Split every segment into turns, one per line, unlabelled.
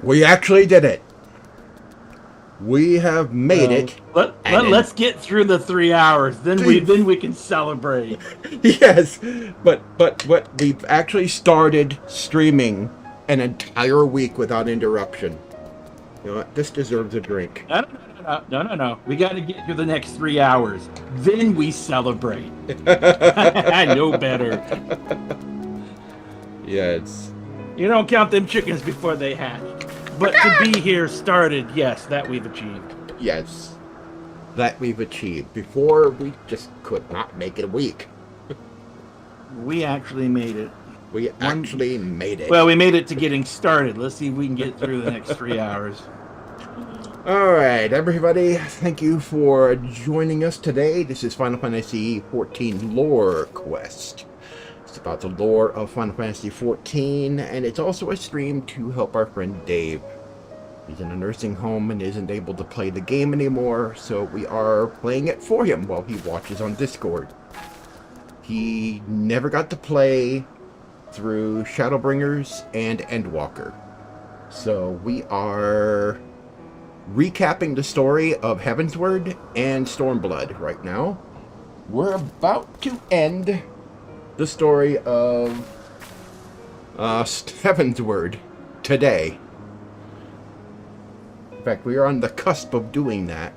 We actually did it. We have made it.
Let's get through the 3 hours. Then we can celebrate.
Yes, but what we've actually started streaming an entire week without interruption. You know what? This deserves a drink.
No. We got to get through the next 3 hours. Then we celebrate. I know better.
Yes.
You don't count them chickens before they hatch. But to be here started, yes, that we've achieved.
Yes. That we've achieved. Before, we just could not make it a week.
We actually made it.
We actually made it.
Well, we made it to getting started. Let's see if we can get through the next 3 hours.
All right, everybody. Thank you for joining us today. This is Final Fantasy XIV Lore Quest. It's about the lore of Final Fantasy XIV, and it's also a stream to help our friend Dave. He's in a nursing home and isn't able to play the game anymore, so we are playing it for him while he watches on Discord. He never got to play through Shadowbringers and Endwalker. So we are recapping the story of Heavensward and Stormblood right now. We're about to end the story of Heavensward today. In fact, we are on the cusp of doing that.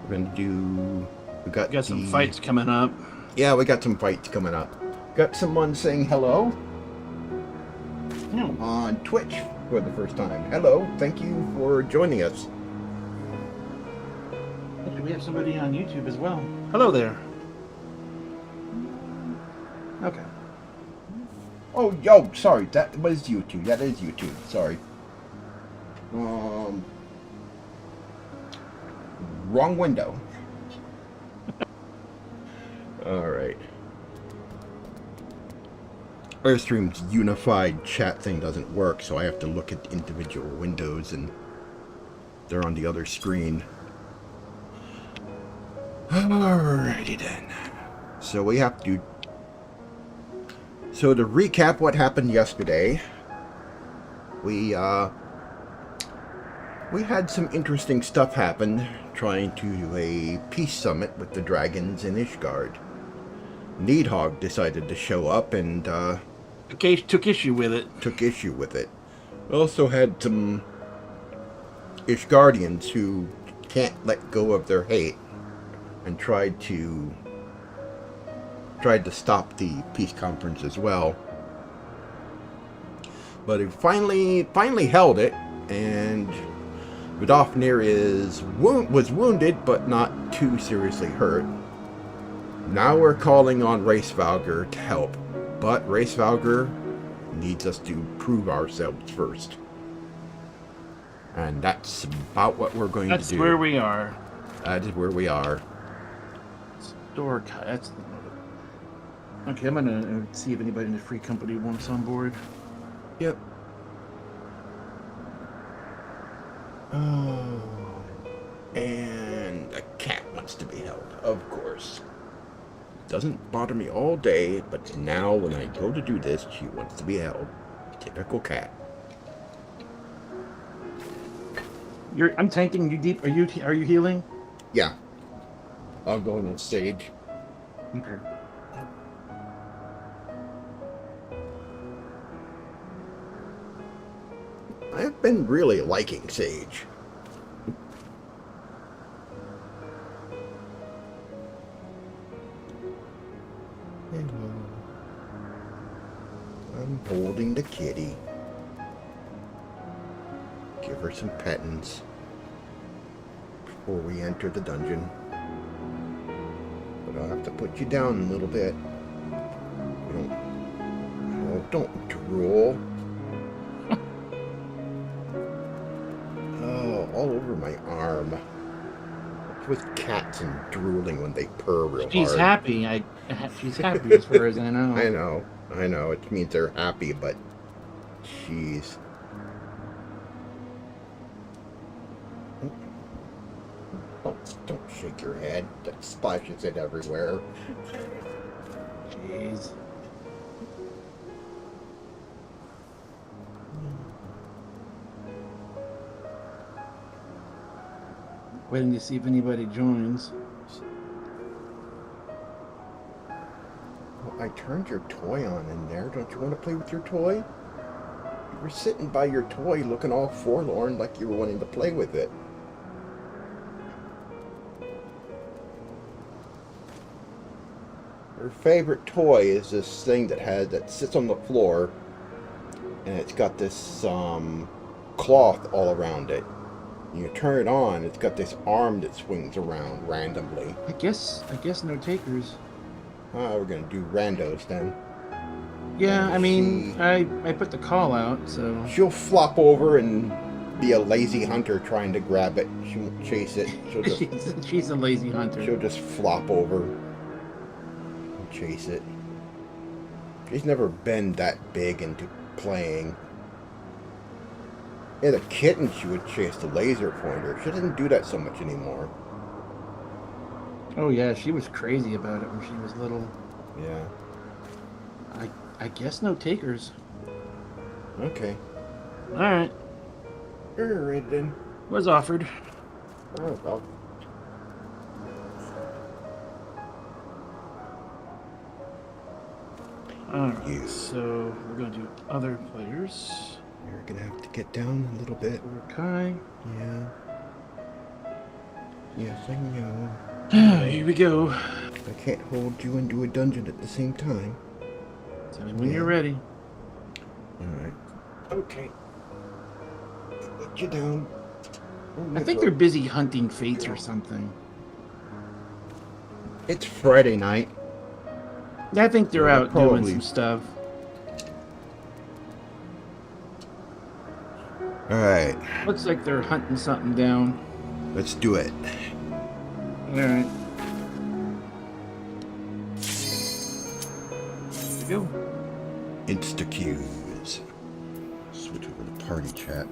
We're going to do... We got
some fights coming up.
Yeah, we got some fights coming up. Got someone saying hello on Twitch for the first time. Hello, thank you for joining us.
We have somebody on YouTube as well. Hello there. Okay.
Oh, yo, sorry, that was YouTube. That is YouTube. Sorry. Wrong window. Alright. Airstream's unified chat thing doesn't work, so I have to look at individual windows, and they're on the other screen. Alrighty then. So we have to... So to recap what happened yesterday, we had some interesting stuff happen trying to do a peace summit with the dragons in Ishgard. Nidhogg decided to show up and
took issue with it.
We also had some Ishgardians who can't let go of their hate and tried to stop the peace conference as well. But it finally held it, and Vidofnir was wounded but not too seriously hurt. Now we're calling on Race Valgr to help, but Race Valgr needs us to prove ourselves first. And that's about what we're going to do.
That's where we are.
That is where we are.
Zorch, that's... Okay, I'm gonna see if anybody in the free company wants on board.
Yep. Oh, and a cat wants to be held, of course. Doesn't bother me all day, but now when I go to do this, she wants to be held. Typical cat.
I'm tanking you deep. Are you healing?
Yeah. I'll go on stage.
Okay.
I've been really liking Sage. Hello. I'm holding the kitty. Give her some pettings before we enter the dungeon. But I'll have to put you down a little bit. Don't drool. Oh, all over my arm. What's with cats and drooling when they purr real hard?
She's happy. She's happy as far as I know.
I know. It means they're happy, but jeez. Don't shake your head. That splashes it everywhere.
Jeez. Waiting to see if anybody joins.
Well, I turned your toy on in there. Don't you want to play with your toy? You were sitting by your toy looking all forlorn like you were wanting to play with it. Her favorite toy is this thing that sits on the floor, and it's got this cloth all around it. You turn it on, it's got this arm that swings around randomly.
I guess no takers.
We're gonna do randos then.
Yeah,
And
I mean, I put the call out, so
she'll flop over and be a lazy hunter trying to grab it. She won't chase it. She'll just
she's a lazy hunter.
she'll just flop over and chase it. She's never been that big into playing. As a kitten, she would chase the laser pointer. She doesn't do that so much anymore.
Oh yeah, she was crazy about it when she was little.
Yeah.
I guess no takers.
Okay.
All right.
All right then.
Was offered.
Oh well.
All right.
You.
So we're gonna do other players.
You're gonna have to get down a little bit.
Kai.
Yeah. Yes, I know.
Here we go.
I can't hold you into a dungeon at the same time.
Tell me when you're ready.
Alright. Okay. Put you down.
I think they're busy hunting fates or something.
It's Friday night.
I think they're
Yeah,
out
probably.
doing some stuff.
Alright.
Looks like they're hunting something down.
Let's do it.
Alright. Here we go.
Insta-cues. Switch over to party chat.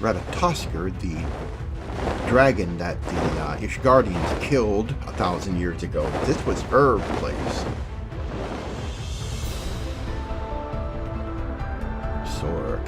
Ratatoskr, the dragon that the Ishgardians killed 1,000 years ago. This was her place. Zorch.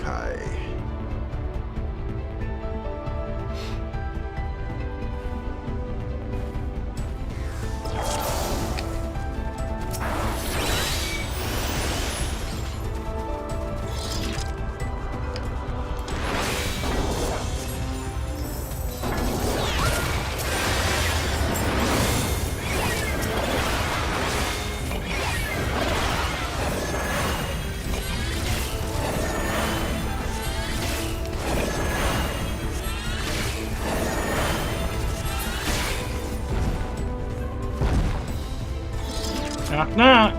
Knock, knock.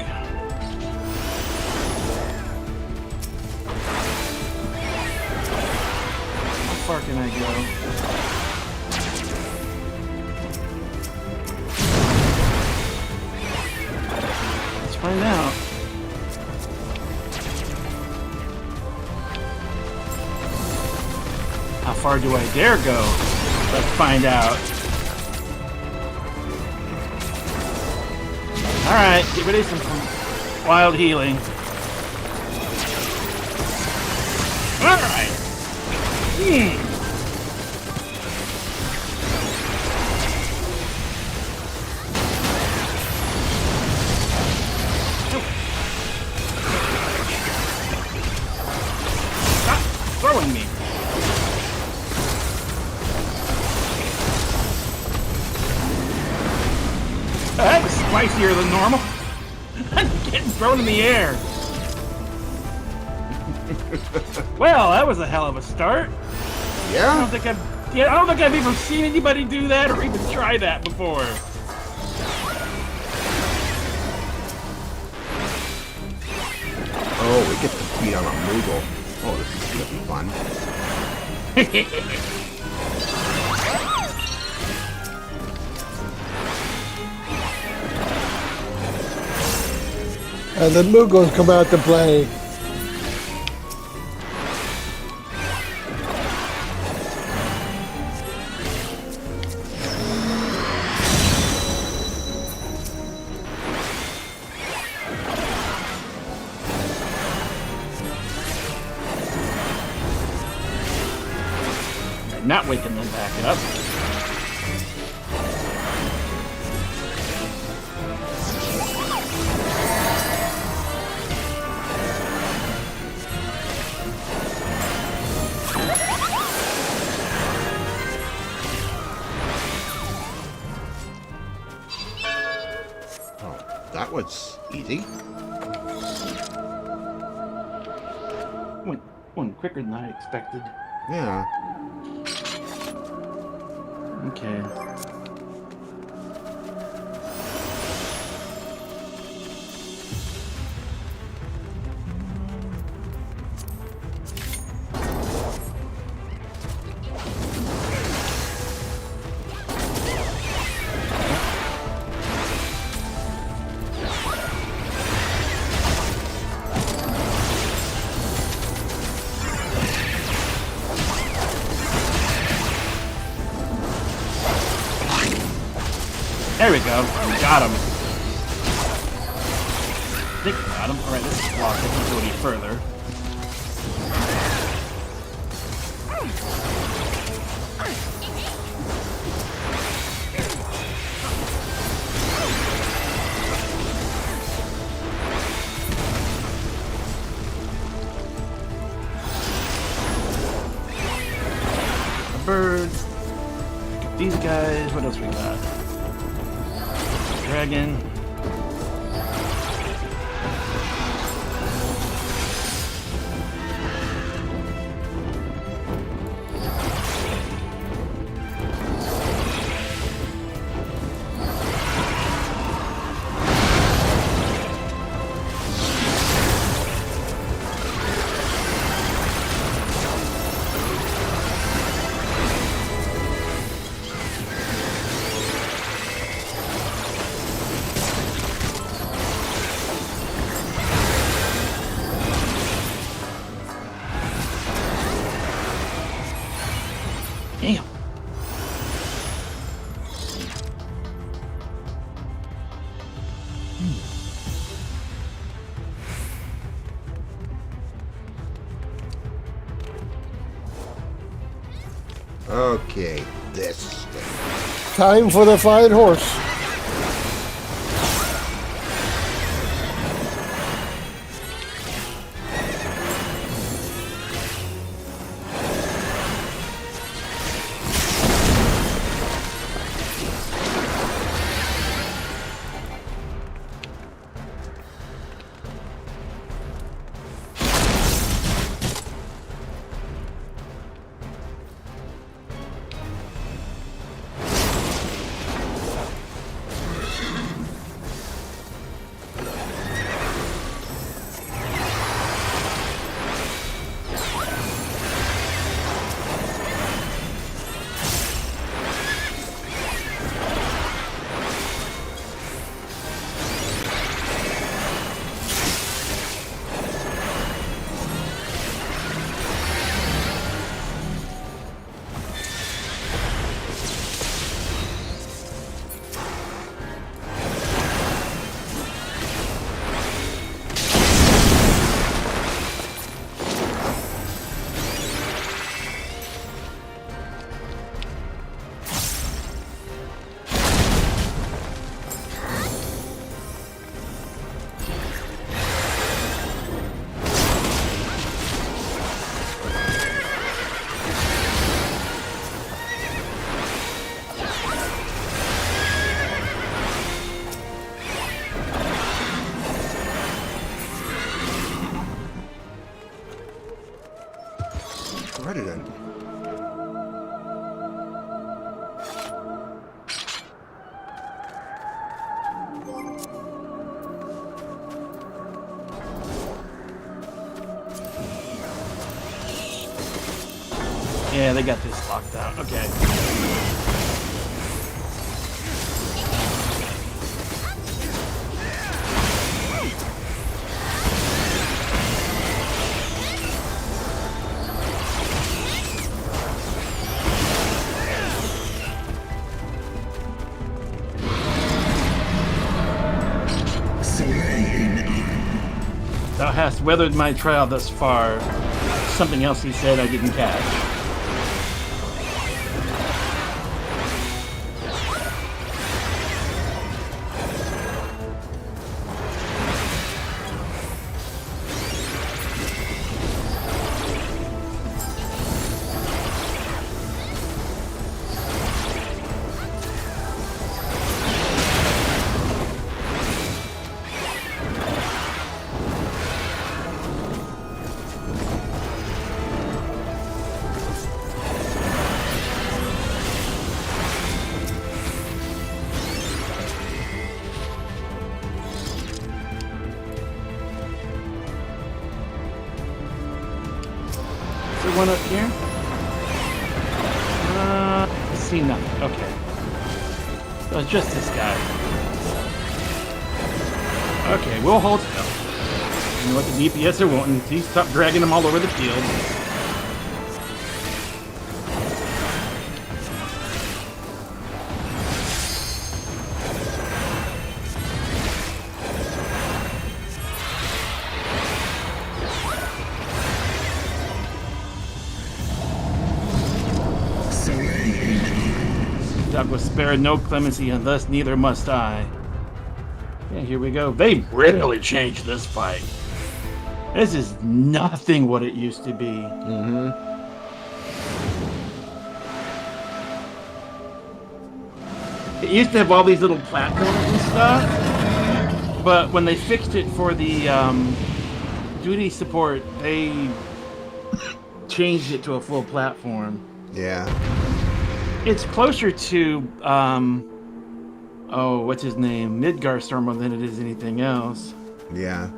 How far can I go? Let's find out. How far do I dare go? Let's find out. Alright, get ready for some wild healing. Alright. Stop throwing me. That was spicier than normal. I'm getting thrown in the air. Well, that was a hell of a start. I
Yeah?
don't think I've even seen anybody do that or even try that before.
Oh, we get to feed on a Moogle. Oh, this is gonna be fun.
And the Moogles come out to play.
Not waking them back up.
Oh, that was easy.
Went quicker than I expected.
Yeah.
Okay. There we go. We got him. I think we got him. Alright, this is blocked. I can't go any further. The birds. These guys. What else we got? Dragon. Damn.
Okay, this thing.
Time for the flying horse.
Ready then.
Yeah, they got this locked out. Okay. hast weathered my trial thus far. Something else he said I didn't catch. One up here? I see nothing. Okay. So it's just this guy. Okay, we'll hold still. You know what the DPS are wanting. Please stop dragging them all over the field. Was spared no clemency, and thus neither must I. Yeah, here we go. They really changed this fight. This is nothing what it used to be.
Mm-hmm.
It used to have all these little platforms and stuff, but when they fixed it for the duty support, they changed it to a full platform.
Yeah.
It's closer to, oh, what's his name? Midgar Storm than it is anything else.
Yeah.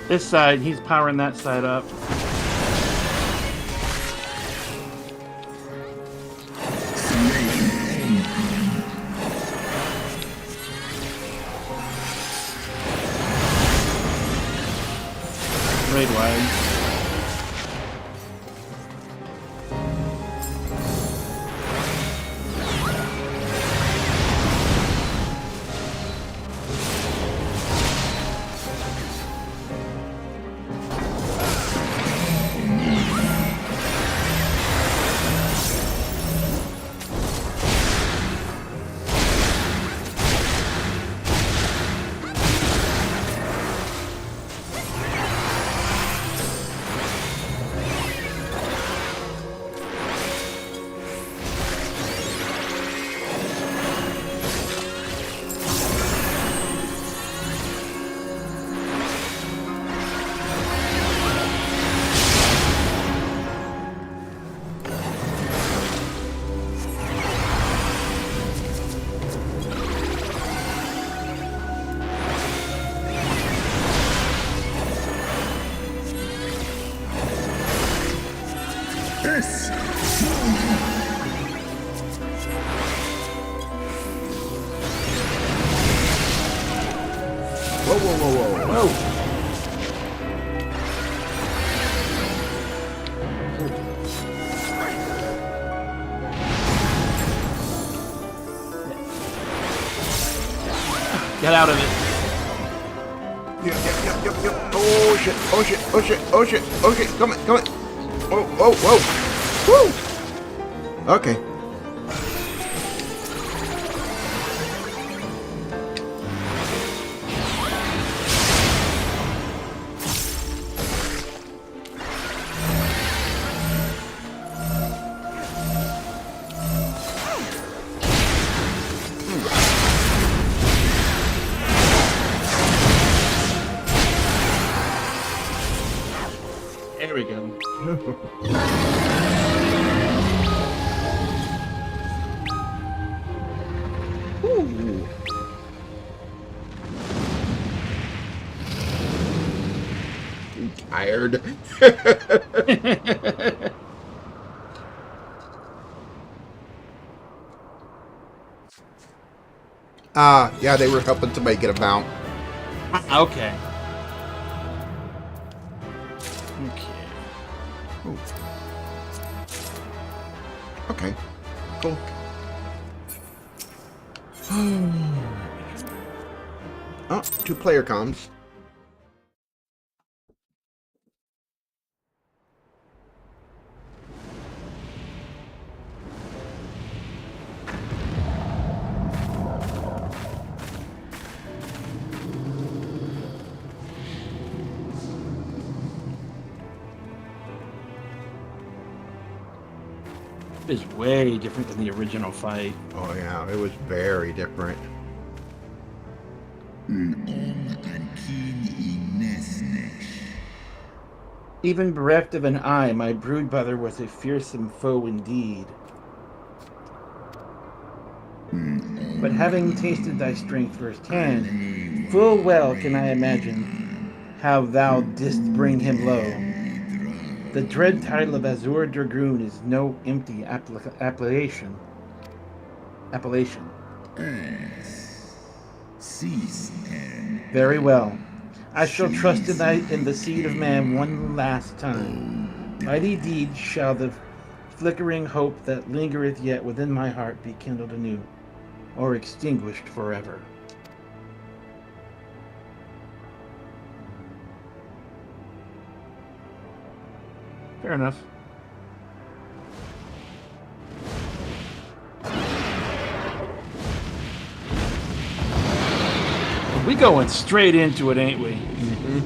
This side, he's powering that side up. Raid wide.
Whoa, whoa, whoa, whoa, whoa.
Get out of it.
Yep. Oh shit, oh shit, oh shit, oh shit, oh shit, come on, come on. Whoa. Woo! Okay.
There we go.
Ooh. You tired? Yeah, they were helping somebody get a mount.
Okay. Okay.
Okay. Cool. Oh, 2 player comms.
It is way different than the original fight.
Oh yeah, it was very different.
Even bereft of an eye, my brood brother was a fearsome foe indeed. But having tasted thy strength firsthand, full well can I imagine how thou didst bring him low. The dread title of Azure Dragoon is no empty appellation. Very well. I shall trust in the seed of man one last time. Mighty deeds shall the flickering hope that lingereth yet within my heart be kindled anew, or extinguished forever. Fair enough. We going straight into it, ain't we? Mm-hmm.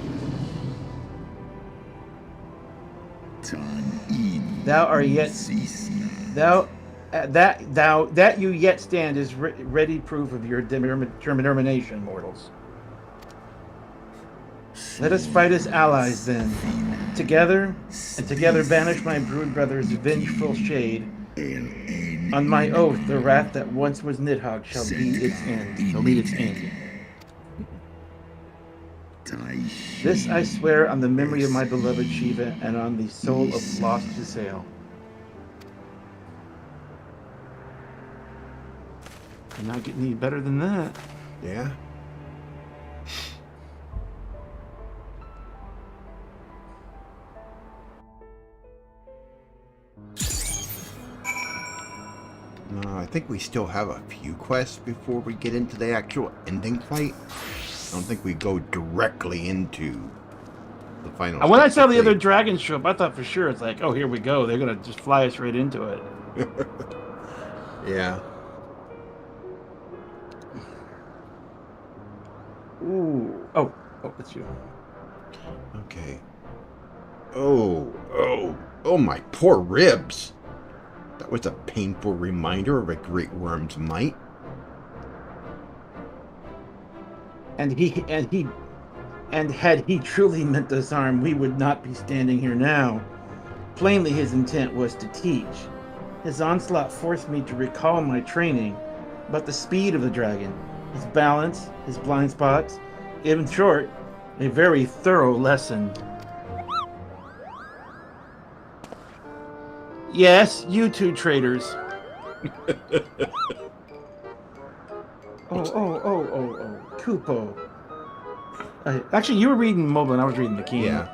Thou art yet that you yet stand is ready proof of your determination, mortals. Let us fight as allies then, together, and together banish my brood brother's vengeful shade. On my oath, the wrath that once was Nidhogg shall be its end. Shall meet its end. This I swear on the memory of my beloved Shiva and on the soul of lost Giselle. Can not get any better than that.
Yeah. I think we still have a few quests before we get into the actual ending fight. I don't think we go directly into the final.
When I saw the other dragon show up, I thought for sure it's like, oh, here we go. They're going to just fly us right into it.
Yeah.
Ooh. Oh, it's you.
Okay. Oh, my poor ribs. That was a painful reminder of a great worm's might.
And had he truly meant this harm, we would not be standing here now. Plainly his intent was to teach. His onslaught forced me to recall my training, but the speed of the dragon, his balance, his blind spots, in short, a very thorough lesson. Yes, you two traitors. Oh, Kupo. Actually, you were reading Momo and I was reading the key.
Yeah.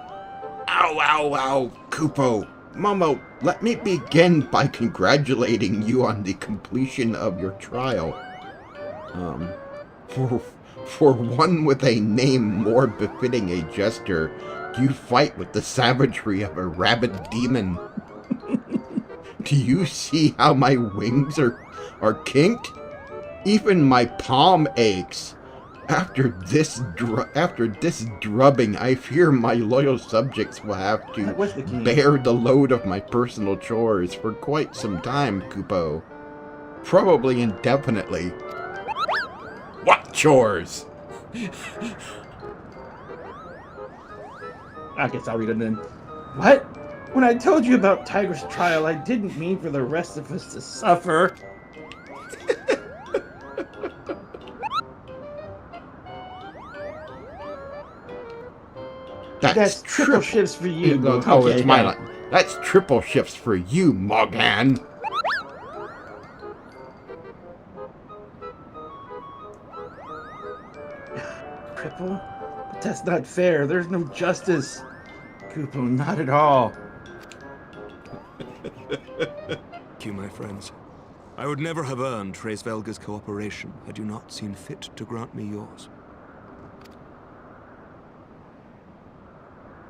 Ow, Kupo. Momo, let me begin by congratulating you on the completion of your trial. For one with a name more befitting a jester, you fight with the savagery of a rabid demon. Do you see how my wings are kinked? Even my palm aches. After this drubbing, I fear my loyal subjects will have to bear the load of my personal chores for quite some time, Kupo. Probably indefinitely. What chores?
I guess I'll read it then. What? When I told you about Tygra's trial, I didn't mean for the rest of us to suffer. That's triple shifts for you.
It's my line. That's triple shifts for you, Morgan.
eventful? But that's not fair. There's no justice. Kupo, not at all.
Thank you, my friends. I would never have earned Hraesvelga's cooperation had you not seen fit to grant me yours.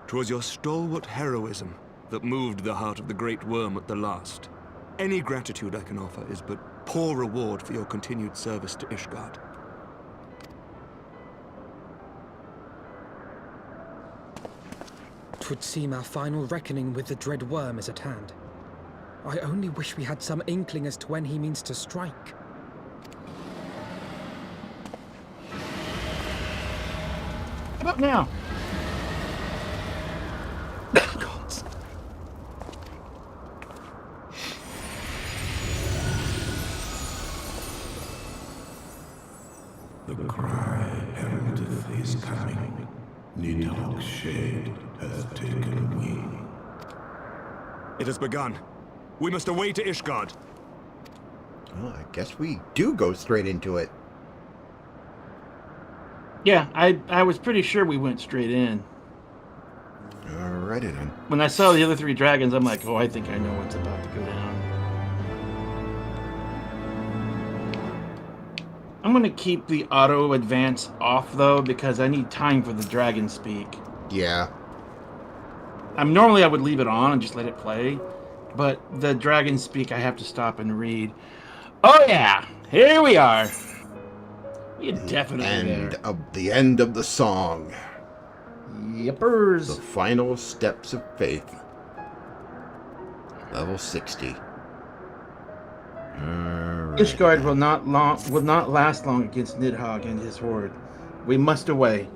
'Twas your stalwart heroism that moved the heart of the Great Worm at the last. Any gratitude I can offer is but poor reward for your continued service to Ishgard.
'Twould seem our final reckoning with the dread worm is at hand. I only wish we had some inkling as to when he means to strike.
How about now?
The cry heraldeth his coming. Nidhogg's shade has taken wing.
It has begun. We must away to Ishgard.
Oh, I guess we do go straight into it.
Yeah, I was pretty sure we went straight in.
Alrighty then.
When I saw the other three dragons, I'm like, oh, I think I know what's about to go down. I'm going to keep the auto advance off, though, because I need time for the dragon speak.
Yeah.
Normally I would leave it on and just let it play, but the dragon speak I have to stop and read. Oh yeah, here we are. We're definitely there.
The end of the song.
Yippers.
The final steps of faith. Level 60. Alright.
Ishgard will not last long against Nidhogg and his horde. We must away.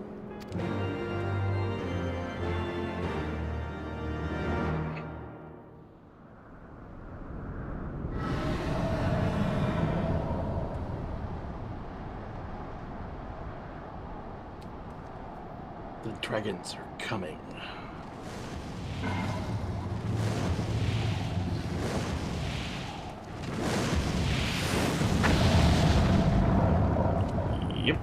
The dragons are coming. Yep.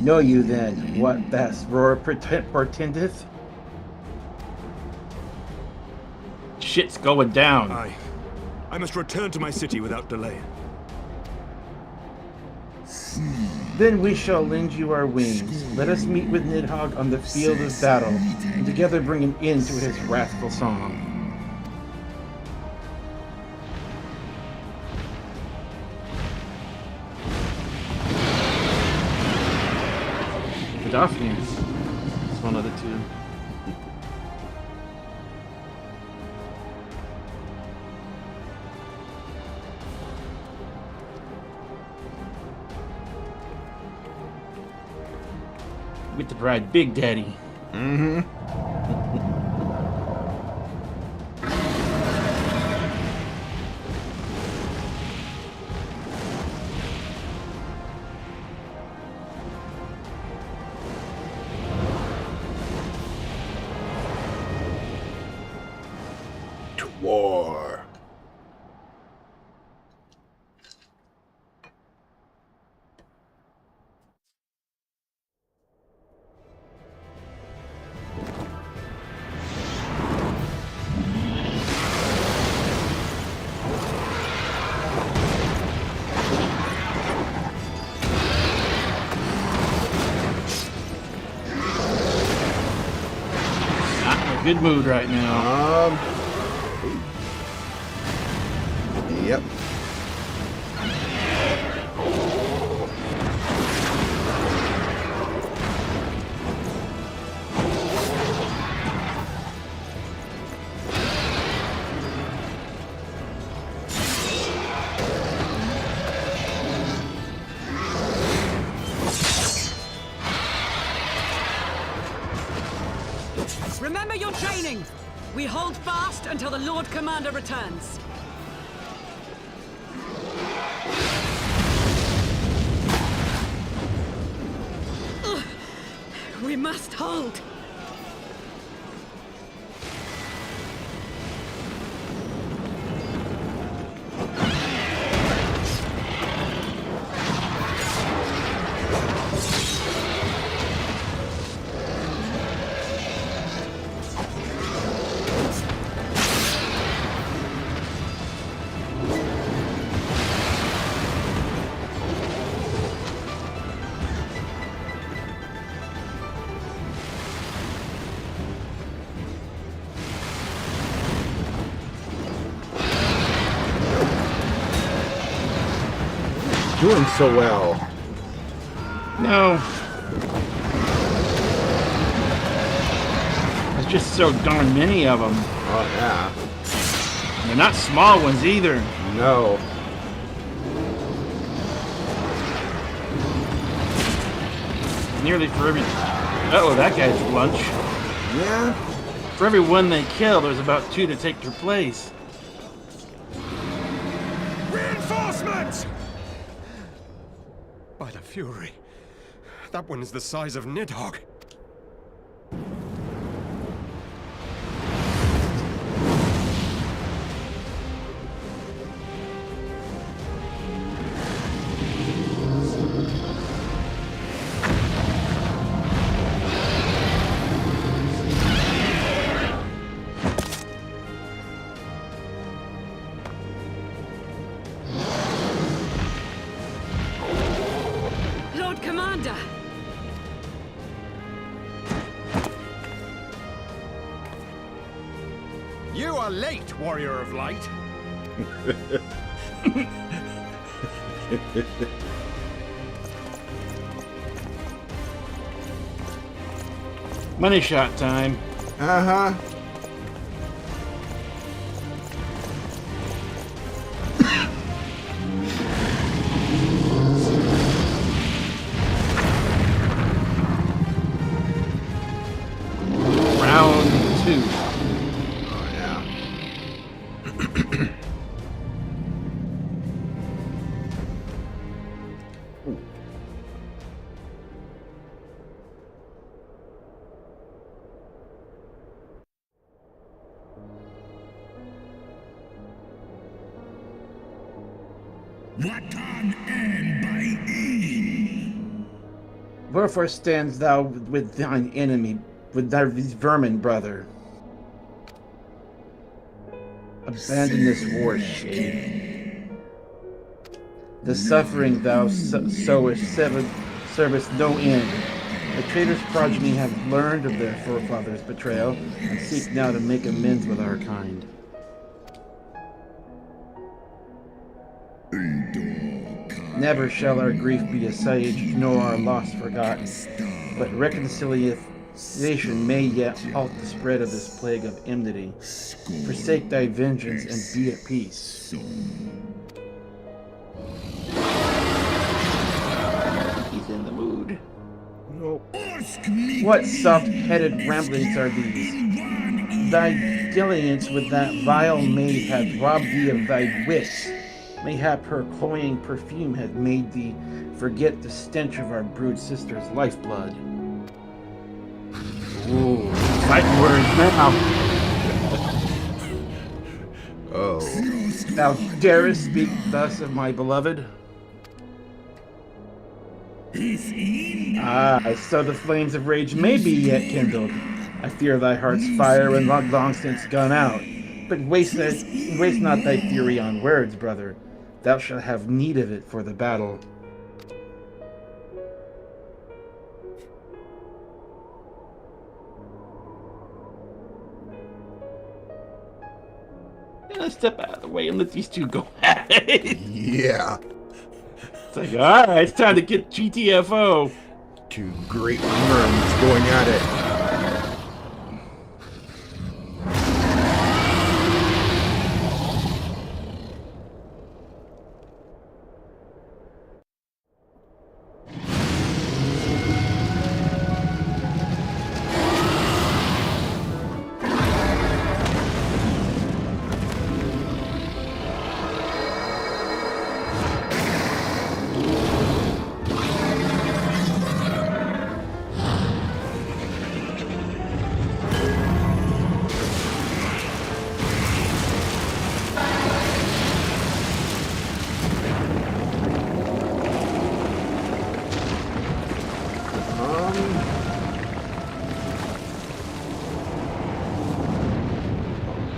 Know you then what that roar portendeth? Shit's going down.
I must return to my city without delay.
Then we shall lend you our wings. Let us meet with Nidhogg on the field of battle, and together bring an end to his wrathful song. Godofnir. It's one of the two. With the bride, Big Daddy.
Mm-hmm. To war.
Good mood right now.
Yep.
Remember your training! We hold fast until the Lord Commander returns. Ugh. We must hold.
doing so well.
No. There's just so darn many of them.
Oh, yeah.
They're not small ones either.
No.
Nearly for every... Uh-oh, that guy's lunch.
Yeah.
For every one they kill, there's about 2 to take their place.
Reinforcements! By the Fury, that one is the size of Nidhogg.
Lord Commander!
You are late, Warrior of Light.
Money shot time.
Uh-huh.
Round 2.
Oh, yeah.
Wherefore stands thou with thine enemy, with thy vermin, brother? Abandon this war, shade. The suffering thou sowest servest no end. The traitor's progeny have learned of their forefathers' betrayal, and seek now to make amends with our kind. Never shall our grief be assuaged, nor our loss forgotten. But reconciliation may yet halt the spread of this plague of enmity. Forsake thy vengeance and be at peace. He's in the mood.
Nope.
What soft-headed ramblings are these? Thy dalliance with that vile maid hath robbed thee of thy wits. Mayhap her cloying perfume hath made thee forget the stench of our brood sister's lifeblood. Ooh, fighting words now.
Oh.
Thou darest speak thus of my beloved? Ah, so the flames of rage may be yet kindled. I fear thy heart's fire and long since gone out. But waste not thy fury on words, brother. Thou shalt have need of it for the battle. Let's step out of the way and let these two go at it.
Yeah.
It's like, alright, it's time to get GTFO.
Two great worms going at it.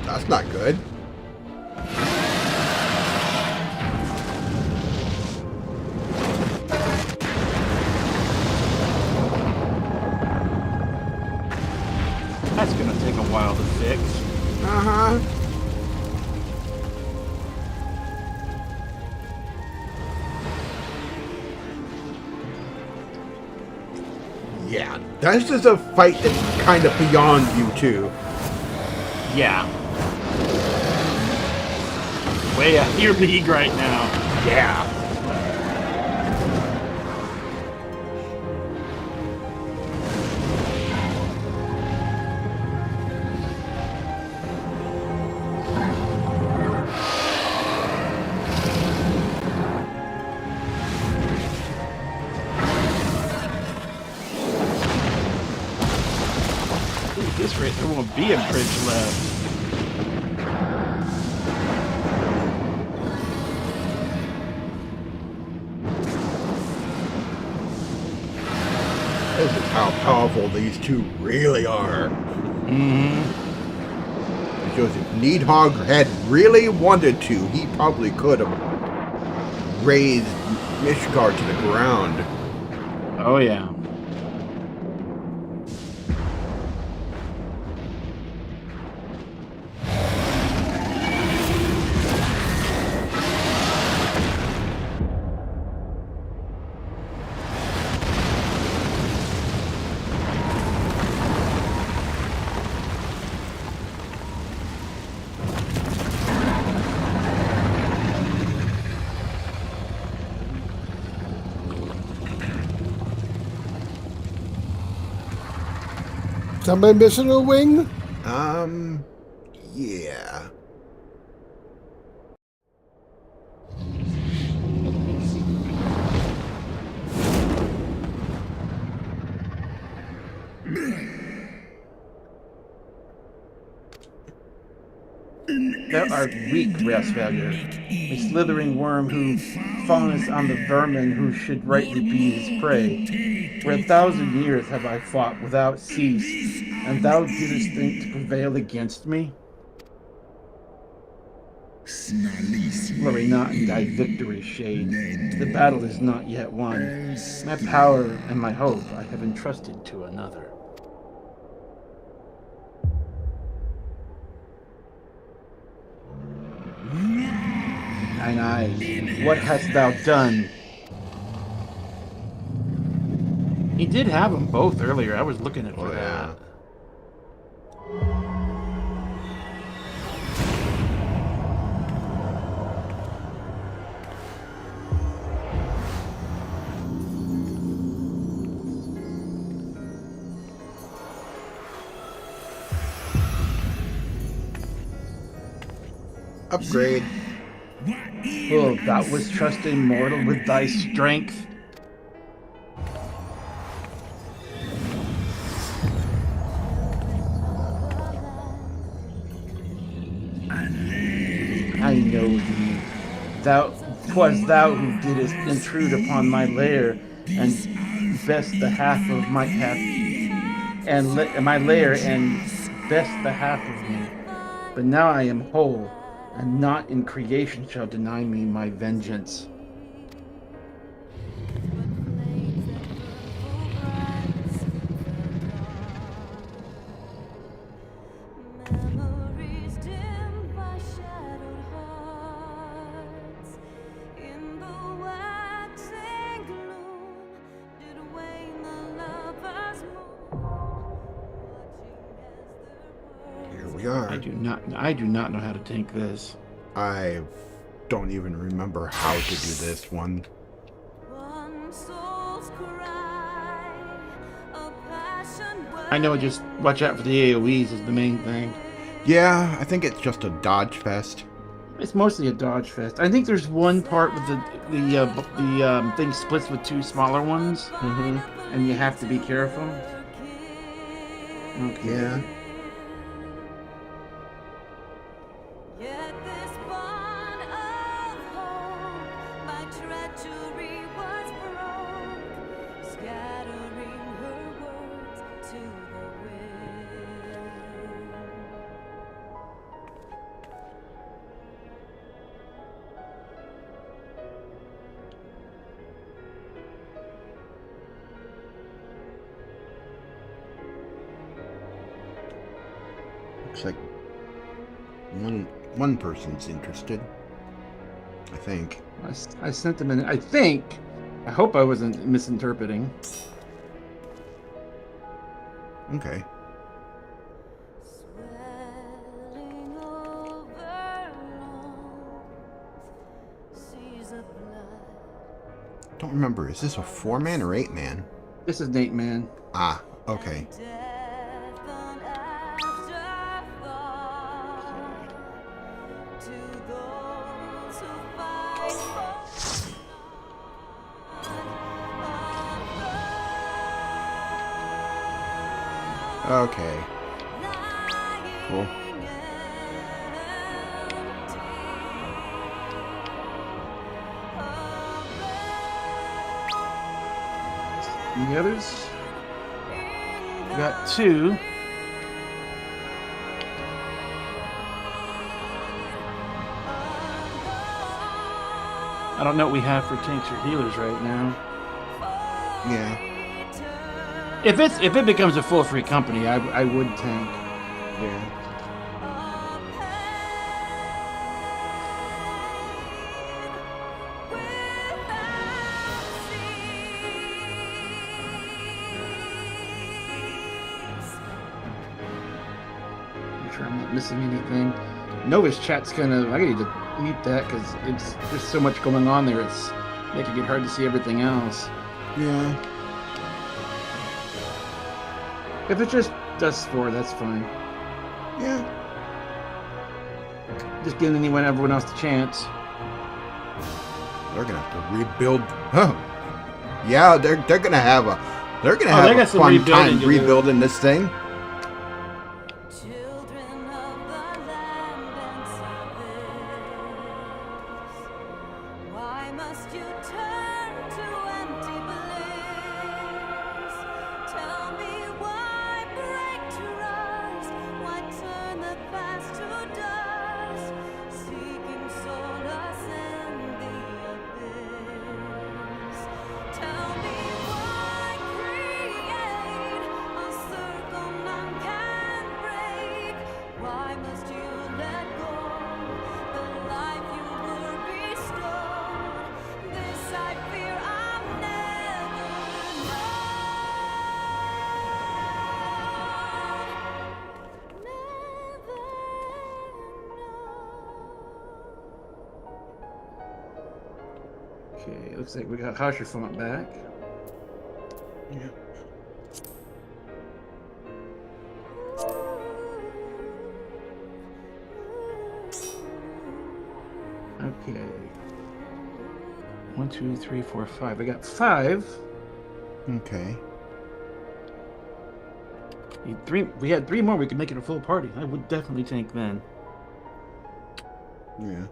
That's not good.
That's gonna take a while to fix.
Uh-huh. Yeah, this is a fight that's kind of beyond you two.
Yeah. Way out of your league right now.
Yeah.
At this rate, there won't be a bridge left.
This is how powerful these two really are. Because if Nidhogg had really wanted to, he probably could have raised Mishgar to the ground.
Oh, yeah.
Somebody missing a wing?
Yeah.
Thou art weak, Rasvalgar, a slithering worm who fawnest on the vermin who should rightly be his prey. For 1,000 years have I fought without cease, and thou didst think to prevail against me? Glory not in thy victory, Shade. The battle is not yet won. My power and my hope I have entrusted to another. Thine eyes, what hast thou done? He did have them both earlier. I was looking at for that.
Upgrade.
Oh, thou wouldst trust a mortal with thy strength? I know thee. 'Twas thou who didst intrude upon my lair, and best the half of my my lair, and best the half of me. But now I am whole, and naught in creation shall deny me my vengeance. I do not know how to tank this.
I don't even remember how to do this one.
I know just watch out for the AoEs is the main thing.
Yeah, I think it's just a dodge fest.
It's mostly a dodge fest. I think there's one part with the thing splits with two smaller ones, and you have to be careful. Okay.
Yeah. Looks like one person's interested. I think.
I sent them in. I hope I wasn't misinterpreting.
Okay. Don't remember. Is this a 4-man or 8-man?
This is an 8-man.
Ah, okay. Okay. Cool.
And the others? We got 2. I don't know what we have for tanks or healers right now.
Yeah.
If it becomes a full free company, I would tank.
Yeah.
Make sure I'm not missing anything. Nova's chat's kind of. I need to mute that because there's so much going on there. It's making it hard to see everything else.
Yeah.
If it's just us 4, that's fine.
Yeah.
Just giving everyone else the chance.
They're gonna have to rebuild. Huh. Yeah, they're gonna have a
they got
a
some
fun
rebuilding
time
to do.
rebuilding this thing.
Okay, looks like we got Hasherfont back.
Yeah.
Okay. 1, 2, 3, 4, 5. I got 5.
Okay.
Need 3. We had 3 more. We could make it a full party. I would definitely tank then.
Yeah.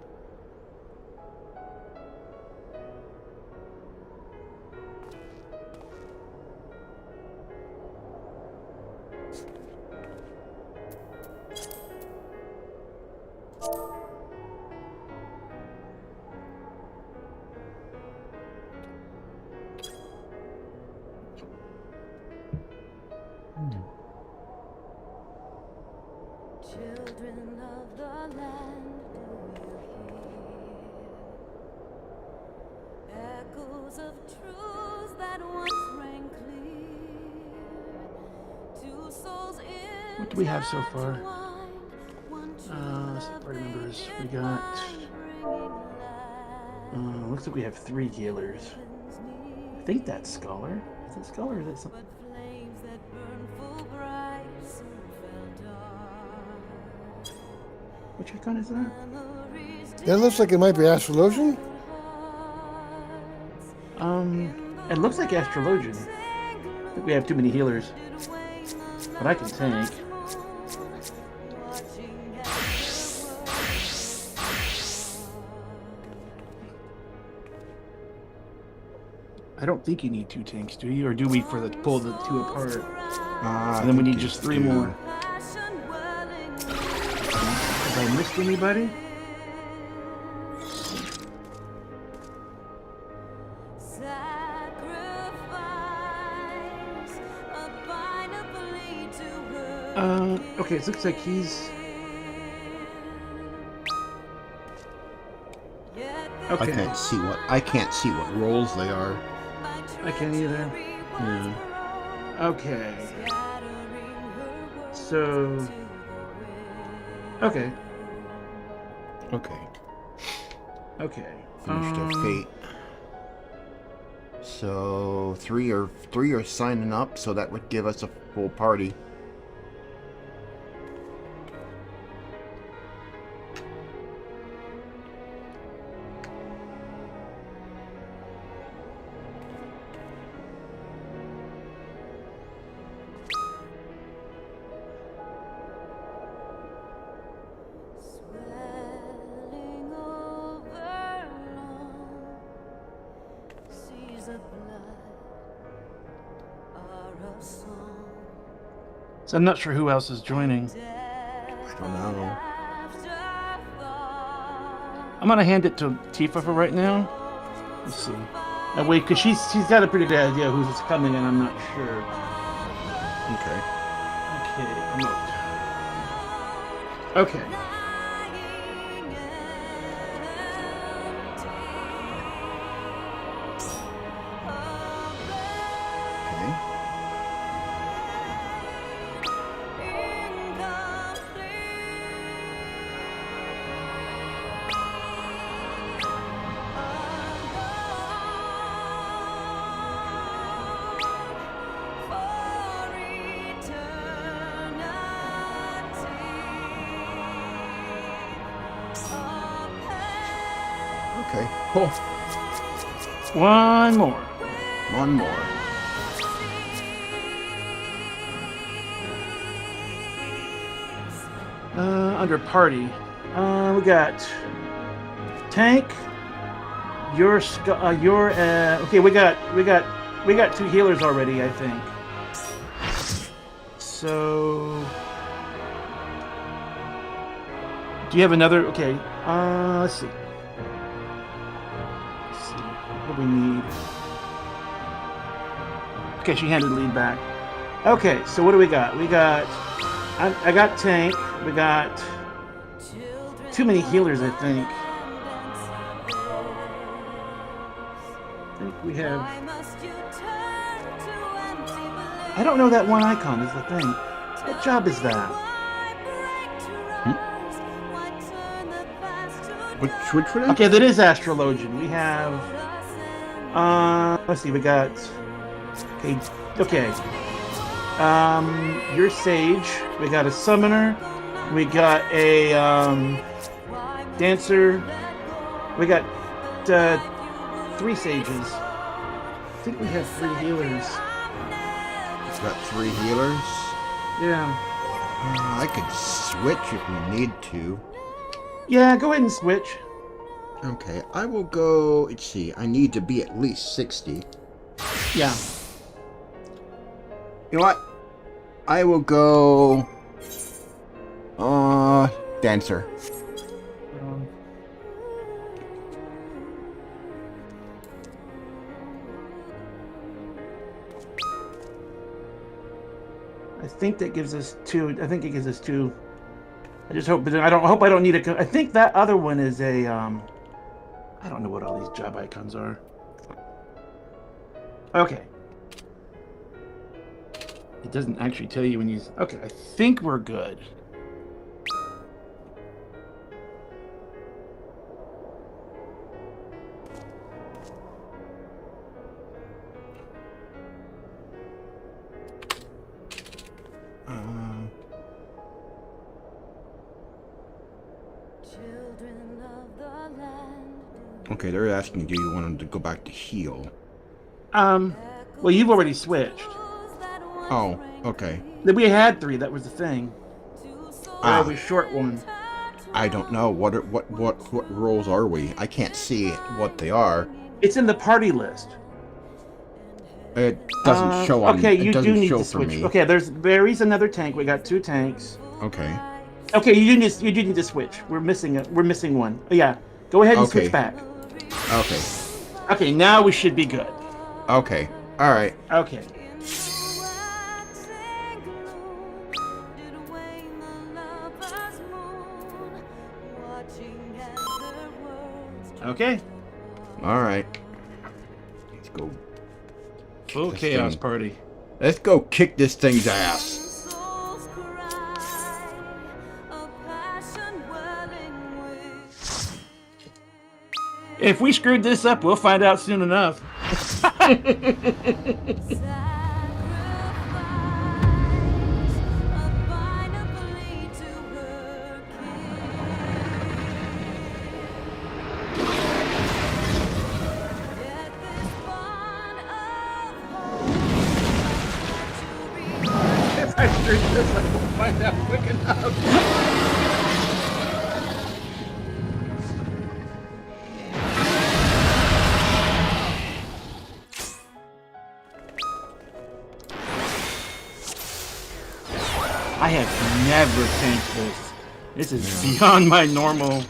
Children of the land, do you hear echoes of truths that once rang clear? Two souls in
What do we have so far? Party members. We got. Looks like we have 3 healers. I think that's Scholar. Is that Scholar or is that something? Which icon is that?
That looks like it might be Astrologian.
It looks like Astrologian. I think we have too many healers. But I can tank. I don't think you need 2 tanks, do you? Or do we for the pull the 2 apart? And then we need just 3 more. Have I missed anybody? Okay, it looks like he's... Okay.
I can't see what roles they are.
I can't either.
Yeah.
Okay. So. Okay.
Okay.
Okay.
Finish their fate. So three are signing up, so that would give us a full party.
Swelling over long seas of blood are a song.
So I'm not sure who else is joining.
I don't know.
I'm gonna hand it to Tifa for right now. Let's see. Wait, because she's got a pretty good idea who's coming, and I'm not sure.
Okay.
Okay, remote. Okay.
Okay. Okay. Cool.
One more.
One more.
Under party, we got tank. Okay. We got two healers already, I think. So, do you have another? Okay. Let's see. What do we need? Okay, she handed the lead back. Okay, so what do we got? We got. I got tank. We got too many healers, I think. I think we have. I don't know that one icon is the thing. What job is that?
Which one?
Okay, that is Astrologian. We have. Let's see. We got. Okay. You're Sage. We got a Summoner. We got a Dancer. We got 3 Sages. I think we have 3 healers.
It's got 3 healers.
Yeah.
I could switch if we need to.
Yeah, go ahead and switch.
Okay, I will go. Let's see. I need to be at least 60.
Yeah.
You know what? I will go. Dancer.
I think that gives us 2. I think it gives us 2. I just hope, but I hope I don't need a. I think that other one is a. I don't know what all these job icons are. Okay. It doesn't actually tell you when you. Okay, I think we're good.
Okay, they're asking, do you want them to go back to heal?
Well, you've already switched.
Oh, okay.
We had 3. That was the thing. I was short one.
I don't know. What roles are we? I can't see what they are.
It's in the party list.
It doesn't show on.
Okay, you
it doesn't
do need
show
to
for
switch.
me.
Okay, there is another tank. We got 2 tanks.
Okay.
Okay, you do need to switch. We're missing one. Oh, yeah, go ahead and
Okay.
switch back.
Okay.
Okay, now we should be good.
Okay. All right.
Okay. Okay.
All right. Let's go.
Full
This
chaos
thing.
party.
Let's go kick this thing's ass.
If we screwed this up, we'll find out soon enough. If I screwed this up, we'll find out quick enough. I have never tanked this. This is beyond my normal.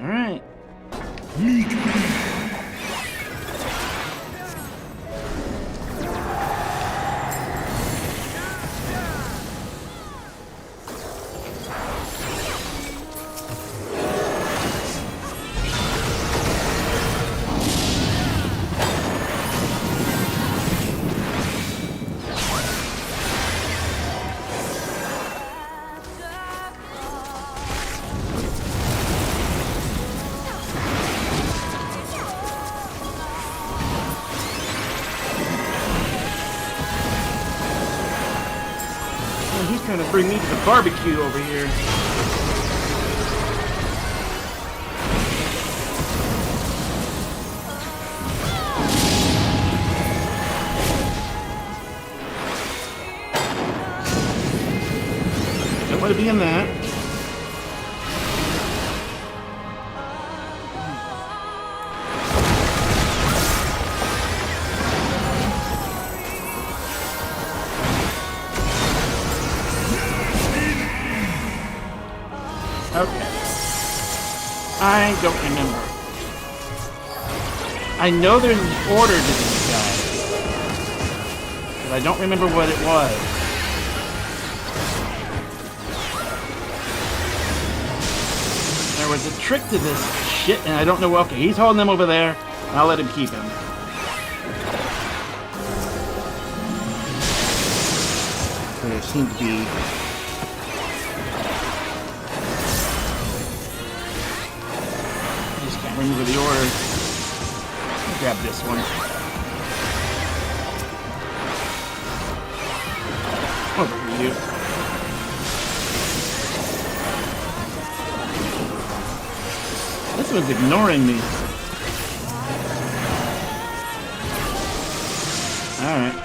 All right. He's trying to bring me to the barbecue over here. Don't want to be in that. Okay. I don't remember. I know there's an order to these guys, but I don't remember what it was. There was a trick to this shit, and I don't know. Okay, he's holding them over there. I'll let him keep him.
There seem to be.
Remember the order. I'll grab this one. Over here, you. This one's ignoring me. Alright.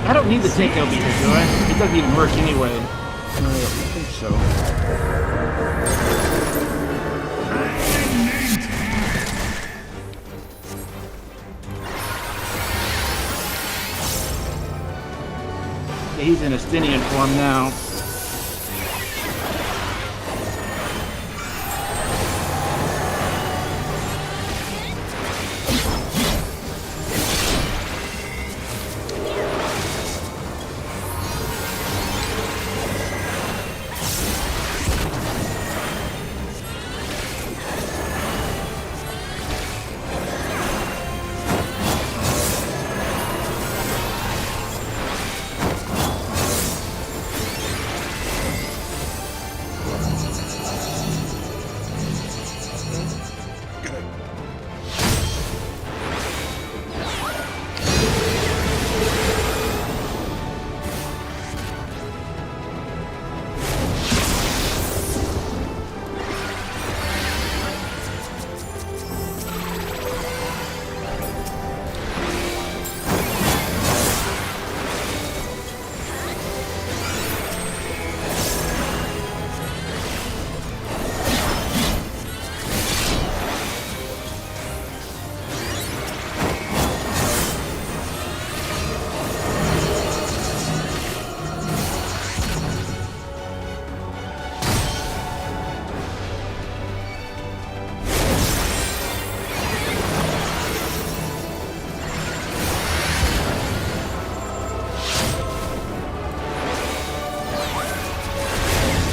I don't need the tank over here, do I? It doesn't even work anyway.
I don't think so.
Yeah, he's in Estinian form now.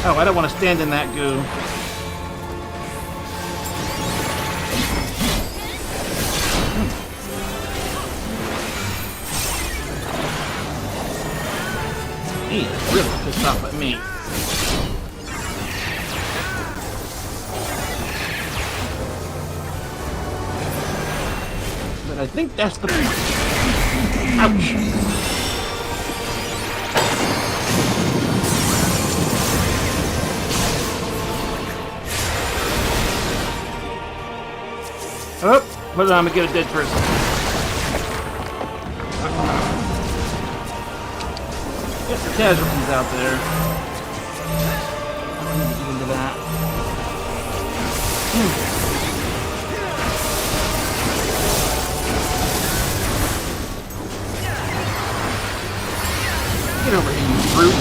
Oh, I don't want to stand in that goo. Stop at me. But I think that's the point. Ouch. Oh, hold on, I'm gonna get a dead person. Get some casualties out there. I need to get into that. Get over here, you brute.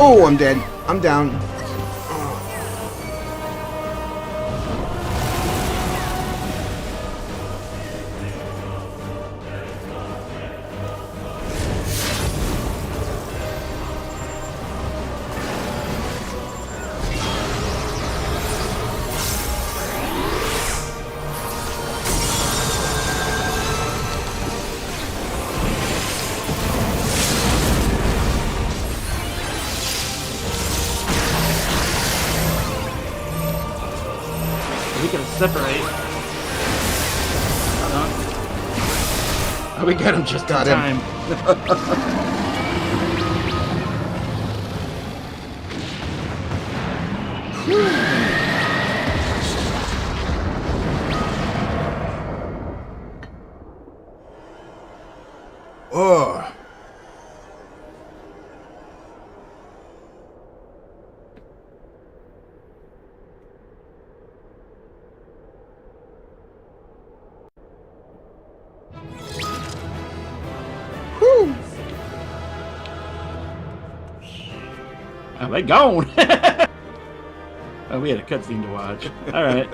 Oh, I'm dead. I'm down.
We gotta separate. Oh, we got him just in time.
Oh. Whew.
Oh, they gone. Oh, we had a cutscene to watch. All right.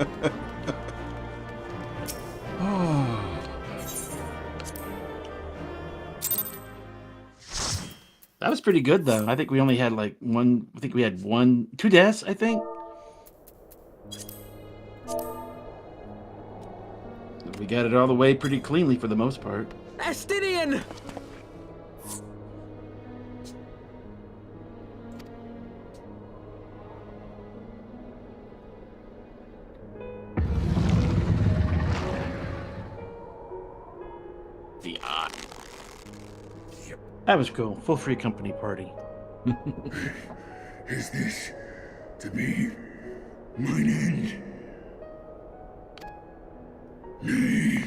Oh. That was pretty good, though. I think we only had like one. I think we had two deaths. I think. We got it all the way pretty cleanly for the most part.
Estinian!
The eye. That was cool. Full free company party.
Is this to be mine end? Nay,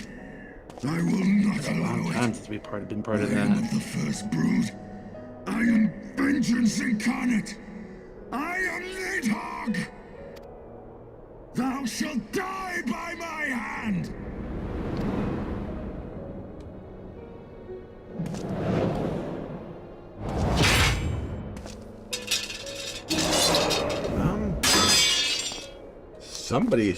I will not allow it.
Time since we've been part of
I am
that.
of the first brood. I am vengeance incarnate. I am Nidhogg. Thou shalt die by my hand.
Somebody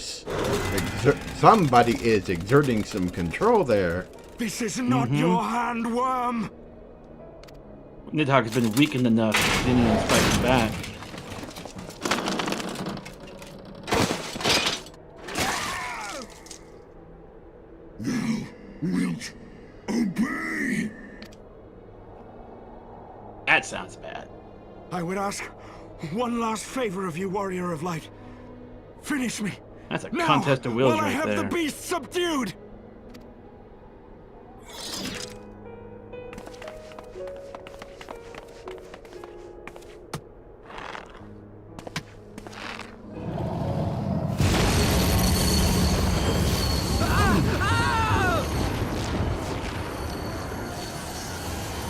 is exerting some control there.
This is not your hand, worm.
Nidhogg has been weakened enough. The Indians fighting back.
Thou wilt obey.
That sounds bad.
I would ask one last favor of you, warrior of light. Finish me.
That's a
now,
contest of wills
while I
right
have
there.
the beast subdued.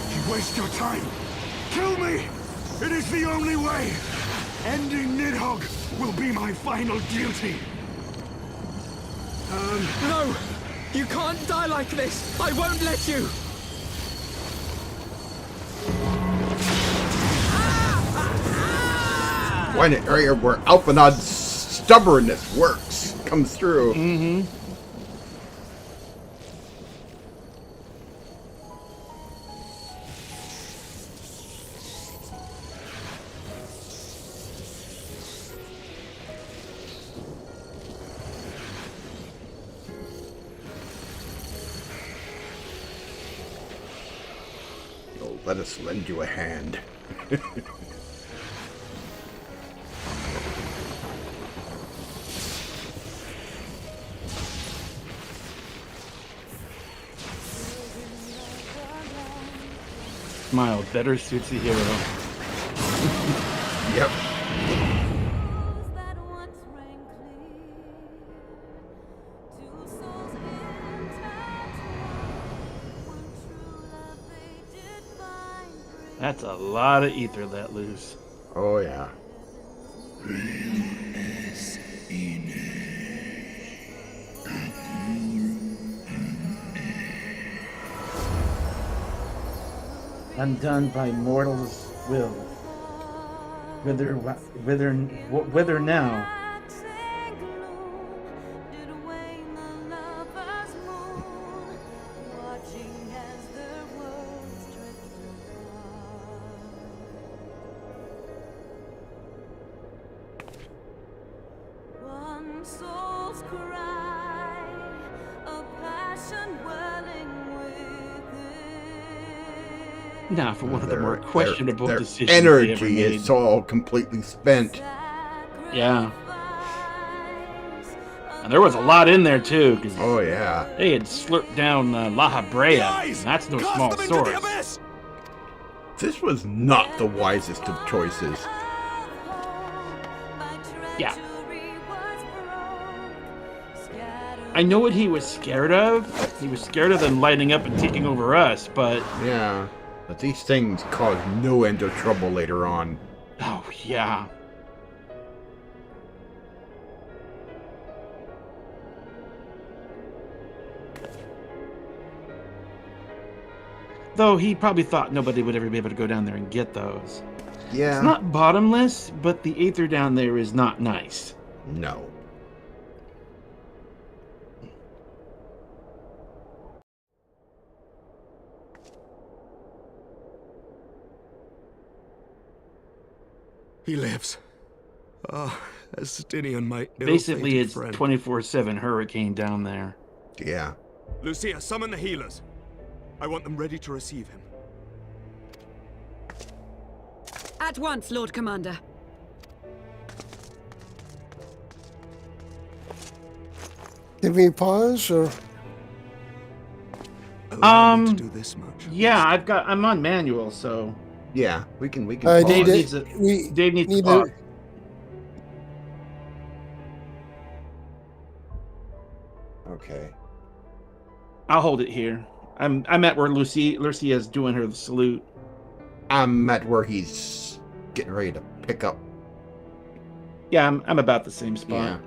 You waste your time. Kill me. It is the only way. Ending Nidhogg will be my final duty.
No! You can't die like this! I won't let you!
One area where Alphanod's stubbornness works, comes through.
Mm-hmm.
Let us lend you a hand.
Smile better suits the hero.
Yep.
that once rang clear, two souls intertwined, one true love they did find.
That's a lot of ether let loose.
Oh, yeah.
Undone by mortal's will. Whither now?
One soul's cry, a passion welling within.
Now, for one of the more questionable
their
decisions they ever
energy
made.
is all completely spent.
Yeah. And there was a lot in there, too, because
Oh, yeah.
they had slurped down La Habrea, and that's no small source.
This was not the wisest of choices.
Yeah. I know what he was scared of. He was scared of them lighting up and taking over us, but...
Yeah. But these things cause no end of trouble later on.
Oh, yeah. Though he probably thought nobody would ever be able to go down there and get those.
Yeah.
It's not bottomless, but the aether down there is not nice.
No.
He lives. Ah, Estinian, my
Basically,
ill-fated
it's
friend.
24/7 hurricane down there.
Yeah.
Lucia, summon the healers. I want them ready to receive him.
At once, Lord Commander.
Give me pause, or
Allow me to do this much.
Yeah, I'm on manual, so
Yeah. We can
Dave
pause.
Dave needs to
need
talk.
to.
Okay.
I'll hold it here. I'm at where Lucia's doing her salute.
I'm at where he's getting ready to pick up.
Yeah, I'm about the same spot.
Yeah.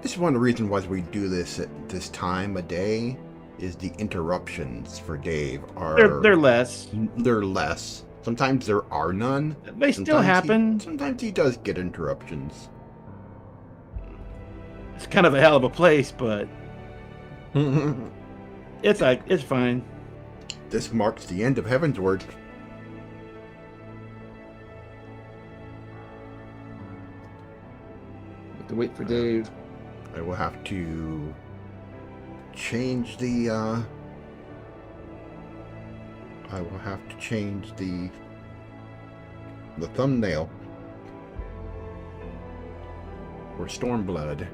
This is one of the reasons why we do this at this time of day, is the interruptions for Dave are
They're less.
they're less. Sometimes there are none.
They still
Sometimes
happen.
Sometimes he does get interruptions.
It's kind of a hell of a place, but it's fine.
This marks the end of Heavensward.
Have to wait for Dave.
I will have to change the I will have to change the thumbnail for Stormblood.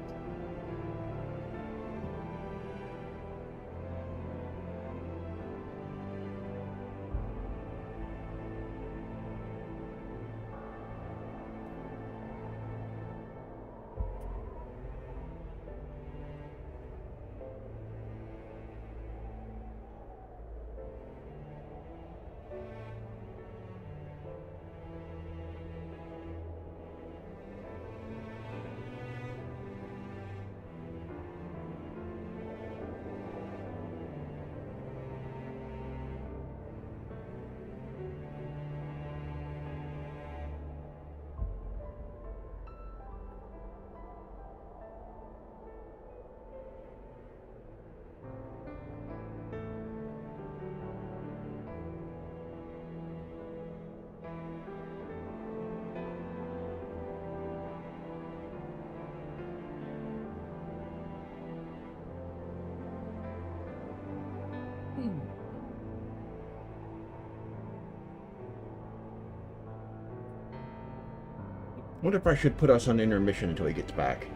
wonder if I should put us on intermission until he gets back.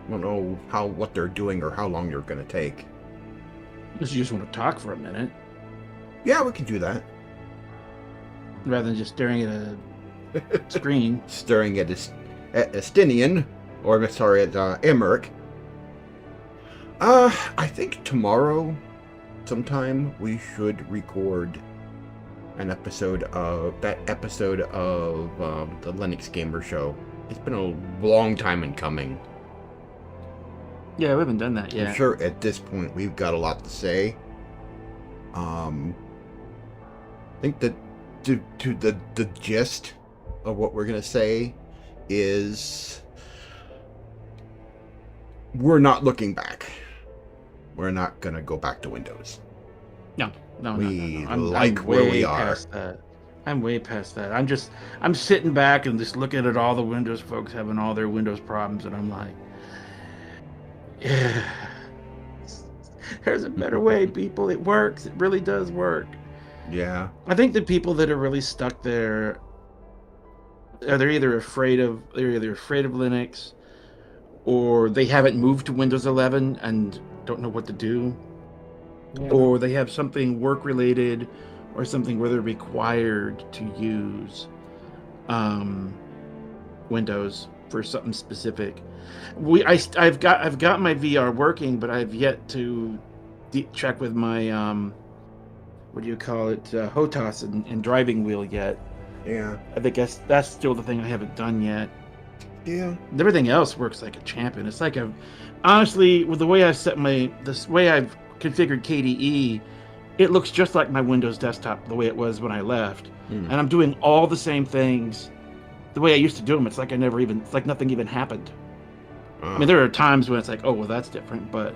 I don't know what they're doing or how long they're going to take.
Unless you just want to talk for a minute,
Yeah, we can do that.
rather than just staring at a screen.
Staring at Estinian, or sorry, at Emmerich. I think tomorrow, sometime, we should record an episode of the Linux Gamer Show. It's been a long time in coming.
Yeah, we haven't done that yet.
I'm sure at this point we've got a lot to say. I think that the gist of what we're gonna say is we're not looking back. We're not gonna go back to Windows.
No.
We
I'm
like where we
way
are.
past that. I'm way past that. I'm sitting back and just looking at all the Windows folks having all their Windows problems, and I'm like, yeah, there's a better way, people. It works. It really does work.
Yeah.
I think the people that are really stuck there, they're either afraid of Linux, or they haven't moved to Windows 11 and don't know what to do, or they have something work related or something where they're required to use Windows for something specific. I've got my VR working, but I've yet to check with my what do you call it, HOTAS and driving wheel yet.
Yeah.
I think that's still the thing I haven't done yet.
Yeah.
Everything else works like a champion. It's like honestly, with the way I've configured KDE, it looks just like my Windows desktop the way it was when I left. And I'm doing all the same things the way I used to do them. It's like nothing even happened. I mean, there are times when it's like, oh, well, that's different, but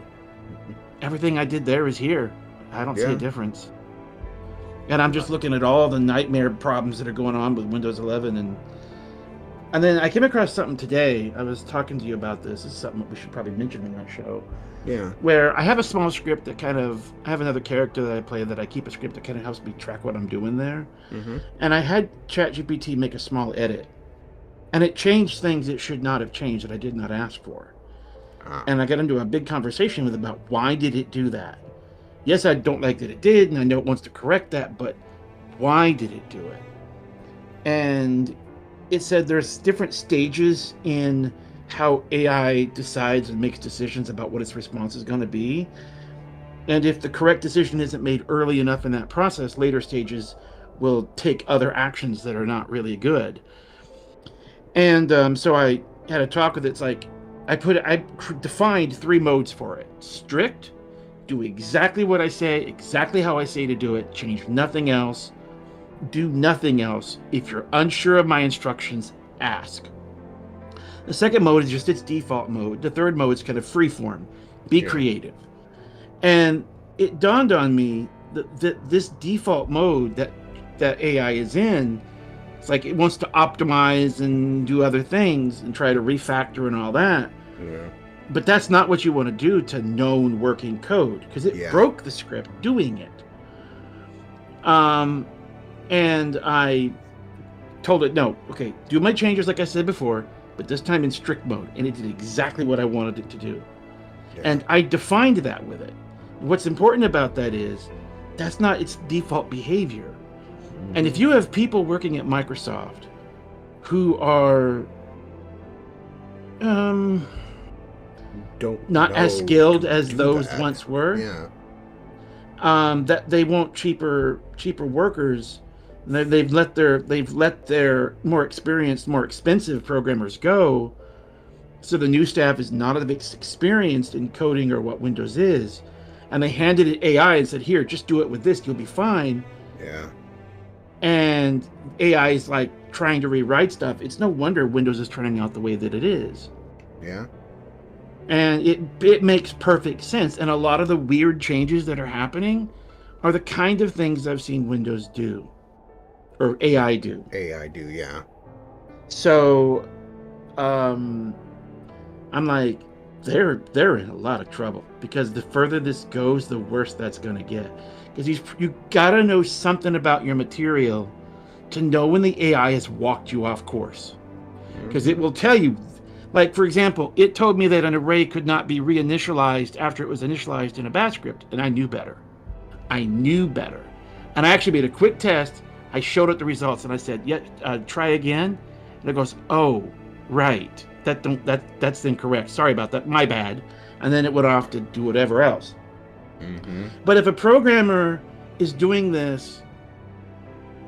everything I did there is here. I don't see a difference. And I'm just looking at all the nightmare problems that are going on with Windows 11, and then I came across something today. I was talking to you about this. It's something that we should probably mention in our show.
Yeah.
Where I have a small script that I have another character that I play that I keep a script that kind of helps me track what I'm doing there. And I had ChatGPT make a small edit. And it changed things it should not have changed that I did not ask for. And I got into a big conversation with about why did it do that? Yes, I don't like that it did, and I know it wants to correct that, but why did it do it? And it said there's different stages in how AI decides and makes decisions about what its response is going to be. And if the correct decision isn't made early enough in that process, later stages will take other actions that are not really good. And so I had a talk with it. It's like I defined 3 modes for it. Strict, do exactly what I say, exactly how I say to do it, change nothing else, do nothing else. If you're unsure of my instructions, ask. The second mode is just its default mode. The third mode is kind of freeform, be creative. And it dawned on me that this default mode that AI is in, it's like it wants to optimize and do other things and try to refactor and all that.
Yeah.
But that's not what you want to do to known working code, because it broke the script doing it. And I told it, no, okay, do my changes like I said before, but this time in strict mode. And it did exactly what I wanted it to do. Yeah. And I defined that with it. What's important about that is that's not its default behavior. And if you have people working at Microsoft who are not as skilled as those once were, that they want cheaper workers, they've let their more experienced, more expensive programmers go, so the new staff is not as experienced in coding or what Windows is, and they handed it AI and said, here, just do it with this, you'll be fine.
Yeah.
And AI is like trying to rewrite stuff. It's no wonder Windows is turning out the way that it is.
Yeah.
And it makes perfect sense. And a lot of the weird changes that are happening are the kind of things I've seen Windows do. Or AI do.
AI do, yeah.
So I'm like, they're in a lot of trouble, because the further this goes, the worse that's gonna get. Because you gotta know something about your material to know when the AI has walked you off course. Because it will tell you, like, for example, it told me that an array could not be reinitialized after it was initialized in a bash script, and I knew better. And I actually made a quick test. I showed it the results, and I said, try again. And it goes, oh, right. That's incorrect. Sorry about that. My bad. And then it went off to do whatever else. But if a programmer is doing this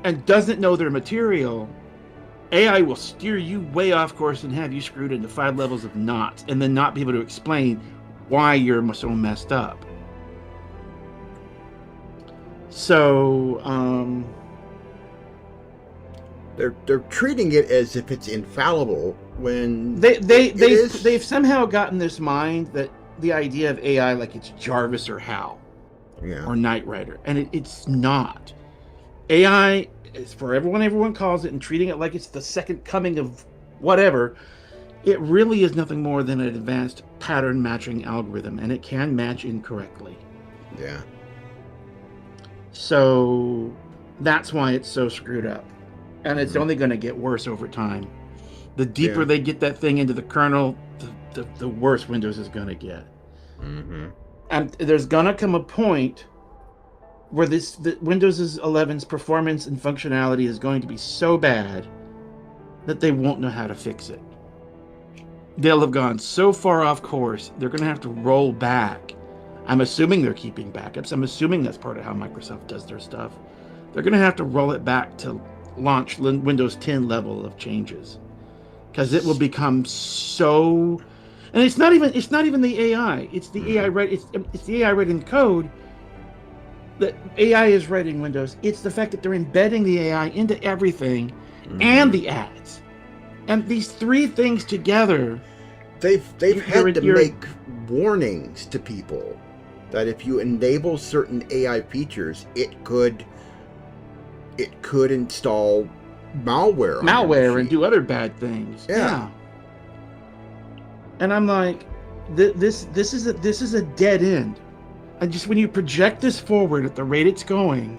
and doesn't know their material, AI will steer you way off course and have you screwed into 5 levels of knots, and then not be able to explain why you're so messed up. So
they're treating it as if it's infallible when
they've somehow gotten this mind that the idea of AI, like it's Jarvis or Hal, or Knight Rider, and it's not. AI is for everyone calls it, and treating it like it's the second coming of whatever. It really is nothing more than an advanced pattern matching algorithm, and it can match incorrectly.
Yeah.
So that's why it's so screwed up, and it's only going to get worse over time. The deeper they get that thing into the kernel, the worse Windows is going to get. And there's going to come a point where the Windows 11's performance and functionality is going to be so bad that they won't know how to fix it. They'll have gone so far off course, they're going to have to roll back. I'm assuming they're keeping backups. I'm assuming that's part of how Microsoft does their stuff. They're going to have to roll it back to launch Windows 10 level of changes, because it will become so. And it's not even the AI. It's the AI it's the AI writing code. That AI is writing Windows. It's the fact that they're embedding the AI into everything, and the ads, and these 3 things together.
They've had to make warnings to people that if you enable certain AI features, it could install malware
and do other bad things.
Yeah.
And I'm like, this is a dead end. And just when you project this forward at the rate it's going,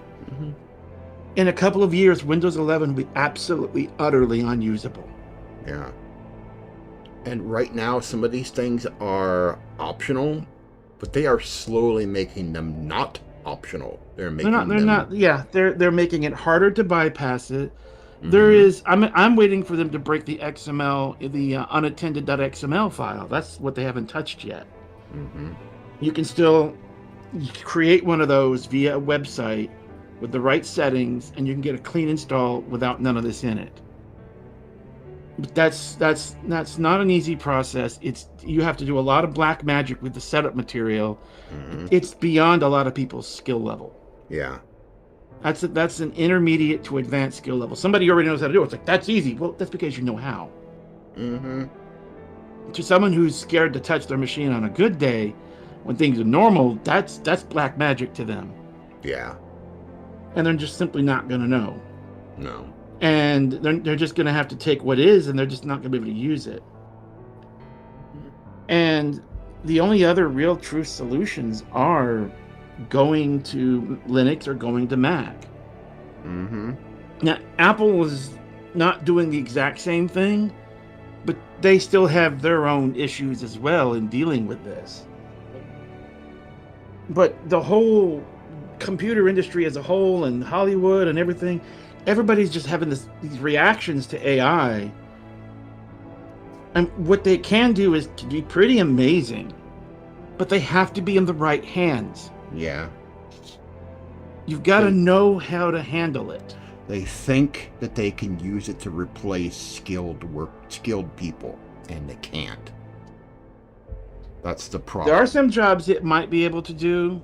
in a couple of years, Windows 11 will be absolutely, utterly unusable.
Yeah. And right now, some of these things are optional, but they are slowly making them not optional. They're making
they're making it harder to bypass it. There is, I'm waiting for them to break the XML, the unattended.xml file. That's what they haven't touched yet. You can still create one of those via a website with the right settings, and you can get a clean install without none of this in it. But that's not an easy process. You have to do a lot of black magic with the setup material. It's beyond a lot of people's skill level.
Yeah.
That's an intermediate to advanced skill level. Somebody already knows how to do it. It's like, that's easy. Well, that's because you know how. To someone who's scared to touch their machine on a good day, when things are normal, that's black magic to them.
Yeah.
And they're just simply not going to know.
No.
And they're just going to have to take what is, and they're just not going to be able to use it. And the only other real true solutions are going to Linux or going to Mac. Now, Apple is not doing the exact same thing, but they still have their own issues as well in dealing with this. But the whole computer industry as a whole, and Hollywood and everything, everybody's just having these reactions to AI. And what they can do is to be pretty amazing, but they have to be in the right hands.
Yeah.
You've got to know how to handle it.
They think that they can use it to replace skilled people, and they can't. That's the problem.
There are some jobs it might be able to do,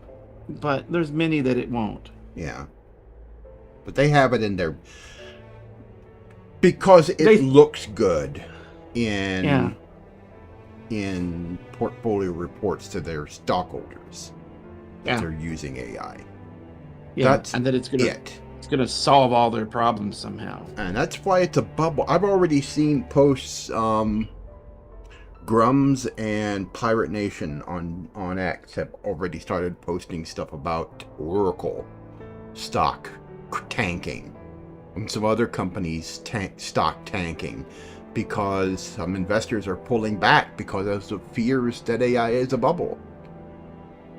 but there's many that it won't.
Yeah. But they have it in their... Because it looks good in portfolio reports to their stockholders. That they're using AI.
Yeah, and that it's gonna solve all their problems somehow.
And that's why it's a bubble. I've already seen posts, Grums and Pirate Nation on X have already started posting stuff about Oracle stock tanking and some other companies stock tanking because some investors are pulling back because of the fears that AI is a bubble.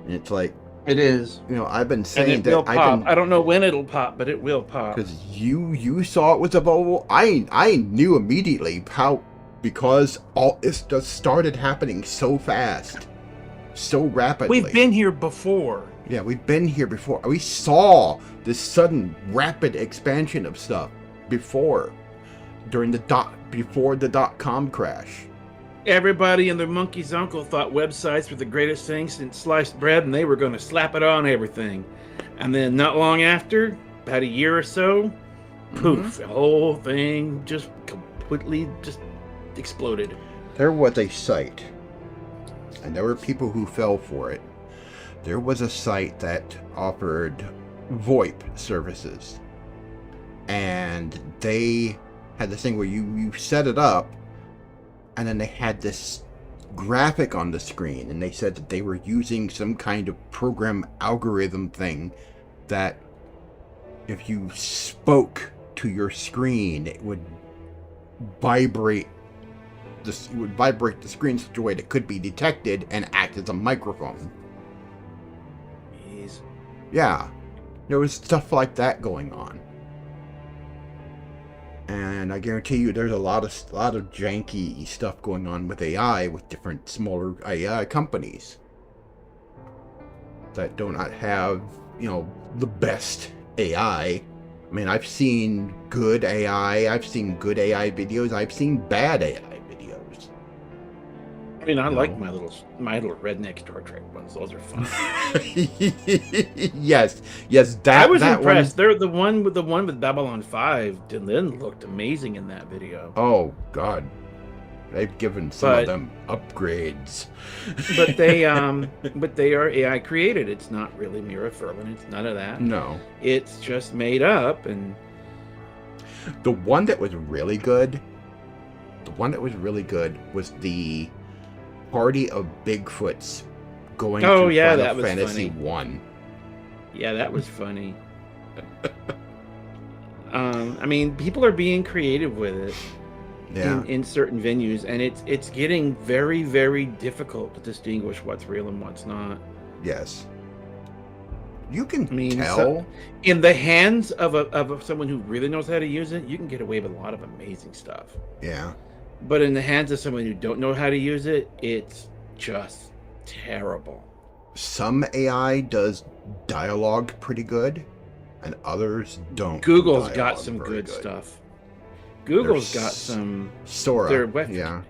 And it's like,
It is.
you know, I've been
And
saying
it will
that
pop. I don't know when it'll pop, but it will pop.
because you saw it was a bubble. I knew immediately how, because all this just started happening so fast, so rapidly.
We've been here before.
Yeah, we've been here before. We saw this sudden rapid expansion of stuff before, before the dot-com crash.
Everybody and their monkey's uncle thought websites were the greatest thing since sliced bread, and they were going to slap it on everything. And then not long after, about a year or so, poof, the whole thing just completely just exploded.
There was a site, and there were people who fell for it. There was a site that offered VoIP services, and they had this thing where you set it up, and then they had this graphic on the screen, and they said that they were using some kind of program algorithm thing that if you spoke to your screen, it would vibrate the screen in such a way that it could be detected and act as a microphone.
Jeez.
Yeah, there was stuff like that going on. And I guarantee you there's a lot of janky stuff going on with AI with different smaller AI companies that do not have, you know, the best AI. I mean, I've seen good AI, I've seen good AI videos, I've seen bad AI videos.
I mean, I like my little redneck Star Trek ones. Those are fun.
yes, that
I was
that
impressed.
one.
They're the one with Babylon 5. Dylan looked amazing in that video.
Oh God, they've given some of them upgrades.
but they are AI created. It's not really Mira Furlan. It's none of that.
No,
it's just made up. And
the one that was really good, was the party of Bigfoots going to Final Fantasy 1.
Yeah, that was funny. I mean, people are being creative with it in certain venues, and it's getting very, very difficult to distinguish what's real and what's not.
Yes. You can tell.
In the hands of someone who really knows how to use it, you can get away with a lot of amazing stuff.
Yeah.
But in the hands of someone who don't know how to use it, it's just terrible.
Some AI does dialogue pretty good, and others don't.
Google's got some good stuff. Google's got some.
Sora. Yeah.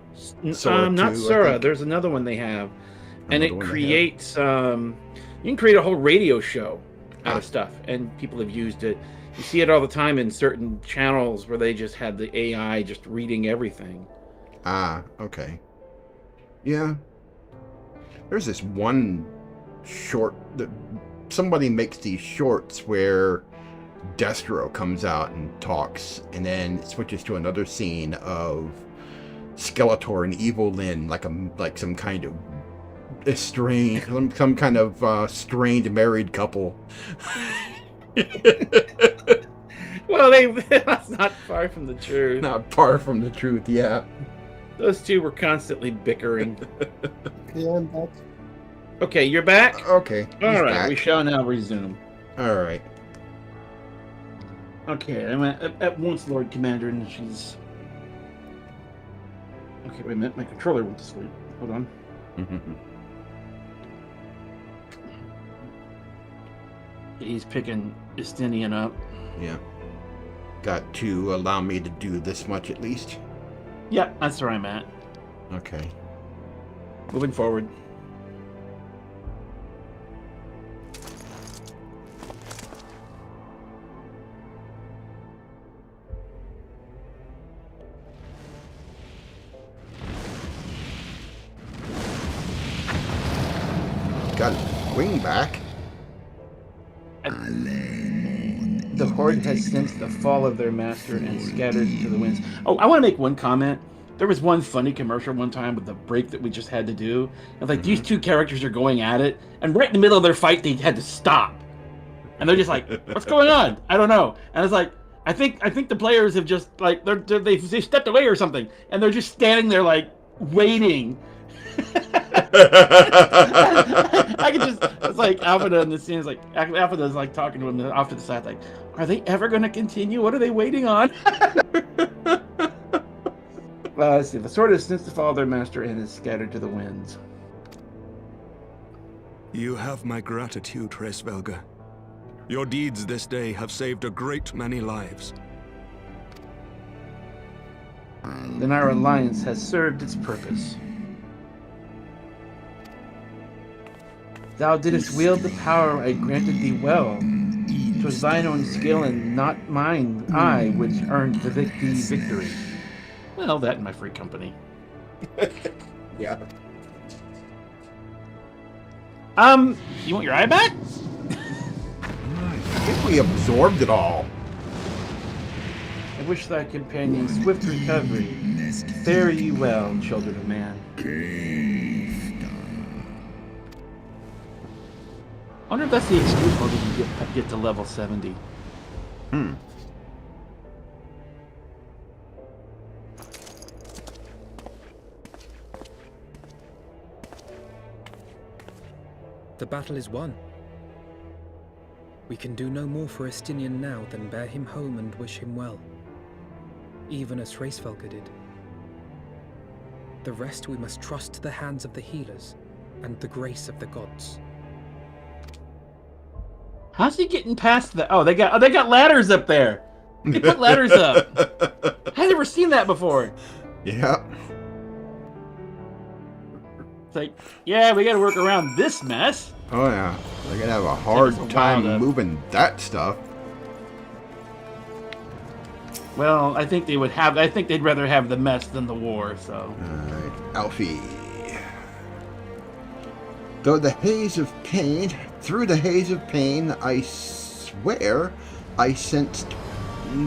Sora not too, Sora. There's another one they have, and it creates. You can create a whole radio show out of stuff, and people have used it. You see it all the time in certain channels where they just had the AI just reading everything.
Ah, okay. Yeah. There's this one short that somebody makes these shorts where Destro comes out and talks, and then it switches to another scene of Skeletor and Evil Lyn, like some kind of estranged, some kind of strained married couple.
Well, that's not far from the truth.
Not far from the truth, yeah.
Those two were constantly bickering.
Yeah, I'm back.
Okay, you're back?
Okay.
All right,
back.
we shall now resume.
All right.
Okay, I'm at once Lord Commander, and she's... Okay, wait a minute, my controller went to sleep. Hold on. He's picking Estinian up.
Yeah. Got to allow me to do this much at least?
Yeah, that's where I'm at.
Okay.
Moving forward.
Got a wing back.
The Horde has sensed the fall of their master and scattered to the winds. Oh, I want to make one comment. There was one funny commercial one time with the break that we just had to do. And like these two characters are going at it, and right in the middle of their fight, they had to stop. And they're just like, "What's going on? I don't know." And it's like, I think the players have just like they've stepped away or something, and they're just standing there like waiting. I can just, it's like Alpha in the scene is like Alpha is like talking to him off to the side, like, are they ever going to continue? What are they waiting on? Let's see. The sword has since to follow their master and is scattered to the winds.
You have my gratitude, Hraesvelgr. Your deeds this day have saved a great many lives.
Then our alliance has served its purpose. Thou didst wield the power I granted thee well. 'Twas thine own skill and not mine, I, which earned the victory. Well, that and my free company.
Yeah.
You want your eye back?
I think we absorbed it all.
I wish thy companion swift recovery. Fare ye well, children of man. I wonder if that's the excuse mode when you get to level 70.
The battle is won. We can do no more for Estinian now than bear him home and wish him well, even as Hraesvelgr did. The rest we must trust to the hands of the healers and the grace of the gods.
How's he getting past that? Oh, they got ladders up there. They put ladders up. I've never seen that before.
Yeah.
It's like, yeah, we got to work around this mess.
Oh yeah. They're gonna have a hard
Takes a
time
while to-
moving that stuff.
Well, I think they would have. I think they'd rather have the mess than the war. So.
Alright, Alfie. Through the haze of pain, I swear I sensed,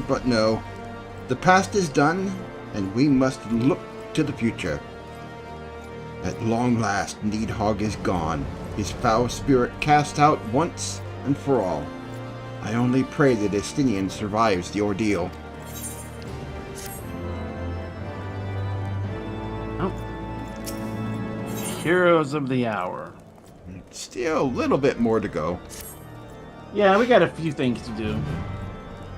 but no. The past is done, and we must look to the future. At long last, Nidhogg is gone, his foul spirit cast out once and for all. I only pray that Estinian survives the ordeal.
Oh. Heroes of the hour.
Still a little bit more to go.
Yeah, we got a few things to do.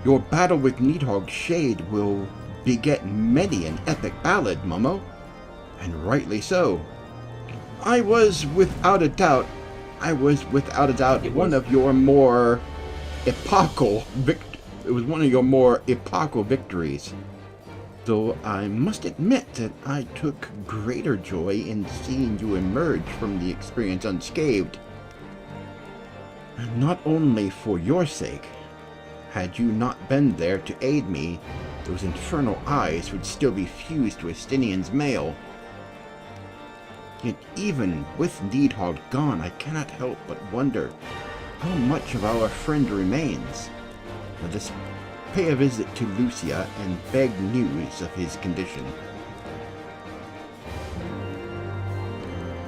Your battle with Nidhogg's shade will beget many an epic ballad, Momo. And rightly so. I was without a doubt one of your more epochal victories. Though I must admit that I took greater joy in seeing you emerge from the experience unscathed. And not only for your sake. Had you not been there to aid me, those infernal eyes would still be fused to Estinian's mail. Yet even with Nidhogg gone, I cannot help but wonder how much of our friend remains. Let us pay a visit to Lucia and beg news of his condition.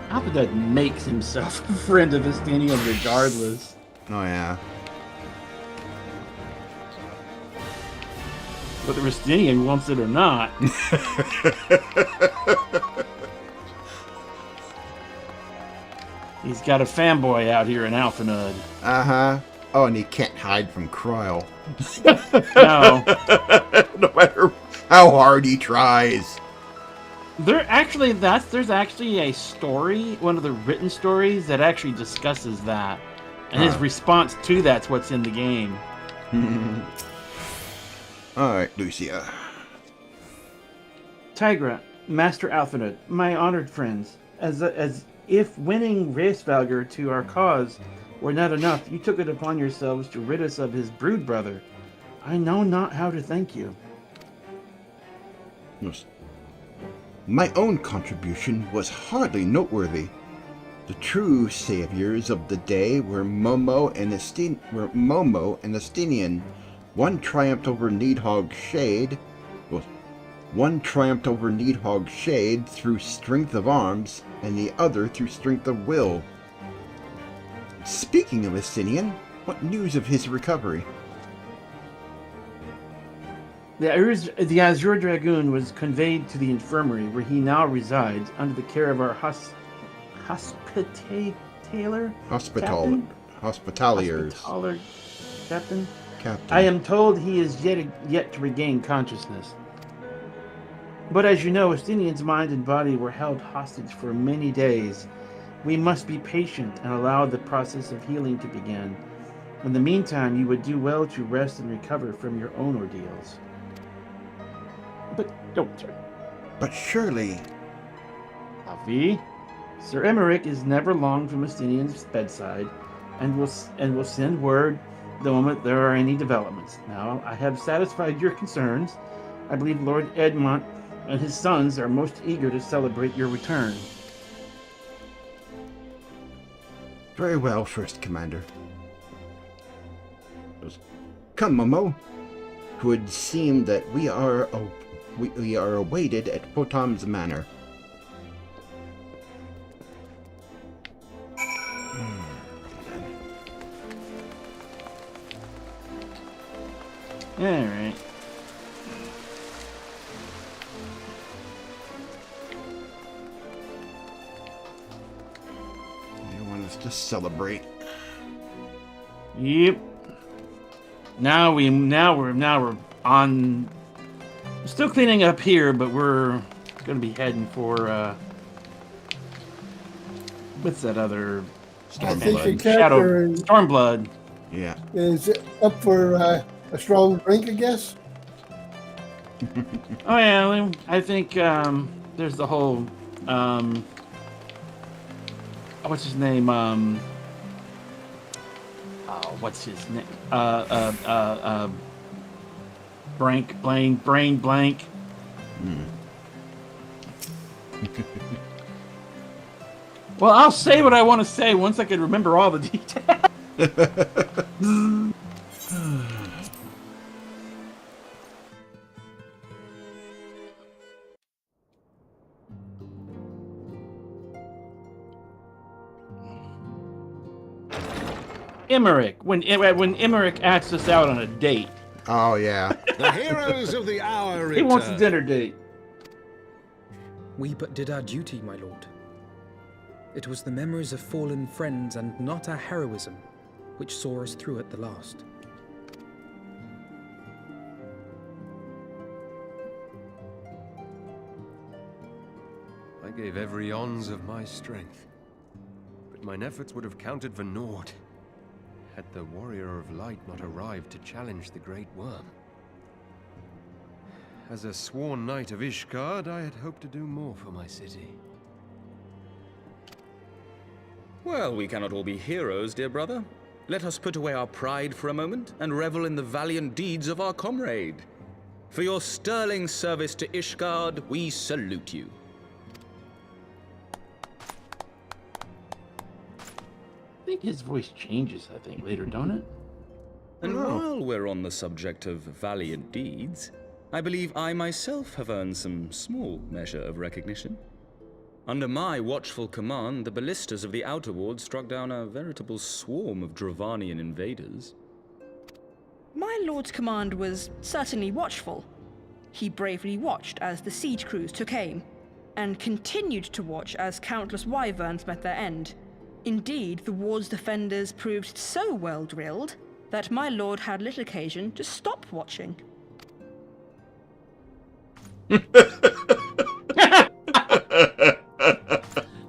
Alphabet makes himself a friend of Estinian regardless.
Oh yeah.
Whether Estinian wants it or not. He's got a fanboy out here in Alphanud.
Uh-huh. Oh, and he can't hide from Kryl.
No.
No matter how hard he tries.
There's actually a story, one of the written stories, that actually discusses that. And his response to that's what's in the game.
Alright, Lucia.
Tygra, Master Alphanud, my honored friends, as if winning Hraesvelgr to our cause were not enough, you took it upon yourselves to rid us of his brood brother. I know not how to thank you.
Yes. My own contribution was hardly noteworthy. The true saviors of the day were Momo and Estinian. One triumphed over Nidhogg's shade. One triumphed over Nidhogg's shade through strength of arms, and the other through strength of will. Speaking of Estinian, what news of his recovery?
The Azure Dragoon was conveyed to the infirmary where he now resides under the care of our hospitaliers. Captain. I am told he is yet to regain consciousness. But as you know, Estinian's mind and body were held hostage for many days. We must be patient and allow the process of healing to begin. In the meantime, you would do well to rest and recover from your own ordeals. But don't, sir.
But surely...
Avi, Sir Emmerich is never long from Estinian's bedside, and will send word the moment there are any developments. Now, I have satisfied your concerns. I believe Lord Edmont and his sons are most eager to celebrate your return.
Very well, First Commander. Come, Momo. It would seem that we are awaited at Potam's Manor.
All right.
You want us to celebrate?
Yep. Now we're on. Still cleaning up here, but we're going to be heading for what's that other Stormblood.
Yeah.
Is it up for a strong drink, I guess?
Oh yeah, I think there's the whole what's his name? What's his name? Brain blank. Well, I'll say what I want to say once I can remember all the details. Emmerich, when Emmerich asked us out on a date.
Oh, yeah.
The heroes of the hour return.
He wants a dinner date.
We but did our duty, my lord. It was the memories of fallen friends and not our heroism which saw us through at the last.
I gave every ounce of my strength, but mine efforts would have counted for naught had the Warrior of Light not arrived to challenge the Great Worm. As a sworn knight of Ishgard, I had hoped to do more for my city.
Well, we cannot all be heroes, dear brother. Let us put away our pride for a moment and revel in the valiant deeds of our comrade. For your sterling service to Ishgard, we salute you.
I think his voice changes, later, don't it?
And while we're on the subject of valiant deeds, I believe I myself have earned some small measure of recognition. Under my watchful command, the ballistas of the Outer Ward struck down a veritable swarm of Dravanian invaders.
My lord's command was certainly watchful. He bravely watched as the siege crews took aim, and continued to watch as countless wyverns met their end. Indeed, the ward's defenders proved so well drilled that my lord had little occasion to stop watching.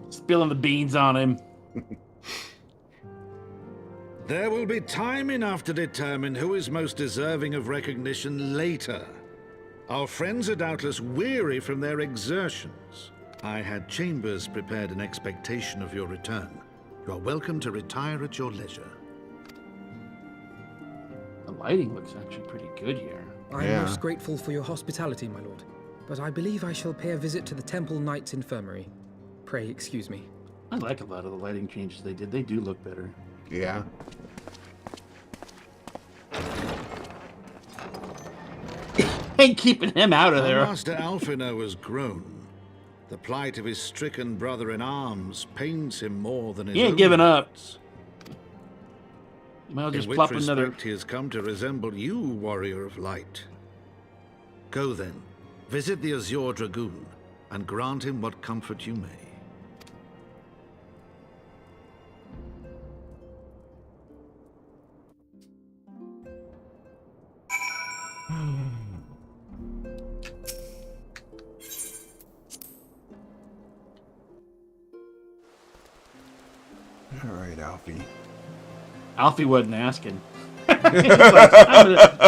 Spilling the beans on him.
There will be time enough to determine who is most deserving of recognition later. Our friends are doubtless weary from their exertions. I had chambers prepared in expectation of your return. You are welcome to retire at your leisure.
The lighting looks actually pretty good here.
I am most grateful for your hospitality, my lord, but I believe I shall pay a visit to the Temple Knight's Infirmary. Pray excuse me.
I like a lot of the lighting changes they did. They do look better.
Yeah.
Ain't keeping him out of there.
Master Alphino has grown. The plight of his stricken brother-in-arms pains him more than his
He ain't
own
giving up.
wants.
Well, just
In which
plop another.
respect he has come to resemble you, Warrior of Light. Go then, visit the Azure Dragoon, and grant him what comfort you may.
All right, Alfie.
Alfie wasn't asking. He's like,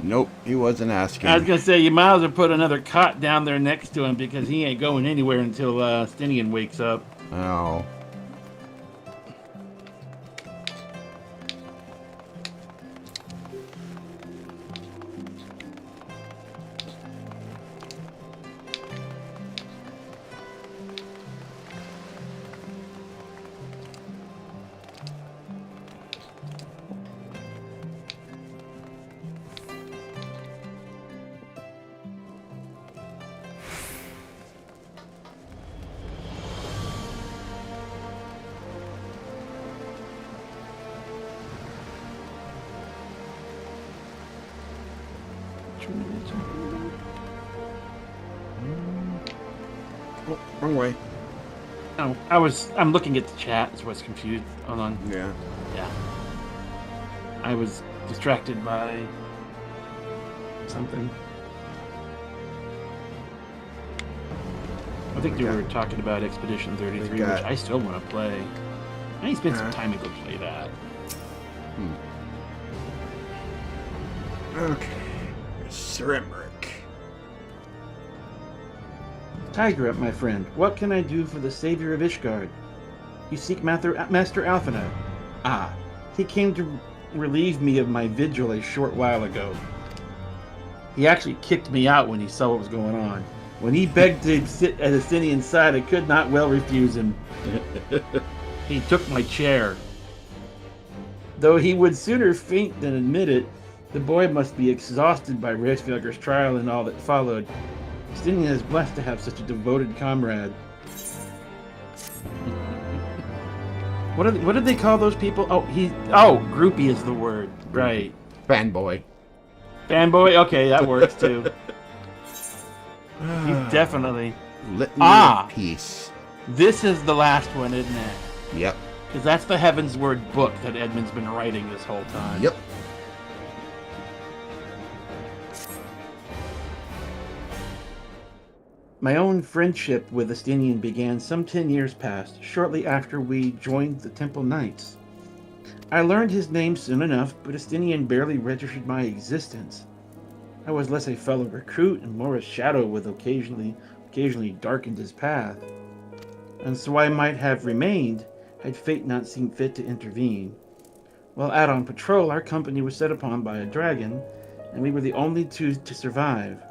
Nope, he wasn't asking.
I was going to say, you might as well put another cot down there next to him because he ain't going anywhere until Stinian wakes up.
Oh. Oh, wrong way.
Oh, I'm looking at the chat, so I was confused. Hold on.
Yeah.
Yeah. I was distracted by something. I think you were talking about Expedition 33, which I still want to play. I need to spend some time to go play that.
Okay. Srimrick.
Tygra, my friend, what can I do for the savior of Ishgard? You seek Master Alphinaud. Ah, he came to relieve me of my vigil a short while ago. He actually kicked me out when he saw what was going on. When he begged to sit at Estinian's side, I could not well refuse him. He took my chair. Though he would sooner faint than admit it, the boy must be exhausted by Hraesvelgur's trial and all that followed. Estinian is blessed to have such a devoted comrade. What did they call those people? Oh, groupie is the word. Right.
Fanboy.
Fanboy? Okay, that works too. He's definitely...
Litany of Peace.
This is the last one, isn't it?
Yep.
Because that's the Heavensward book that Edmund's been writing this whole time.
Yep.
My own friendship with Estinian began some 10 years past, shortly after we joined the Temple Knights. I learned his name soon enough, but Estinian barely registered my existence. I was less a fellow recruit and more a shadow with occasionally darkened his path. And so I might have remained, had fate not seen fit to intervene. While out on patrol, our company was set upon by a dragon, and we were the only two to survive.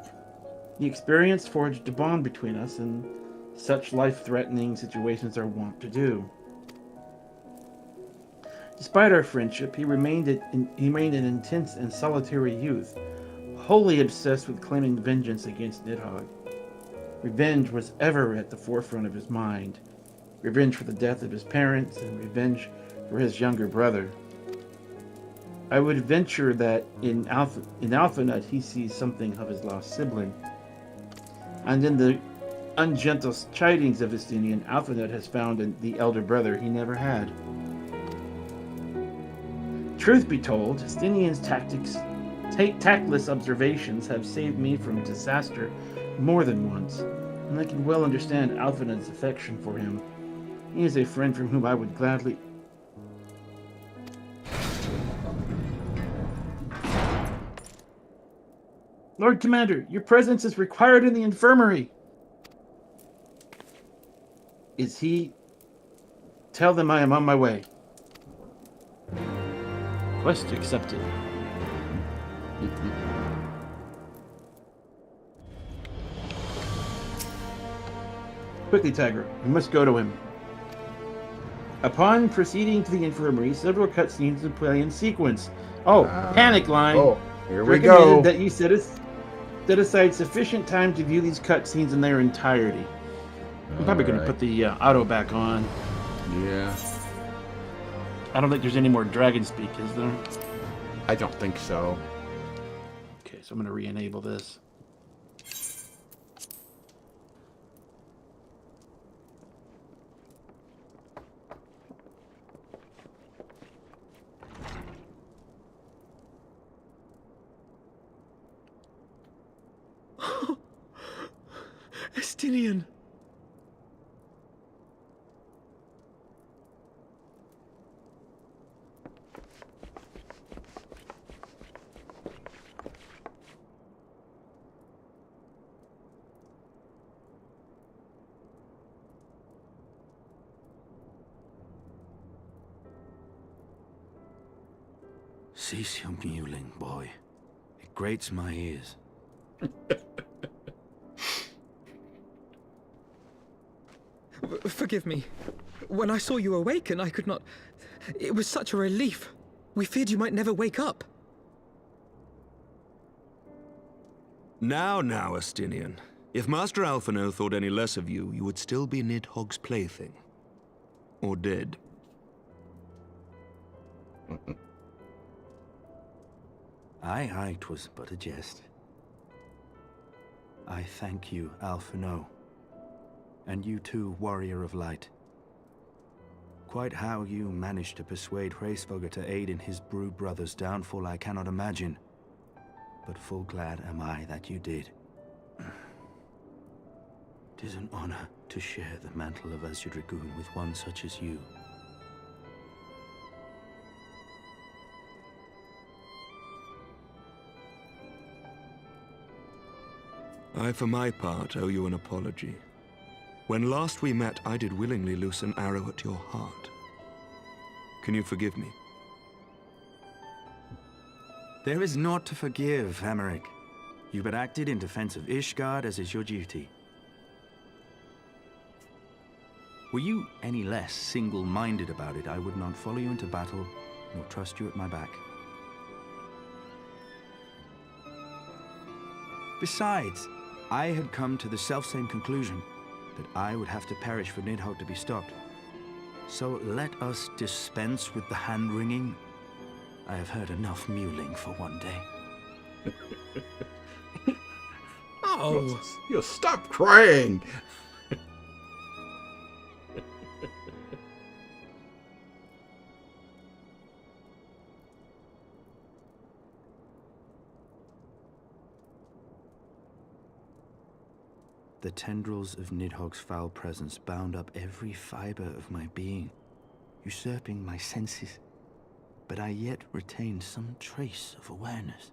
The experience forged a bond between us, and such life-threatening situations are wont to do. Despite our friendship, he remained an intense and solitary youth, wholly obsessed with claiming vengeance against Nidhogg. Revenge was ever at the forefront of his mind. Revenge for the death of his parents, and revenge for his younger brother. I would venture that in Alphinaud he sees something of his lost sibling. And in the ungentle chidings of Estinian, Alphinaud has found the elder brother he never had. Truth be told, Estinian's tactless observations have saved me from disaster more than once, and I can well understand Alphinaud's affection for him. He is a friend from whom I would gladly... Lord Commander, your presence is required in the infirmary. Is he... Tell them I am on my way. Quest accepted. Quickly, Tygra. We must go to him. Upon proceeding to the infirmary, several cutscenes will play in sequence. Oh, panic line.
Oh, here we go.
That you set aside sufficient time to view these cutscenes in their entirety. I'm probably going to put the auto back on.
Yeah.
I don't think there's any more dragon speak, is there?
I don't think so.
Okay. so I'm going to re-enable this.
Estinian!
Cease your mewling, boy. It grates my ears.
Forgive me. When I saw you awaken, I could not... It was such a relief. We feared you might never wake up.
Now, Estinian. If Master Alphino thought any less of you, you would still be Nidhogg's plaything. Or dead.
Aye, 'twas but a jest. I thank you, Alphino. And you too, Warrior of Light. Quite how you managed to persuade Hraesvelgr to aid in his brood brother's downfall I cannot imagine. But full glad am I that you did. 'Tis an honor to share the mantle of Azure Dragoon with one such as you.
I, for my part, owe you an apology. When last we met, I did willingly loose an arrow at your heart. Can you forgive me?
There is naught to forgive, Hameric. You but acted in defense of Ishgard as is your duty. Were you any less single-minded about it, I would not follow you into battle, nor trust you at my back. Besides, I had come to the selfsame conclusion, that I would have to perish for Nidhogg to be stopped. So let us dispense with the hand-wringing. I have heard enough mewling for one day.
Oh! You stop crying!
The tendrils of Nidhogg's foul presence bound up every fiber of my being, usurping my senses, but I yet retained some trace of awareness.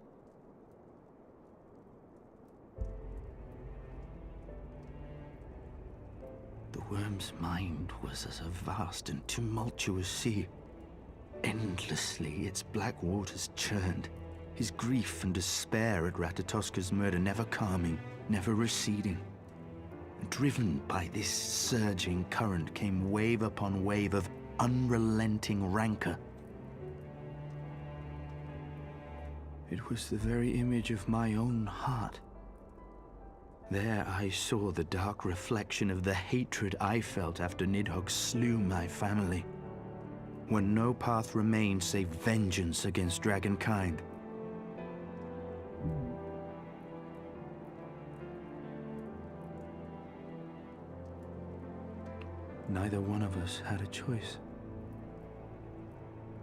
The worm's mind was as a vast and tumultuous sea. Endlessly its black waters churned, his grief and despair at Ratatoska's murder never calming, never receding. Driven by this surging current came wave upon wave of unrelenting rancor. It was the very image of my own heart. There I saw the dark reflection of the hatred I felt after Nidhogg slew my family, when no path remained save vengeance against dragonkind. Neither one of us had a choice.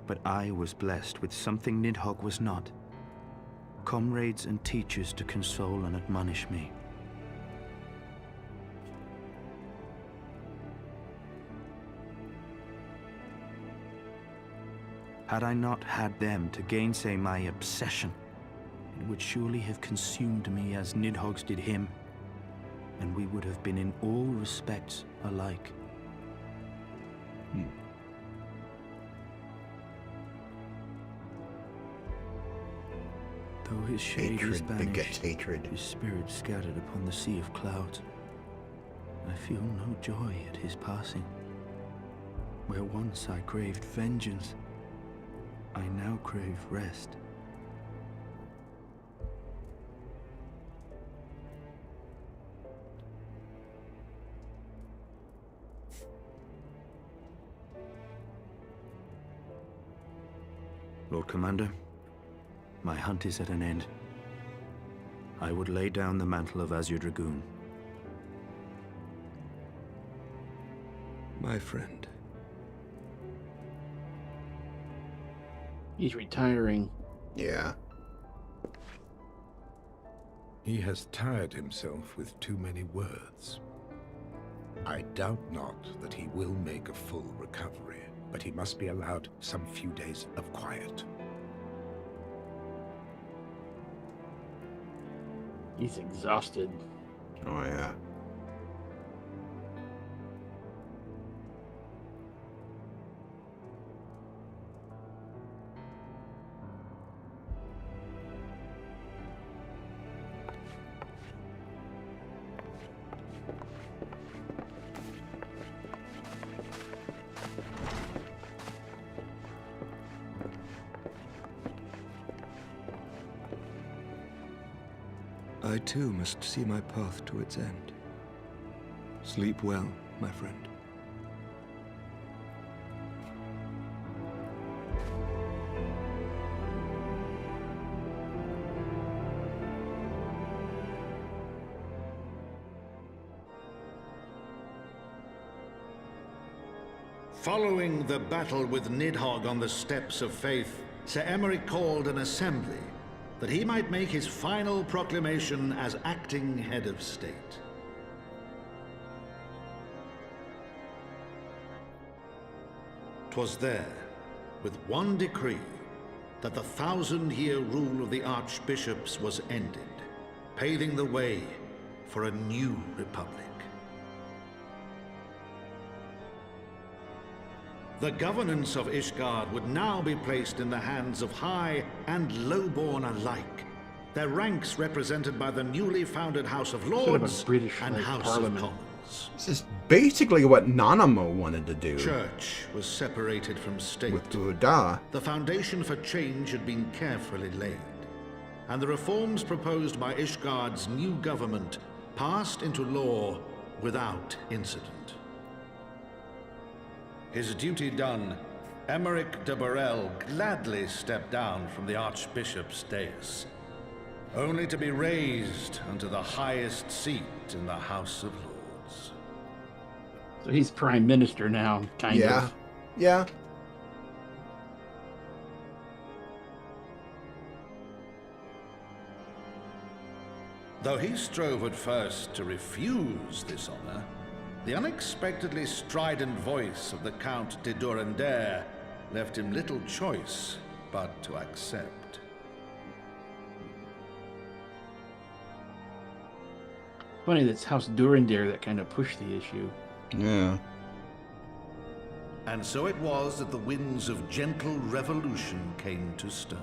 But I was blessed with something Nidhogg was not. Comrades and teachers to console and admonish me. Had I not had them to gainsay my obsession, it would surely have consumed me as Nidhogg's did him, and we would have been in all respects alike. Though his shade is banished, his spirit scattered upon the sea of clouds, I feel no joy at his passing. Where once I craved vengeance, I now crave rest. Lord Commander, my hunt is at an end. I would lay down the mantle of Azure Dragoon.
My friend.
He's retiring.
Yeah.
He has tired himself with too many words. I doubt not that he will make a full recovery, but he must be allowed some few days of quiet.
He's exhausted.
Oh, yeah.
I too must see my path to its end. Sleep well, my friend.
Following the battle with Nidhogg on the Steps of Faith, Sir Emeric called an assembly that he might make his final proclamation as acting head of state. "'Twas there, with one decree, that the 1,000-year rule of the archbishops was ended, paving the way for a new republic. The governance of Ishgard would now be placed in the hands of high and lowborn alike, their ranks represented by the newly founded House of Lords and House of Commons.
This is basically what Nanamo wanted to do.
Church was separated from state.
With Uda.
The foundation for change had been carefully laid, and the reforms proposed by Ishgard's new government passed into law without incident. His duty done, Emeric de Burrell gladly stepped down from the Archbishop's dais, only to be raised unto the highest seat in the House of Lords.
So he's Prime Minister now, kind of.
Yeah.
Though he strove at first to refuse this honor, the unexpectedly strident voice of the Count de Durandare left him little choice but to accept.
Funny that's House Durandare that kind of pushed the issue.
Yeah.
And so it was that the winds of gentle revolution came to stir.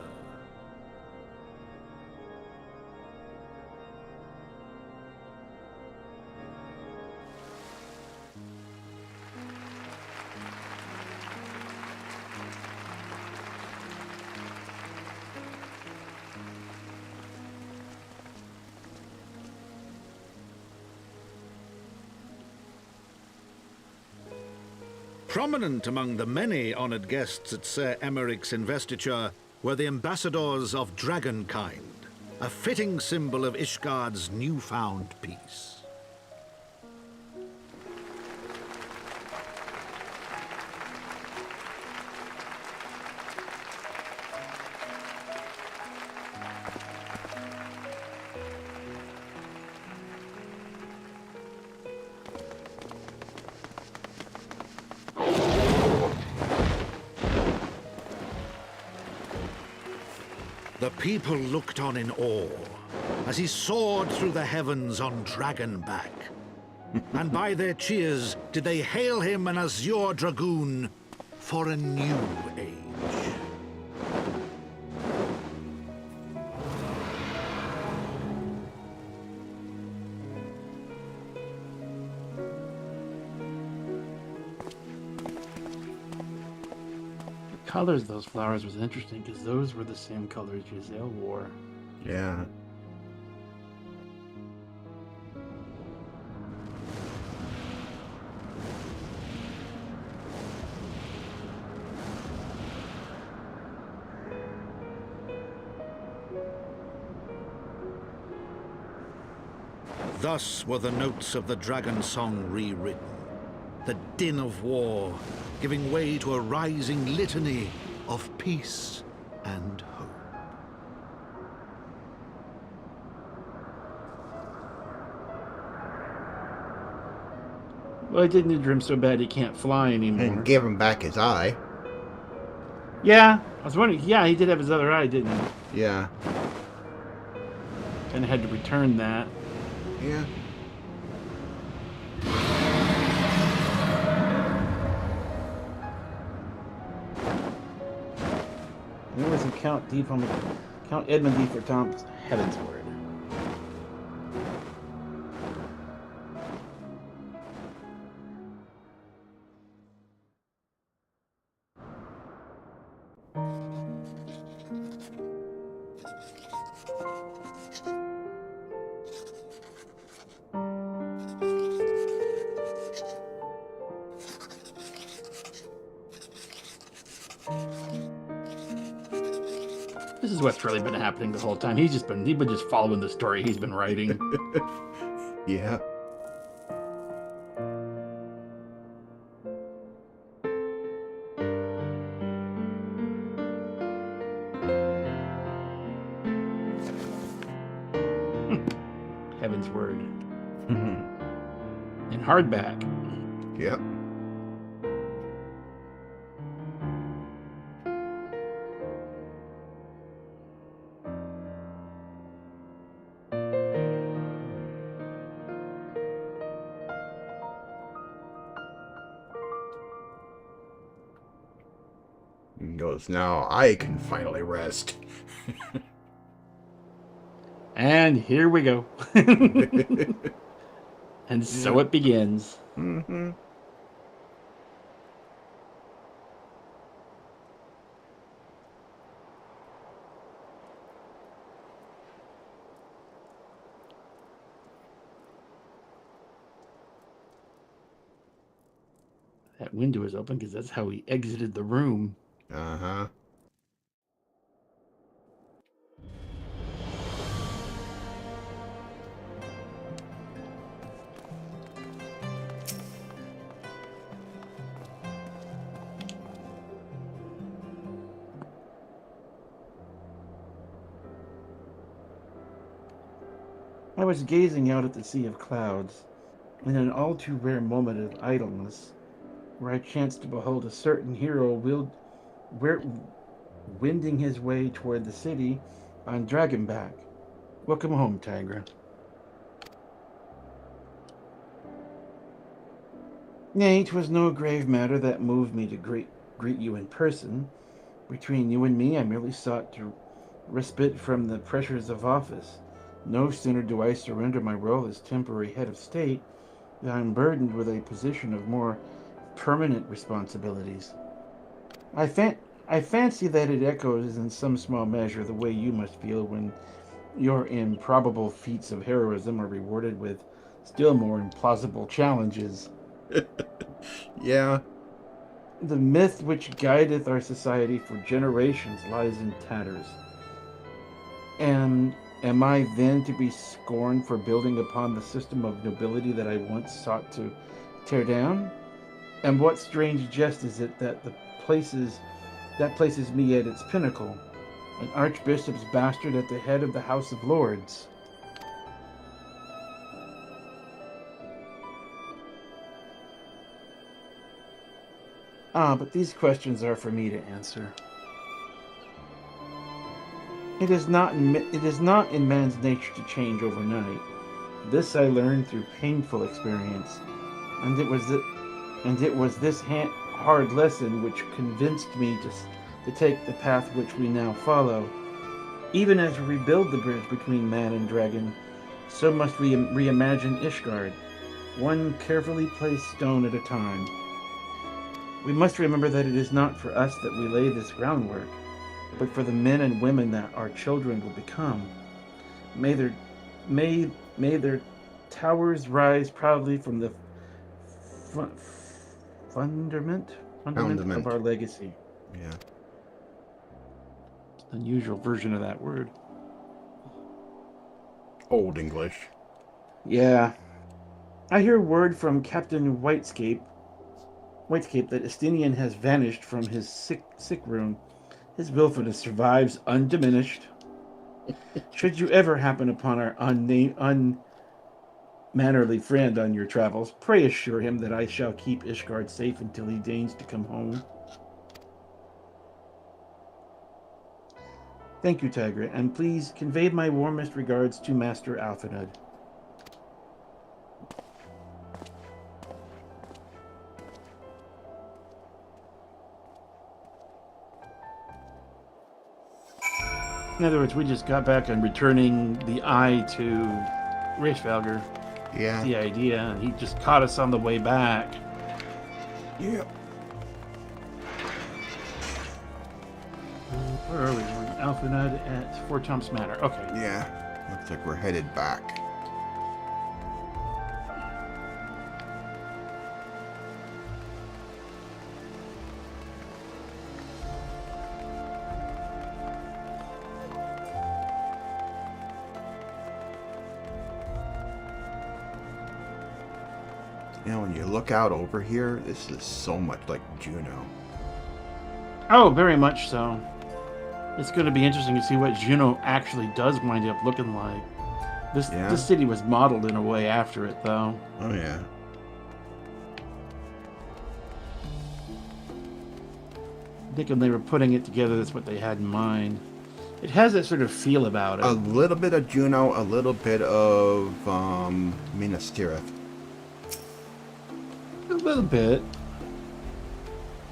Prominent among the many honored guests at Sir Emeric's investiture were the ambassadors of Dragonkind, a fitting symbol of Ishgard's newfound peace. The people looked on in awe as he soared through the heavens on Dragonback. And by their cheers did they hail him an Azure Dragoon for a new age.
Colors of those flowers was interesting because those were the same colors Giselle wore.
Yeah.
Thus were the notes of the dragon song rewritten. The din of war giving way to a rising litany of peace and hope.
Well, I didn't injure him so bad he can't fly anymore.
And give him back his eye.
Yeah, I was wondering. Yeah, he did have his other eye, didn't he?
Yeah.
And had to return that.
Yeah.
There was a Count Edmund D. for Tom's Heavensward. This is what's really been happening the whole time. He's been just following the story he's been writing.
Yeah.
Heavensward. In hardback.
Yep. And goes, now I can finally rest.
And here we go. And so it begins.
Mm-hmm.
That window is open because that's how he exited the room.
Uh-huh.
I was gazing out at the sea of clouds in an all too rare moment of idleness, where I chanced to behold a certain hero winding his way toward the city on dragonback. Welcome home, Tygra. Nay, 'twas no grave matter that moved me to greet you in person. Between you and me, I merely sought to respite from the pressures of office. No sooner do I surrender my role as temporary head of state than I'm burdened with a position of more permanent responsibilities. I fancy that it echoes in some small measure the way you must feel when your improbable feats of heroism are rewarded with still more implausible challenges.
Yeah.
The myth which guideth our society for generations lies in tatters. And am I then to be scorned for building upon the system of nobility that I once sought to tear down? And what strange jest is it that places me at its pinnacle, an archbishop's bastard at the head of the House of Lords? But these questions are for me to answer. It is not in man's nature to change overnight. This I learned through painful experience, and it was this hard lesson which convinced me to take the path which we now follow. Even as we rebuild the bridge between man and dragon, so must we reimagine Ishgard, one carefully placed stone at a time. We must remember that it is not for us that we lay this groundwork, but for the men and women that our children will become. May their towers rise proudly from the fundament of our legacy.
Yeah.
Unusual version of that word.
Old English.
Yeah. I hear word from Captain Whitescape that Estinian has vanished from his sick room. His willfulness survives undiminished. Should you ever happen upon our unmannerly friend on your travels, pray assure him that I shall keep Ishgard safe until he deigns to come home. Thank you, Tygra, and please convey my warmest regards to Master Alphanud. In other words, we just got back on returning the eye to Reisvalger.
Yeah.
The idea, and he just caught us on the way back.
Yep.
Where are we? We're in Alphanud at Fort Thomas Manor. Okay.
Yeah. Looks like we're headed back. You know, when you look out over here, this is so much like Juneau.
Oh, very much so. It's going to be interesting to see what Juneau actually does wind up looking like. This city was modeled in a way after it, though.
Oh, yeah.
I think when they were putting it together, that's what they had in mind. It has that sort of feel about it.
A little bit of Juneau, a little bit of Minas Tirith.
A little bit.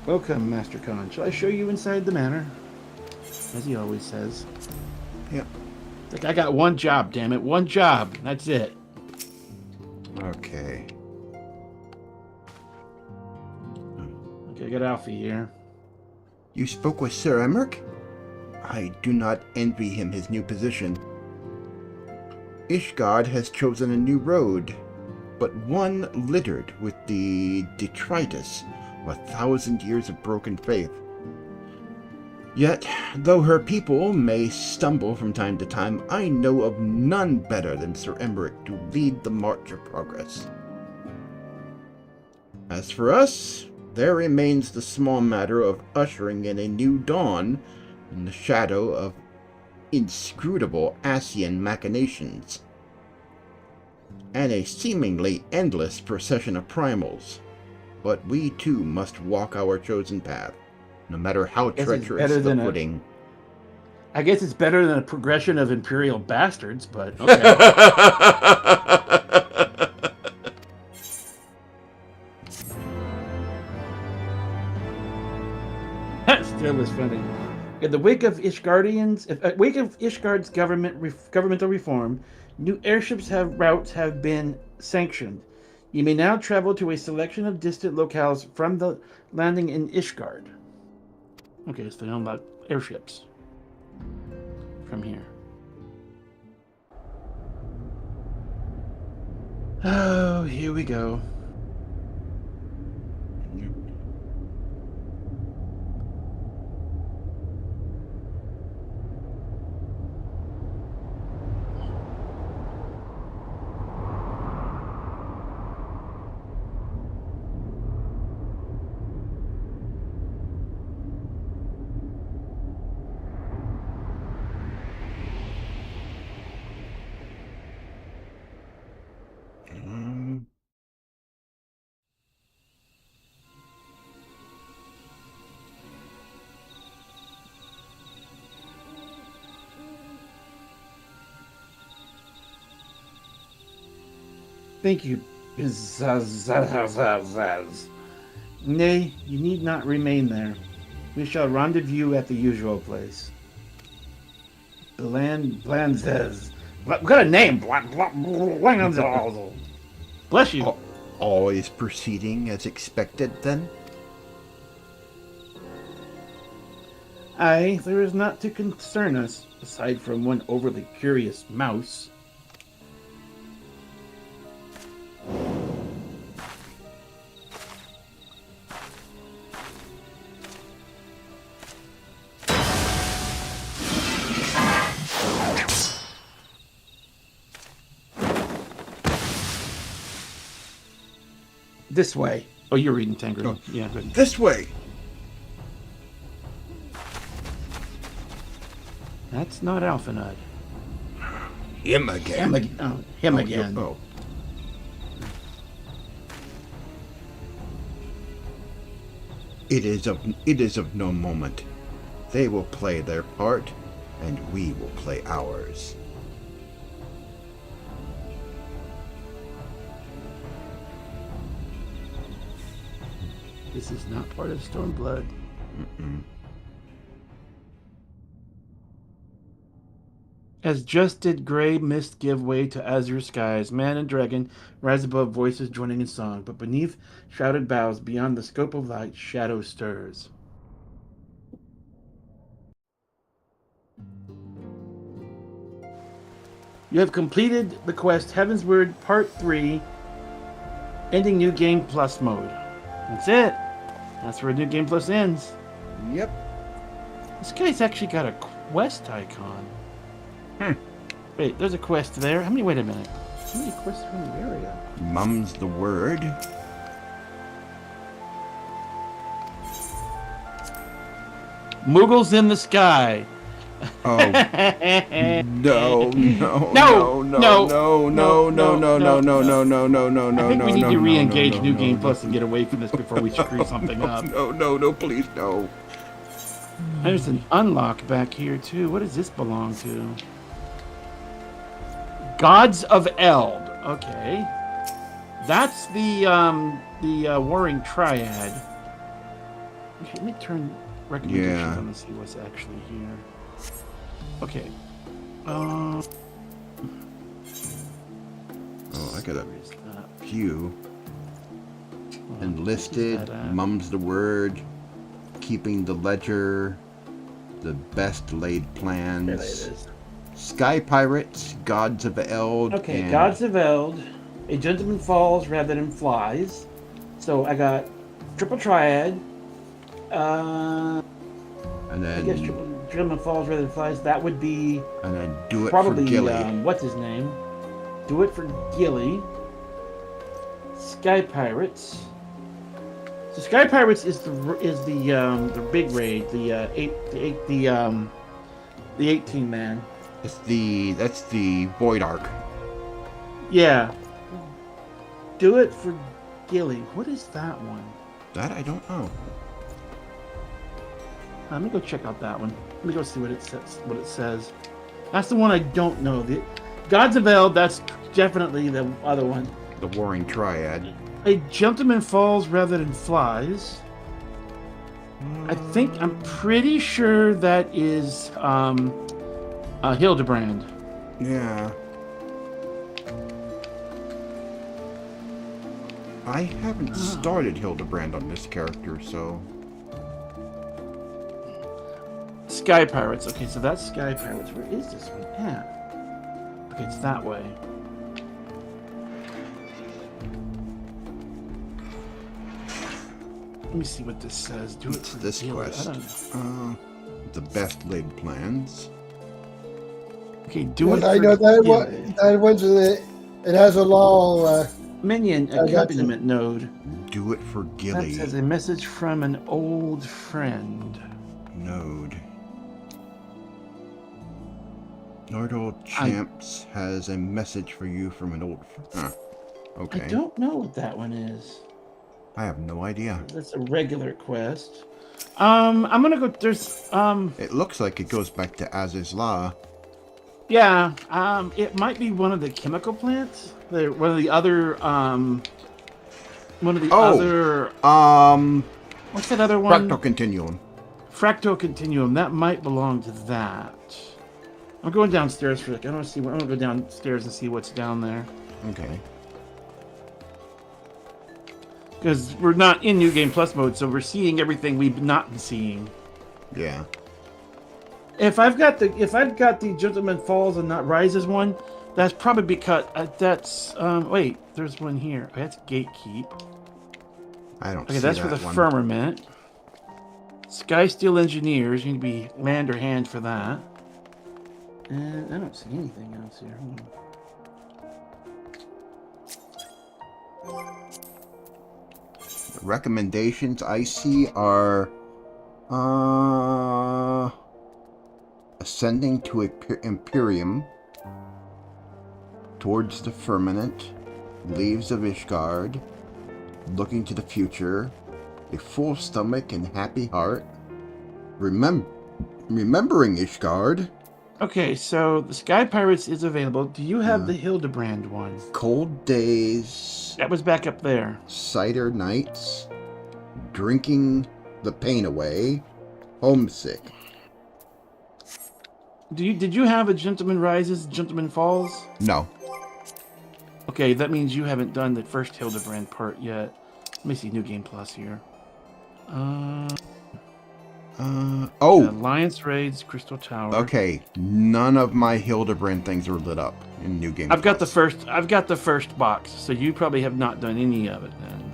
Welcome, Master Khan. Shall I show you inside the manor? As he always says.
Yeah.
Like, I got one job, damn it. One job. That's it.
Okay.
Okay, I got Alfie here.
You spoke with Sir Emmerich? I do not envy him his new position. Ishgard has chosen a new road, but one littered with the detritus of 1,000 years of broken faith. Yet, though her people may stumble from time to time, I know of none better than Sir Emmerich to lead the march of progress. As for us, there remains the small matter of ushering in a new dawn in the shadow of inscrutable Asian machinations, and a seemingly endless procession of primals. But we too must walk our chosen path, no matter how treacherous the footing.
I guess it's better than a progression of imperial bastards, but okay. That still was funny. In the wake of Ishgard's governmental reform, new airships routes have been sanctioned. You may now travel to a selection of distant locales from the landing in Ishgard. Okay, so they unlock airships from here. Oh, here we go. Thank you, Nay, you need not remain there. We shall rendezvous at the usual place. Blanzes. What kind of name? Bless you.
Always proceeding as expected, then?
Aye, there is naught to concern us, aside from one overly curious mouse. This way. Oh, you're reading Tangrine.
Oh.
Yeah, good.
This way.
That's not Alphanud.
Him again.
Him again.
Oh. It is of no moment. They will play their part, and we will play ours.
This is not part of Stormblood. As just did gray mist give way to azure skies, man and dragon rise above, voices joining in song, but beneath shrouded boughs, beyond the scope of light, shadow stirs. You have completed the quest Heavensward Part 3, ending New Game Plus mode. That's it. That's where New Game Plus ends.
Yep.
This guy's actually got a quest icon. Wait, there's a quest there. Wait a minute. How many quests are in the area?
Mum's the word.
Moogles in the sky.
Oh. No.
I think we need to re-engage New Game Plus and get away from this before we screw something up.
No, please, no.
There's an unlock back here too. What does this belong to? Gods of Eld. Okay. That's the Warring Triad. Okay, let me turn recommendations on and see what's actually here. Okay.
Oh, I got a few. Enlisted, Mum's the word, keeping the ledger, the best laid plans.
There it is.
Sky Pirates, Gods of Eld.
Okay, Gods of Eld. A gentleman falls rather than flies. So I got Triple Triad.
And then
I guess gentleman falls rather than flies. That would be.
And then do it
probably,
for Gilly.
What's his name? Do it for Gilly. Sky Pirates. So Sky Pirates is the big raid, the 18 man.
That's the Void Arc.
Yeah. Do it for Gilly. What is that one?
That I don't know.
Let me go check out that one. Let me go see what it says. That's the one I don't know. The Gods of Eld, that's definitely the other one.
The Warring Triad.
A gentleman falls rather than flies. I'm pretty sure that is Hildebrand.
Yeah. I haven't started Hildebrand on this character, so...
Sky Pirates. Okay, so that's Sky Pirates. Where is this one at? Okay, it's that way. Let me see what this says. Do it
It's
for
this
Gilly.
quest. The best laid plans.
Okay, do it
I
for
know that
Gilly.
that one's it has a long
Minion accompaniment node.
Do it for Gilly.
That says a message from an old friend.
Node. Nordal Champs has a message for you from an old friend. Okay.
I don't know what that one is.
I have no idea.
That's a regular quest. I'm gonna go. There's
It looks like it goes back to Aziz's Law.
Yeah. It might be one of the chemical plants. One of the other. What's that other one?
Fractal Continuum.
Fractal Continuum. That might belong to that. I'm going downstairs for a second. I want to see. I'm gonna go downstairs and see what's down there.
Okay.
Because we're not in New Game Plus mode, so we're seeing everything we've not been seeing.
Yeah.
If I've got the Gentleman Falls and not Rises one, that's probably because that's wait, there's one here. Oh, that's Gatekeep.
I don't.
Okay, that's for the Firmament. Sky Steel Engineers. You need to be land or hand for that. And I don't see anything else here.
recommendations I see are ascending to Imperium, towards the firmament, leaves of Ishgard, looking to the future, a full stomach and happy heart, remembering Ishgard.
Okay, so the Sky Pirates is available. Do you have the Hildebrand one?
Cold days.
That was back up there.
Cider nights. Drinking the pain away. Homesick.
Did you have a Gentleman Rises, Gentleman Falls?
No.
Okay, that means you haven't done the first Hildebrand part yet. Let me see New Game Plus here. Alliance Raids, Crystal Tower.
Okay, none of my Hildebrand things are lit up in New Game.
I've got the first box, so you probably have not done any of it then.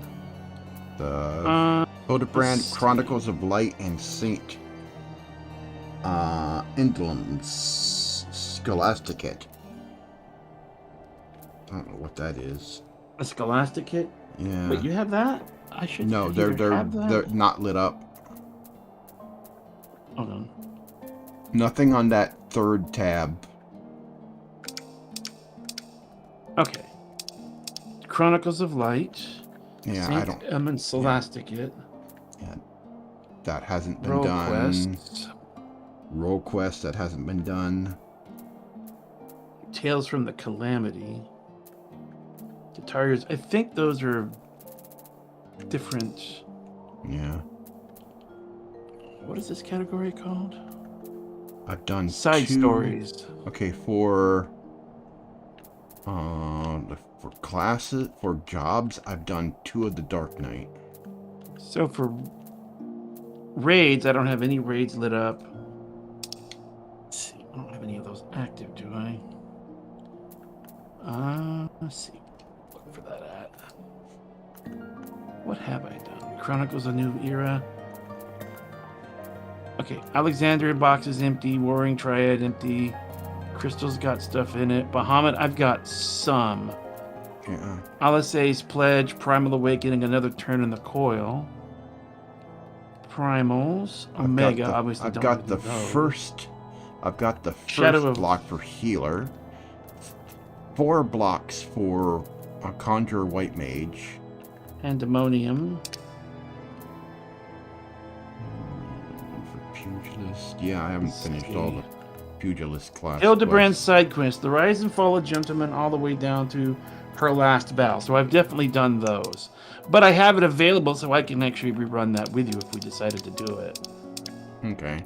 The Hildebrand Chronicles of Light and Saint Indolence Scholasticate. I don't know what that is.
A Scholasticate?
Yeah.
Wait, you have that? I should.
No, they're not lit up.
Hold on.
Nothing on that third tab.
Okay. Chronicles of Light.
Yeah,
Saint
I don't.
Edmund Scholasticate.
Yeah, that hasn't been
Roll
done.
Quest.
Roll Quest, that hasn't been done.
Tales from the Calamity. The Tigers. I think those are different.
Yeah.
What is this category called?
I've done
Side stories.
Okay, for classes, for jobs, I've done 2 of the Dark Knight.
So for raids, I don't have any raids lit up. Let's see, I don't have any of those active, do I? Let's see. Look for that at. What have I done? Chronicles of New Era. Okay, Alexandria box is empty. Warring Triad empty. Crystal's got stuff in it. Bahamut, I've got some.
Yeah.
Alisae's Pledge, Primal Awakening, Another Turn in the Coil. Primals, Omega, obviously
I've
don't
got the
do those.
first. I've got the
Shadow
first
of-
block for Healer. 4 blocks for a Conjurer White Mage.
Pandemonium.
For Pugilist. Yeah, I haven't finished all the Pugilist classes.
Hildebrand's side quest, the Rise and Fall of Gentleman, all the way down to her last battle. So I've definitely done those. But I have it available so I can actually rerun that with you if we decided to do it.
Okay.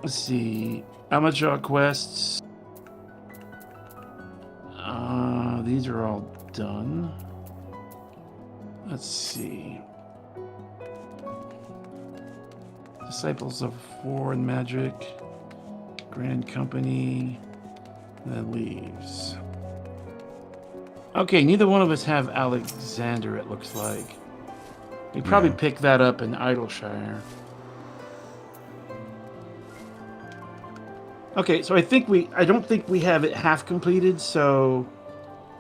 Let's see. Amateur quests. These are all done. Let's see. Disciples of War and Magic. Grand Company. That leaves. Okay, neither one of us have Alexander, it looks like. We probably picked that up in Idleshire. Okay, so I don't think we have it half completed, so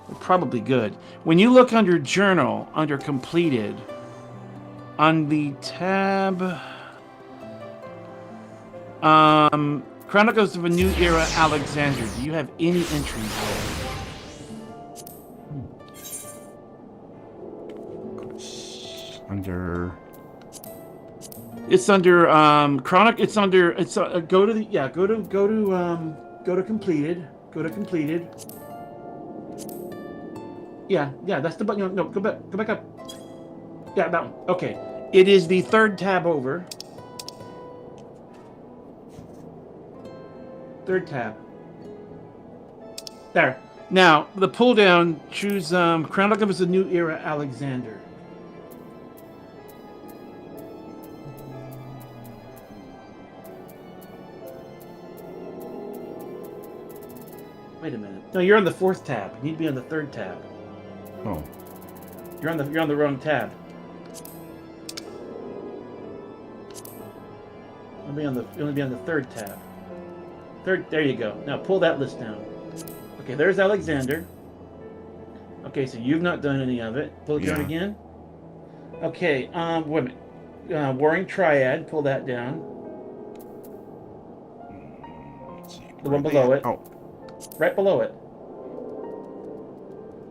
we're probably good. When you look under Journal, under Completed, on the tab, Chronicles of a New Era, Alexander, do you have any entries there?
Under.
It's under Chronic. It's under. It's go to the Go to completed. Go to completed. Yeah. That's the button. No, go back up. Yeah, that one. Okay. It is the third tab over. Third tab. There. Now the pull down. Choose Chronicles of a New Era, Alexander. Wait a minute. No, you're on the 4th tab. You need to be on the 3rd tab.
Oh.
You're on the wrong tab. You want to be on the 3rd tab. There you go. Now pull that list down. Okay, there's Alexander. Okay, so you've not done any of it. Pull it down again. Okay, wait a minute. Warring Triad, pull that down.
Let's see.
The one below it.
Oh,
Right below it.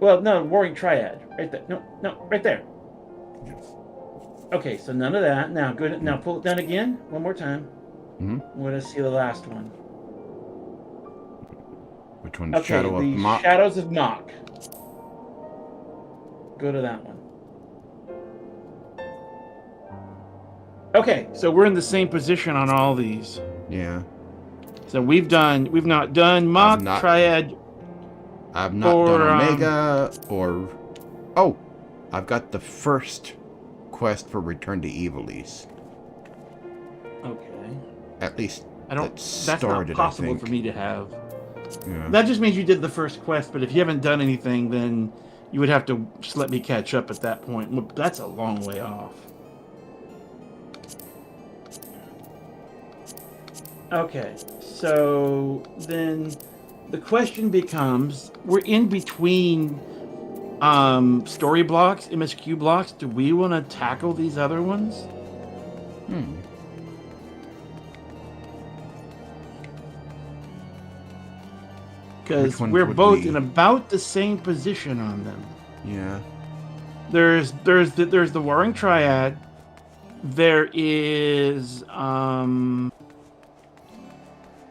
Well, no, Warring Triad. Right there. No, right there. Okay, so none of that. Now, good. Now pull it down again. One more time.
mm-hmm.
I want to see the last one.
Which one's
Okay,
Shadow of
the
Mach?
Shadows of Mach. Go to that one. Okay, so we're in the same position on all these.
Yeah.
So we've not done Mach, Triad.
I've not done Omega or... Oh! I've got the first quest for Return to Evilise.
Okay.
At least
that's not possible for me to have.
Yeah.
That just means you did the first quest, but if you haven't done anything, then you would have to just let me catch up at that point. That's a long way off. Okay, so then the question becomes, we're in between story blocks, MSQ blocks. Do we want to tackle these other ones? Because we're both in about the same position on them.
Yeah.
There's the Warring Triad. There is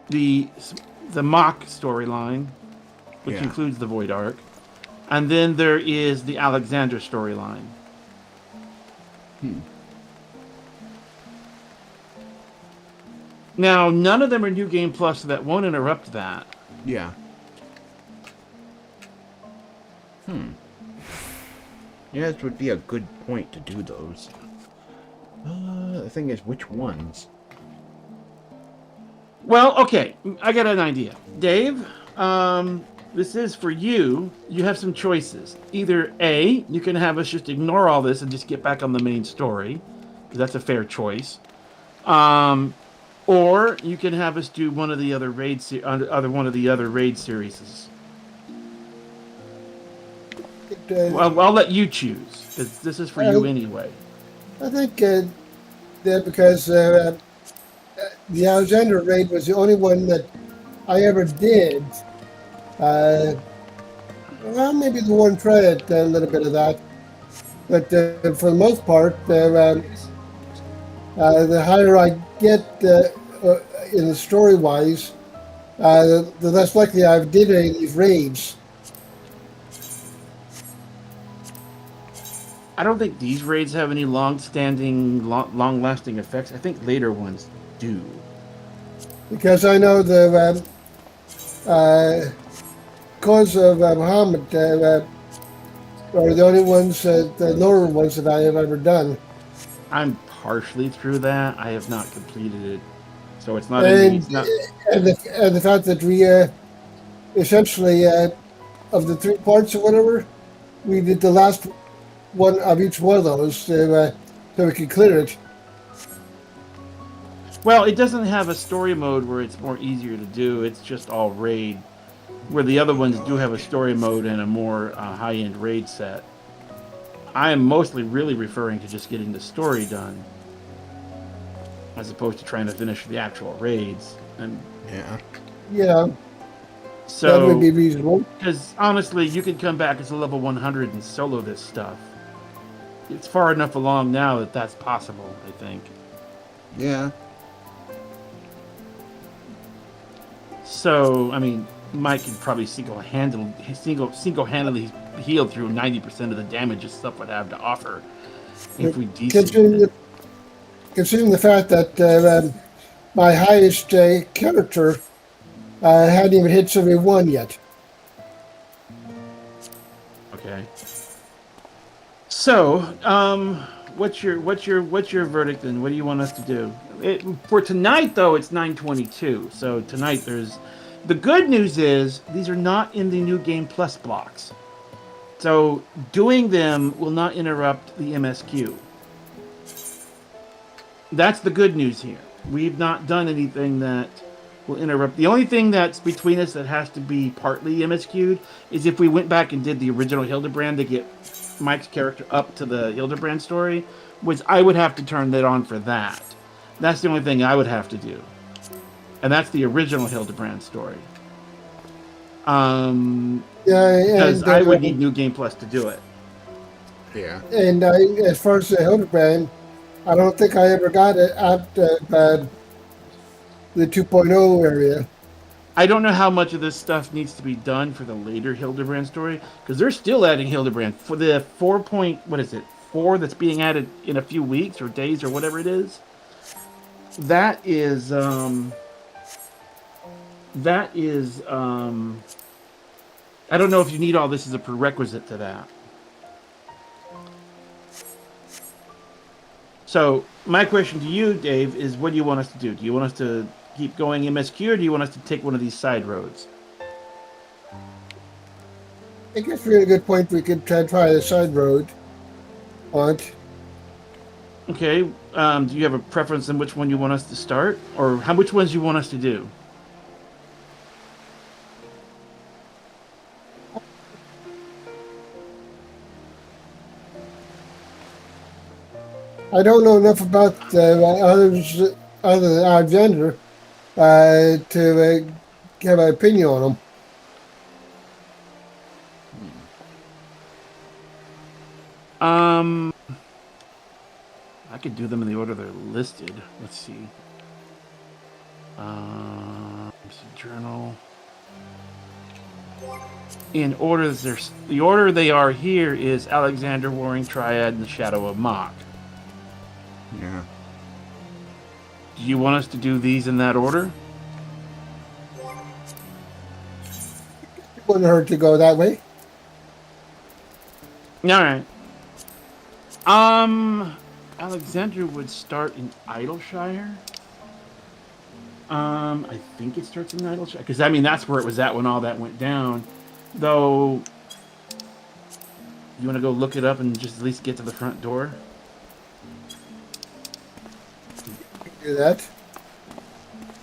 the Mach storyline, which includes the Void Arc, and then there is the Alexander storyline. Now, none of them are New Game Plus, so that won't interrupt that.
Yeah. Yeah, this would be a good point to do those. The thing is, which ones?
Well, okay, I got an idea. Dave, this is for you. You have some choices. Either A, you can have us just ignore all this and just get back on the main story, because that's a fair choice. Or you can have us do one of the other raid series. Well, I'll let you choose, because this is for you anyway.
I think that because the Alexander raid was the only one that I ever did. Well, maybe the one Triad, a little bit of that. But for the most part, the higher I get in the story-wise, the less likely I've did any of these raids.
I don't think these raids have any long-standing, long-lasting effects. I think later ones do.
Because I know the cause of Muhammad are the only ones, the lower ones that I have ever done.
I'm partially through that. I have not completed it, so it's not.
And the fact that we essentially of the 3 parts or whatever, we did the last one of each one of those so we could clear it.
Well, it doesn't have a story mode where it's more easier to do. It's just all raid, where the other ones do have a story mode and a more high-end raid set. I am mostly really referring to just getting the story done, as opposed to trying to finish the actual raids. And
yeah,
so
that would be reasonable.
Because honestly, you can come back as a level 100 and solo this stuff. It's far enough along now that that's possible, I think.
Yeah.
So, I mean, Mike could probably single-handedly heal through 90% of the damage this stuff would have to offer if we
considering the fact that my highest character hadn't even hit 71 yet.
Okay. So, what's your verdict then? What do you want us to do? For tonight, though, it's 9:22. So tonight, the good news is these are not in the New Game Plus blocks. So doing them will not interrupt the MSQ. That's the good news here. We've not done anything that will interrupt. The only thing that's between us that has to be partly MSQ'd is if we went back and did the original Hildebrand to get Mike's character up to the Hildebrand story, which I would have to turn that on for that. That's the only thing I would have to do. And that's the original Hildebrand story. Because I would need New Game Plus to do it.
Yeah.
And as far as the Hildebrand, I don't think I ever got it at the 2.0 area.
I don't know how much of this stuff needs to be done for the later Hildebrand story, because they're still adding Hildebrand for the 4 that's being added in a few weeks or days or whatever it is. That is I don't know if you need all this as a prerequisite to that. So my question to you, Dave, is what do you want us to do? Do you want us to keep going MSQ, or do you want us to take one of these side roads?
I guess we're at a good point. We could try the side road.
Okay. Do you have a preference in which one you want us to start, or which ones you want us to do?
I don't know enough about others other than our gender to have an opinion on them.
I could do them in the order they're listed. Let's see. Journal. In order, the order they are here is Alexander, Warring Triad, and the Shadow of Mach.
Yeah.
Do you want us to do these in that order?
It wouldn't hurt to go that way.
All right. Alexander would start in Idleshire. I think it starts in Idleshire, because I mean that's where it was at when all that went down. Though, you want to go look it up and just at least get to the front door?
Do that.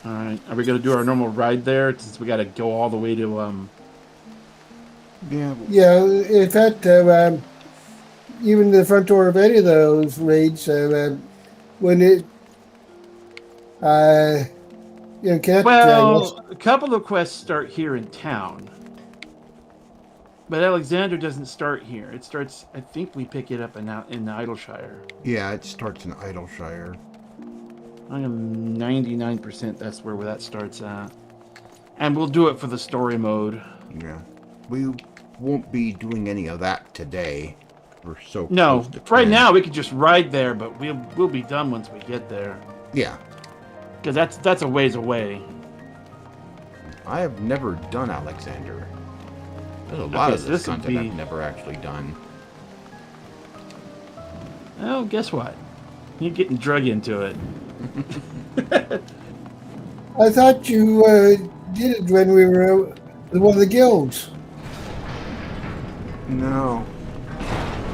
All right. Are we going to do our normal ride there since we got to go all the way to
Yeah.
Yeah. In fact, even the front door of any of those raids, when it, can't.
Well, a couple of quests start here in town, but Alexander doesn't start here. It starts. I think we pick it up in Idleshire.
Yeah, it starts in Idleshire.
I am 99% that's where that starts at. And we'll do it for the story mode.
Yeah. We won't be doing any of that today. We're so
no,
close to
right
10.
now we could just ride there, but we'll be done once we get there.
Yeah.
Because that's a ways away.
I have never done Alexander. There's a lot of this content I've never actually done.
Well, guess what? You're getting drug into it.
I thought you did it when we were in one of the guilds.
No.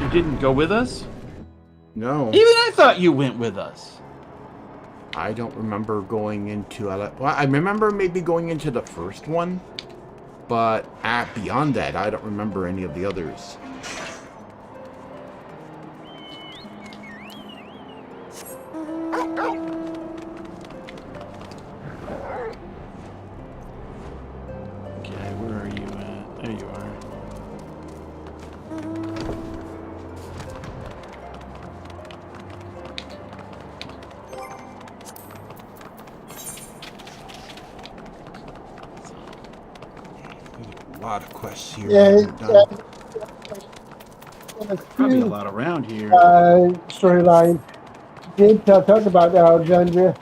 You didn't go with us?
No.
Even I thought you went with us.
I don't remember going into... Well, I remember maybe going into the first one, but beyond that, I don't remember any of the others.
Okay, where are you at? There you are.
A lot of quests here.
Probably a lot around here.
Storyline did talk about Alexandria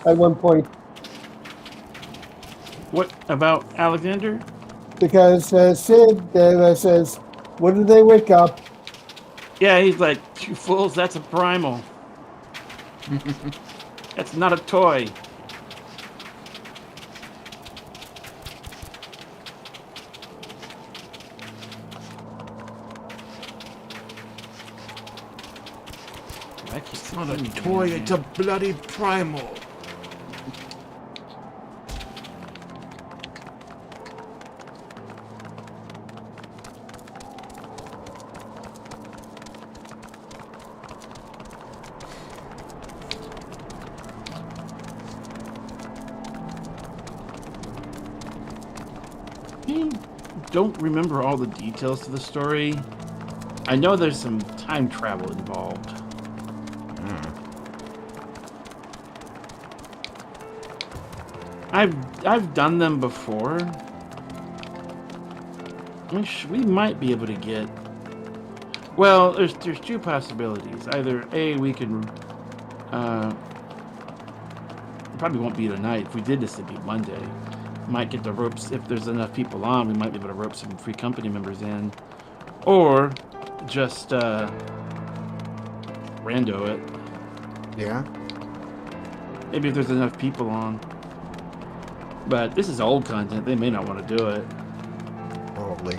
at one point.
What about Alexander?
Because Sid says, when did they wake up?
Yeah, he's like, you fools, that's a primal. That's not a toy.
It's not a toy, it's a bloody primal.
I don't remember all the details to the story. I know there's some time travel involved. I've done them before. We might be able to get. Well, there's two possibilities. Either A, we can. Probably won't be tonight. If we did this, it'd be Monday. Might get the ropes if there's enough people on. We might be able to rope some free company members in, or just rando it.
Yeah.
Maybe if there's enough people on. But this is old content. They may not want to do it.
Probably.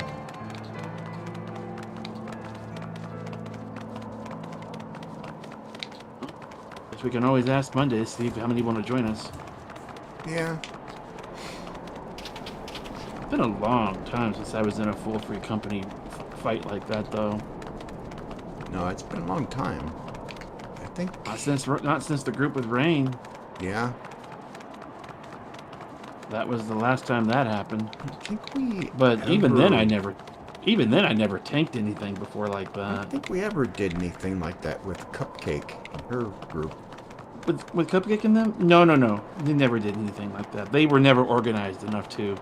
Guess we can always ask Monday to see how many want to join us.
Yeah.
It's been a long time since I was in a full free company fight like that, though.
No, it's been a long time. I think
not since the group with Rain.
Yeah.
That was the last time that happened.
I think we.
But even then, I never tanked anything before like that.
I don't think we ever did anything like that with Cupcake and her group.
With Cupcake and them? No. They never did anything like that. They were never organized enough to.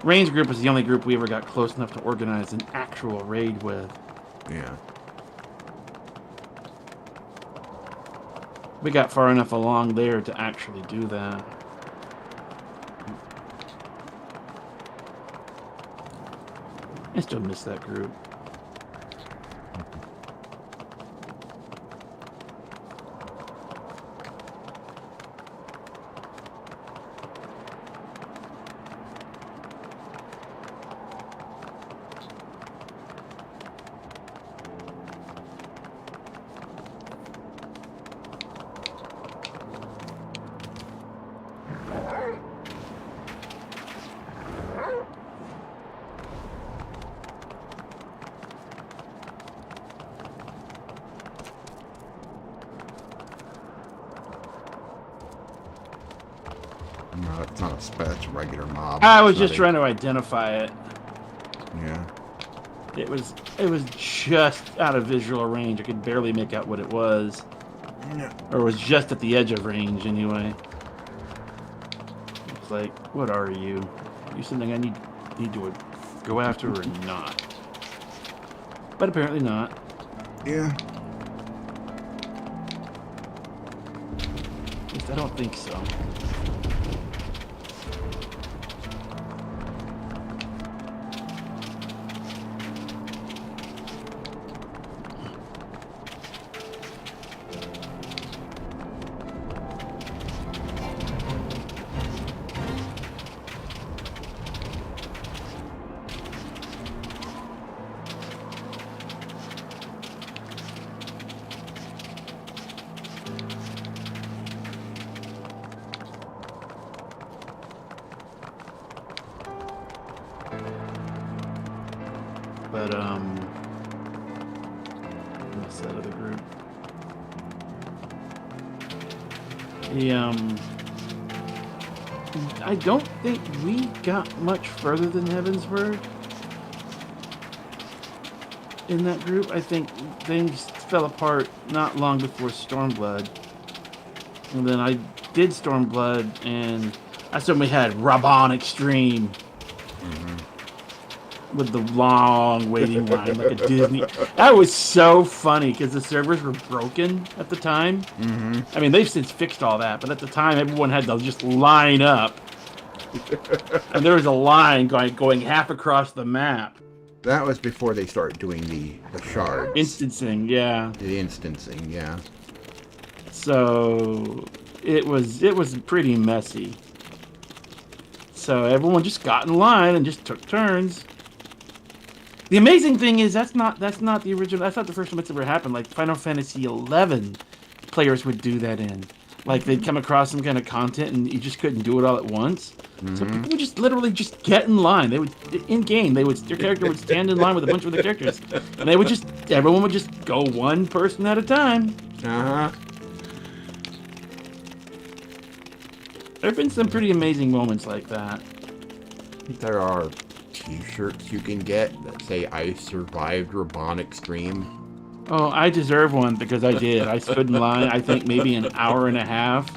Rain's group was the only group we ever got close enough to organize an actual raid with.
Yeah.
We got far enough along there to actually do that. I still miss that group.
No, it's not a spec, it's a regular mob.
I was just trying to identify it.
Yeah.
It was just out of visual range. I could barely make out what it was.
Yeah.
Or it was just at the edge of range anyway. It's like, what are you? Are you something I need to go after or not? But apparently not.
Yeah.
At least I don't think so. But, what's that other group? I don't think we got much further than Heavensward in that group. I think things fell apart not long before Stormblood. And then I did Stormblood, and that's when we had Rabon Extreme. With the long waiting line, like a Disney. That was so funny because the servers were broken at the time. I mean, they've since fixed all that, but at the time, everyone had to just line up, and there was a line going half across the map.
That was before they started doing the shards.
Instancing, yeah.
The instancing, yeah.
So it was pretty messy. So everyone just got in line and just took turns. The amazing thing is that's not the original. That's not the first time it's ever happened. Like Final Fantasy XI, players would do that in. Like they'd come across some kind of content and you just couldn't do it all at once. So people would just literally just get in line. They would in game. Their character would stand in line with a bunch of other characters, and everyone would just go one person at a time. There've been some pretty amazing moments like that.
I think there are t-shirts you can get that say I survived Rabon Extreme?
Oh, I deserve one because I did. I stood in line, I think maybe an hour and a half,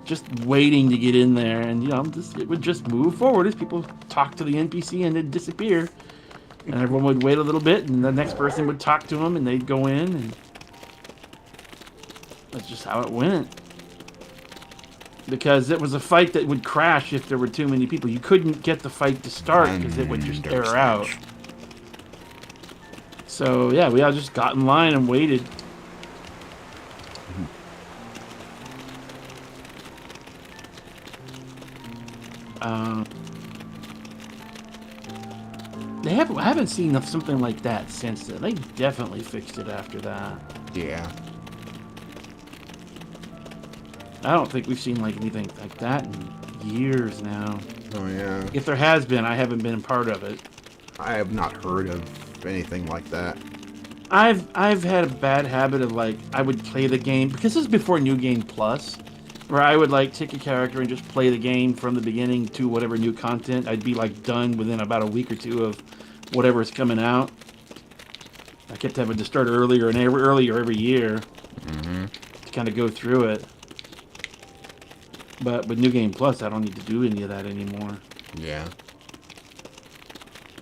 just waiting to get in there. And, you know, it would just move forward as people talk to the NPC and then disappear. And everyone would wait a little bit, and the next person would talk to them, and they'd go in. And that's just how it went. Because it was a fight that would crash if there were too many people. You couldn't get the fight to start because it would just error out. So, yeah, we all just got in line and waited. I haven't seen something like that since then. They definitely fixed it after that.
Yeah.
I don't think we've seen like anything like that in years now.
Oh, yeah.
If there has been, I haven't been a part of it.
I have not heard of anything like that.
I've had a bad habit of like I would play the game because this is before New Game Plus, where I would like take a character and just play the game from the beginning to whatever new content. I'd be like done within about a week or two of whatever is coming out. I kept having to start earlier and earlier every year to kind of go through it. But with New Game Plus, I don't need to do any of that anymore.
Yeah.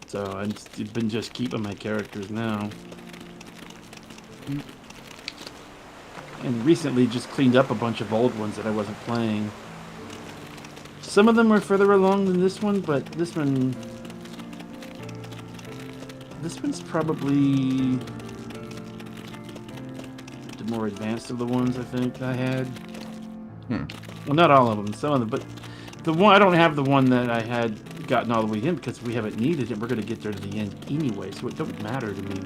So I've been just keeping my characters now. And recently just cleaned up a bunch of old ones that I wasn't playing. Some of them were further along than this one, but this one's probably the more advanced of the ones I think I had. Well, not all of them, some of them, but the one I don't have the one that I had gotten all the way in because we haven't needed it. We're going to get there to the end anyway, so it don't matter to me.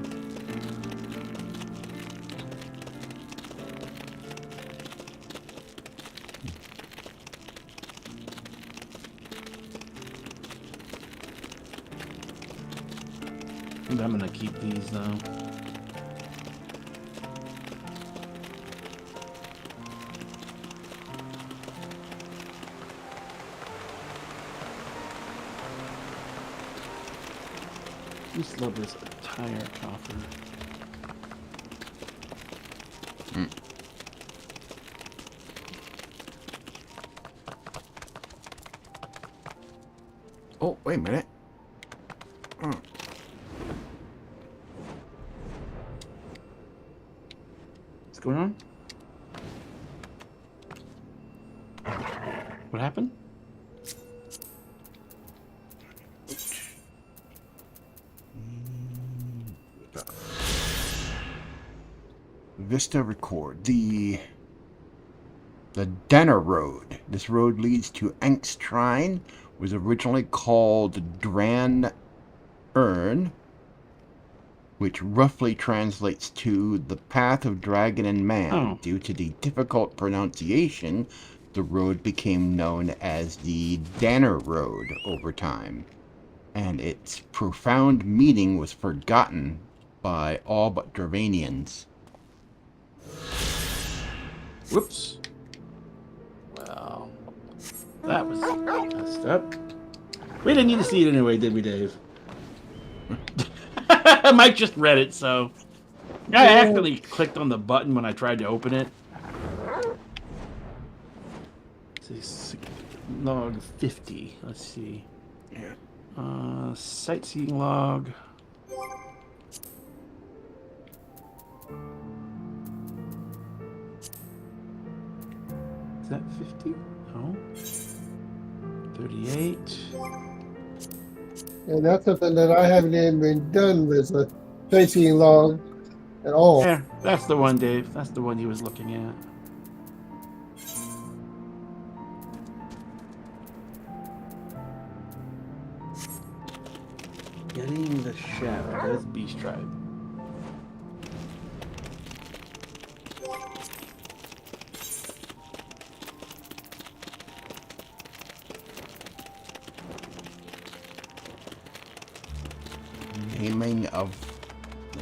I'm going to keep these though. I just love this tire coffer.
Oh, wait a minute.
What's going on? What happened?
Vista record. The Denner Road. This road leads to Angst Shrine. Was originally called Dran Ern, which roughly translates to the Path of Dragon and Man. Due to the difficult pronunciation, the road became known as the Danner Road over time, and its profound meaning was forgotten by all but Dravanians.
Whoops. Well, that was messed up. We didn't need to see it anyway, did we, Dave? Mike just read it, so... I actually clicked on the button when I tried to open it. Log 50. Let's see.
Yeah.
Sightseeing log. Is that 50? No. 38.
And that's something that I haven't even been done with the sightseeing log at all.
Yeah, that's the one, Dave. That's the one he was looking at. Getting the shadow. That's Beast Tribe.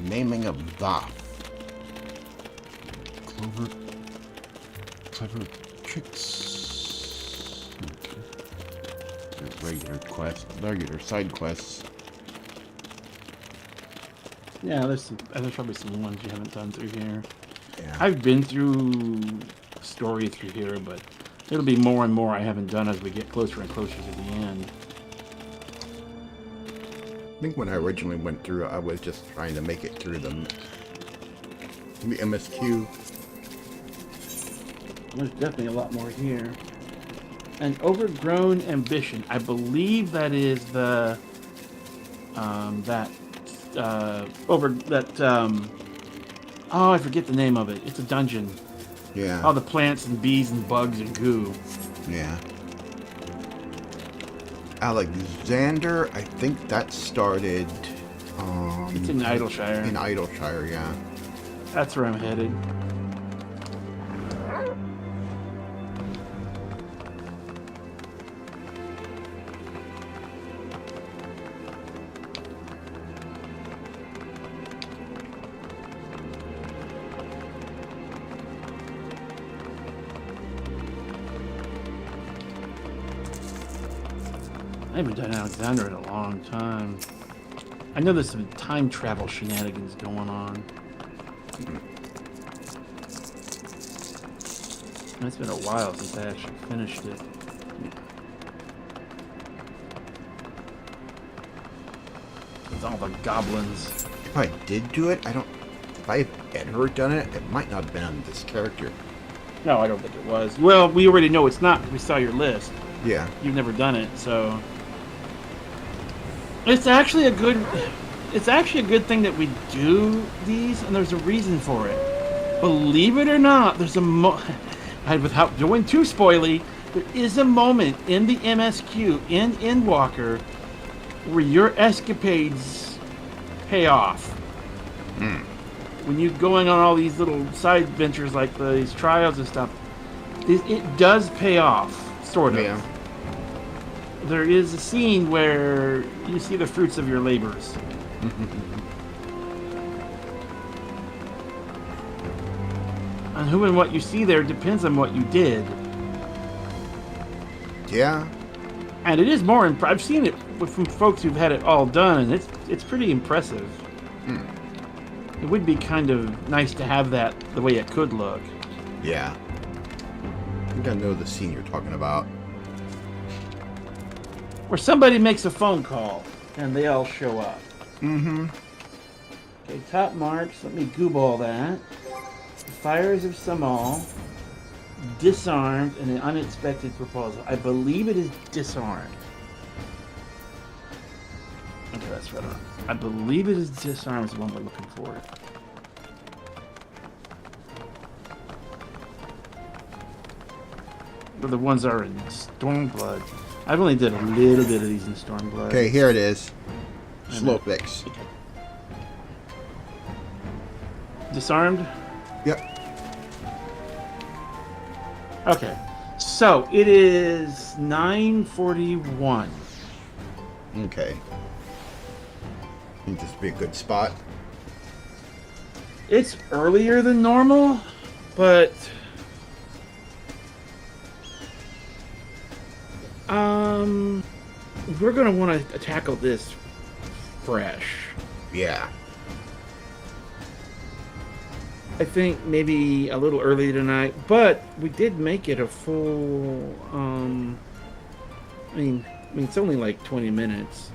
Naming of Thoth. Clever tricks. Regular side quests.
Yeah, there's probably some ones you haven't done through here.
Yeah.
I've been through story through here, but it'll be more and more I haven't done as we get closer and closer to the end.
I think when I originally went through, I was just trying to make it through the MSQ.
There's definitely a lot more here. An overgrown ambition. I believe that is the oh, I forget the name of it. It's a dungeon.
Yeah.
All the plants and bees and bugs and goo.
Yeah. Alexander, I think that started.
It's in Idleshire.
In Idleshire, yeah.
That's where I'm headed. I haven't done Alexander in a long time. I know there's some time travel shenanigans going on. It's been a while since I actually finished it. With all the goblins.
If I did do it, if I had ever done it, it might not have been on this character.
No, I don't think it was. Well, we already know it's not. We saw your list.
Yeah.
You've never done it, so... It's actually a good thing that we do these, and there's a reason for it. Believe it or not, there's without doing too spoily, there is a moment in the MSQ, in Endwalker, where your escapades pay off. When you're going on all these little side ventures like these trials and stuff, it does pay off, sort of.
Yeah.
There is a scene where you see the fruits of your labors. And who and what you see there depends on what you did.
Yeah.
And it is more I've seen it from folks who've had it all done, and it's pretty impressive. It would be kind of nice to have that the way it could look.
Yeah. I think I know the scene you're talking about.
Where somebody makes a phone call and they all show up.
Mm-hmm.
Okay, top marks. Let me Google that. The Fires of Samal, Disarmed, and an Unexpected Proposal. I believe it is Disarmed. Okay, that's right on. I believe it is Disarmed is the one we're looking for. But the ones are in Stormblood. I've only did a little bit of these in Stormblood.
Okay, here it is. Slow fix.
Disarmed?
Yep.
Okay. So, it is 9:41.
Okay. Think this would be a good spot.
It's earlier than normal, but... we're going to want to tackle this fresh.
Yeah.
I think maybe a little early tonight, but we did make it a full, I mean, it's only like 20 minutes.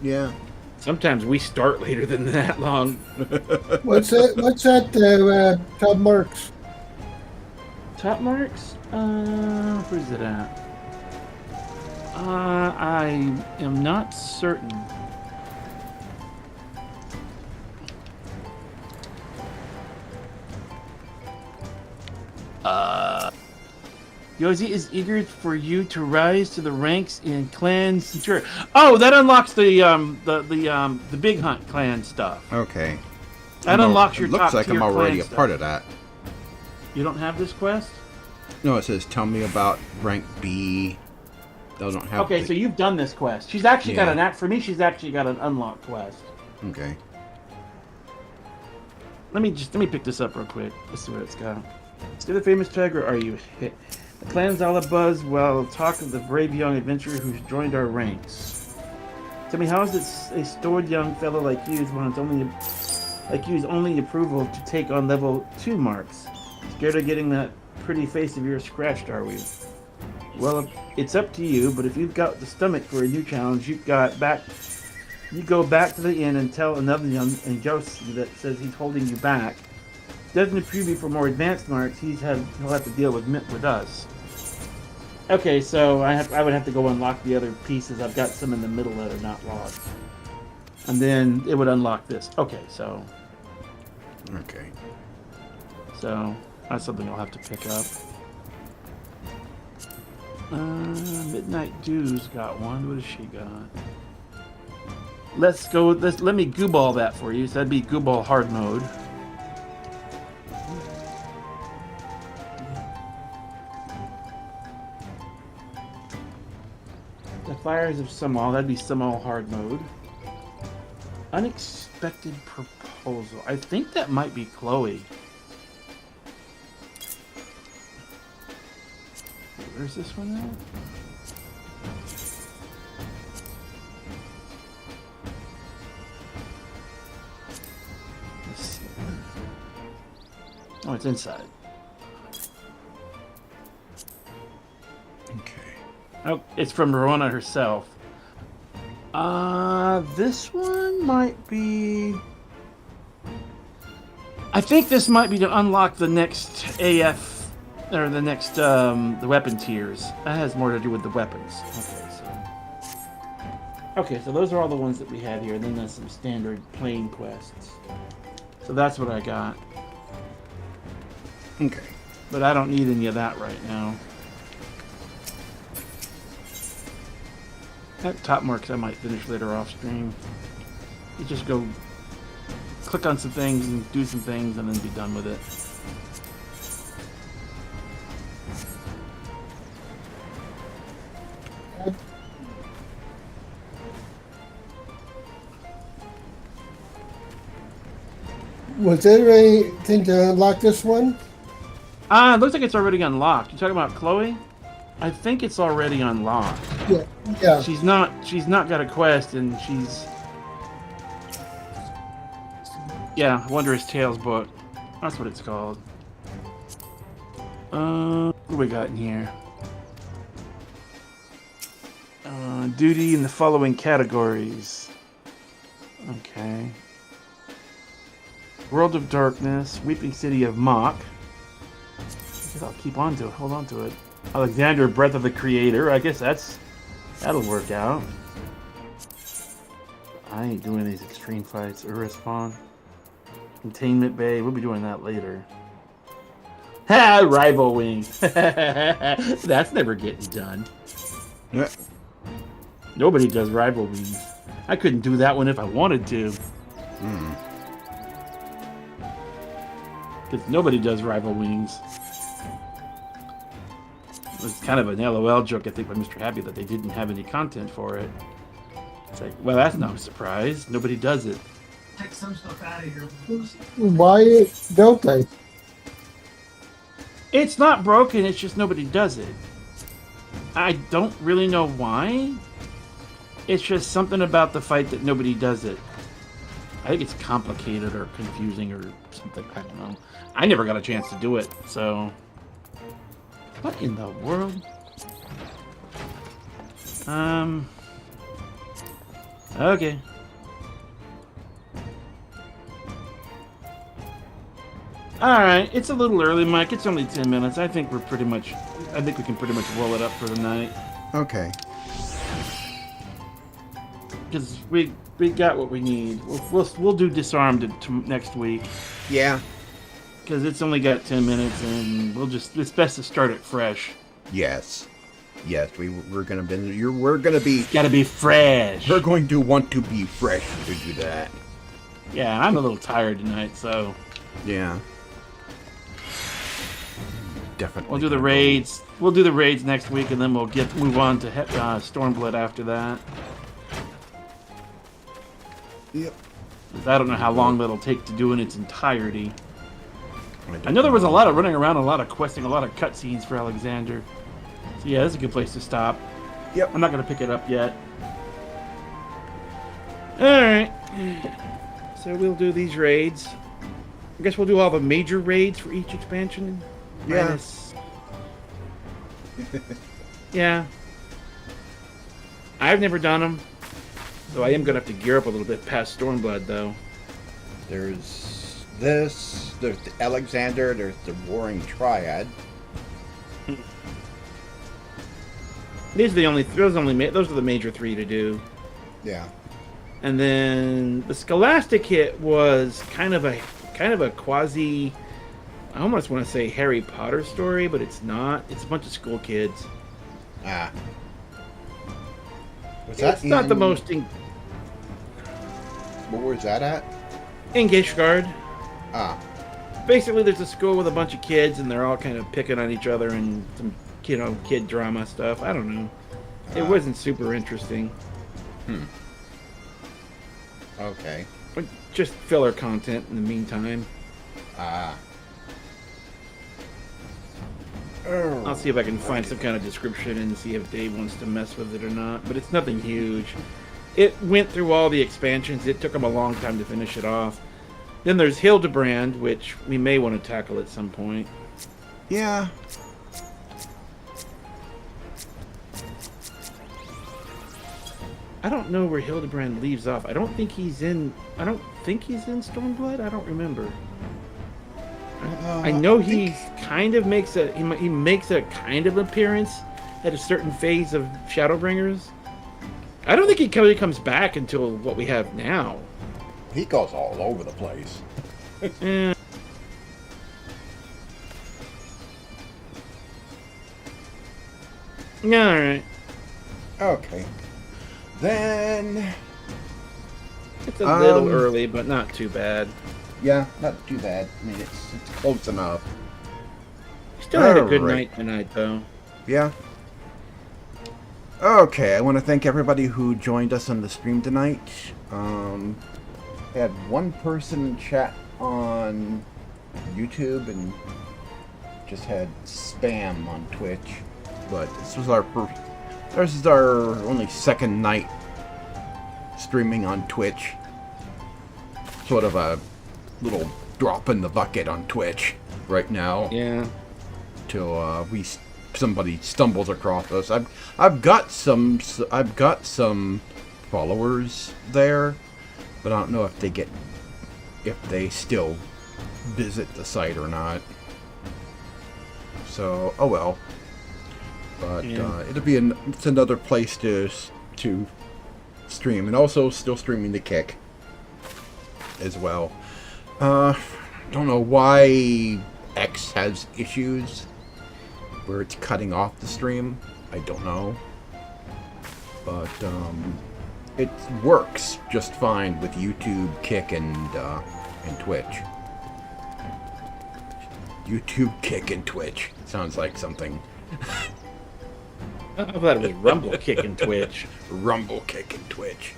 Yeah.
Sometimes we start later than that long.
What's that, top marks?
Top marks? Where's it at? I am not certain. Yozi is eager for you to rise to the ranks in Clan Centurion. Oh, that unlocks the Big Hunt clan stuff.
Okay.
That unlocks your top
looks like
tier
I'm already a
clan
part
stuff.
of that.
You don't have this quest?
No, it says tell me about rank B. Doesn't have.
Okay, so you've done this quest. She's actually got an act for me. She's actually got an unlocked quest.
Okay.
Let me pick this up real quick. Let's see what it's got. Still the famous Tygra, are you hit? The clan's all abuzz while talk of the brave young adventurer who's joined our ranks. Tell me, how is it a stored young fellow like you is one of only Like, use only approval to take on level 2 marks. Scared of getting that pretty face of yours scratched, are we? Well, it's up to you, but if you've got the stomach for a new challenge, you go back to the inn and tell another young Josie that says he's holding you back. Doesn't approve you for more advanced marks, he'll have to deal with us. Okay, so I would have to go unlock the other pieces. I've got some in the middle that are not locked. And then it would unlock this. Okay, so...
Okay.
So, that's something I'll have to pick up. Midnight Dew's got one. What has she got? Let me gooball that for you. So that'd be gooball hard mode. The Fires of Sumal, that'd be Sumal hard mode. Unexpected Proposal. I think that might be Chloe. Where's this one at? Let's see. Oh, it's inside.
Okay.
Oh, it's from Rowena herself. This one might be... I think this might be to unlock the next AF, or the next, the weapon tiers. That has more to do with the weapons. Okay, so those are all the ones that we have here, and then there's some standard plain quests. So that's what I got.
Okay.
But I don't need any of that right now. That top marks I might finish later off stream. You just go click on some things and do some things and then be done with it.
Was there anything to unlock this one?
It looks like it's already unlocked. You talking about Chloe? I think it's already unlocked.
Yeah.
She's not got a quest, and she's... Yeah, Wondrous Tales book. That's what it's called. What do we got in here? Duty in the following categories. Okay. World of Darkness, Weeping City of Mock. I guess I'll keep on to it. Hold on to it. Alexander, Breath of the Creator. I guess that'll work out. I ain't doing these extreme fights. Spawn. Containment Bay. We'll be doing that later. Ha! Rival Wing. That's never getting done.
Yeah.
Nobody does Rival Wings. I couldn't do that one if I wanted to. Because nobody does Rival Wings. It was kind of an LOL joke, I think, by Mr. Happy that they didn't have any content for it. It's like, well, that's no surprise. Nobody does it.
Take some stuff out of here.
Why don't they?
It's not broken, it's just nobody does it. I don't really know why. It's just something about the fight that nobody does it. I think it's complicated or confusing or something. I don't know. I never got a chance to do it, so... What in the world? Okay. Alright, it's a little early, Mike. It's only 10 minutes. I think we can pretty much roll it up for the night.
Okay.
Because we got what we need. We'll do Disarmed next week.
Yeah.
Because it's only got 10 minutes, and it's best to start it fresh.
Yes. Yes, we're gonna be.
Gotta be fresh.
We're going to want to be fresh to do that.
Yeah, I'm a little tired tonight, so.
Yeah. Definitely.
We'll do the raids. We'll do the raids next week, and then we'll move on to Stormblood after that.
Yep.
I don't know how long that'll take to do in its entirety. I know there was a lot of running around, a lot of questing, a lot of cutscenes for Alexander. So yeah, this is a good place to stop.
Yep.
I'm not going to pick it up yet. Alright. So we'll do these raids. I guess we'll do all the major raids for each expansion.
Yeah.
Minus... yeah. I've never done them. So I am going to have to gear up a little bit past Stormblood, though.
There's this. There's the Alexander. There's the Warring Triad.
These are the only. Those are the major 3 to do.
Yeah.
And then the Scholastic hit was kind of a quasi. I almost want to say Harry Potter story, but it's not. It's a bunch of school kids.
Ah. Was
It's
that
not the most.
Where was that at?
In Gishgard.
Ah.
Basically, there's a school with a bunch of kids, and they're all kind of picking on each other and some, kid drama stuff. I don't know. It wasn't super interesting.
Okay.
But just filler content in the meantime.
Ah.
I'll see if I can find some kind of description and see if Dave wants to mess with it or not. But it's nothing huge. It went through all the expansions. It took them a long time to finish it off. Then there's Hildebrand, which we may want to tackle at some point.
Yeah.
I don't know where Hildebrand leaves off. I don't think he's in Stormblood. I don't remember. I know he kind of makes a he makes a kind of appearance at a certain phase of Shadowbringers. I don't think he comes back until what we have now.
He goes all over the place.
Yeah. Yeah, all right.
Okay. Then
it's a little early, but not too bad.
Yeah, not too bad. I mean, it's close enough.
Still had a good night tonight, though.
Yeah. Okay, I want to thank everybody who joined us on the stream tonight. Had one person chat on YouTube and just had spam on Twitch, but this is our only second night streaming on Twitch. Sort of a little drop in the bucket on Twitch right now.
Yeah.
Till somebody stumbles across us. I've got some followers there, but I don't know if they still visit the site or not. So, oh well. But it's another place to stream, and also still streaming the Kick as well. Don't know why X has issues where it's cutting off the stream. I don't know, but it works just fine with YouTube, Kick, and Twitch. YouTube, Kick, and Twitch sounds like something.
I thought it was Rumble, Kick, and Twitch.
Rumble, Kick, and Twitch.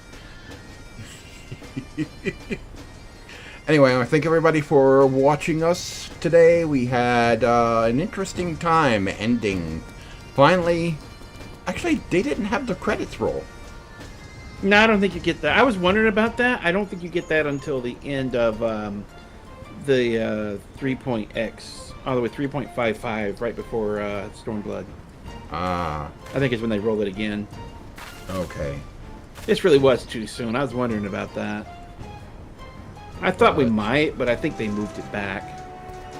Anyway, I thank everybody for watching us today. We had an interesting time ending. Finally, actually, they didn't have the credits roll.
No, I don't think you get that. I was wondering about that. I don't think you get that until the end of the 3.x, all the way 3.55, right before Stormblood.
Ah.
I think it's when they roll it again.
Okay.
This really was too soon. I was wondering about that. I thought we might, but I think they moved it back.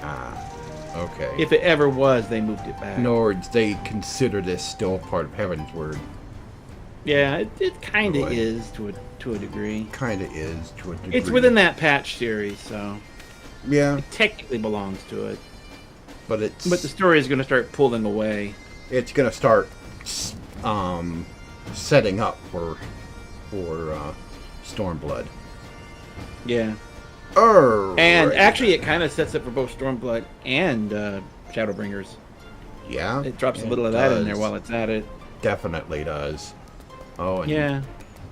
Ah. Okay.
If it ever was, they moved it back.
In other words, they consider this still part of Heavensward.
Yeah, it kind of is to a degree.
Kind of is to a degree.
It's within that patch series, so
yeah,
it technically belongs to it.
But
the story is going to start pulling away.
It's going to start setting up for Stormblood.
Yeah.
And
actually, it kind of sets up for both Stormblood and Shadowbringers.
Yeah.
It drops a little of that in there while it's at it.
Definitely does. Oh, and
yeah.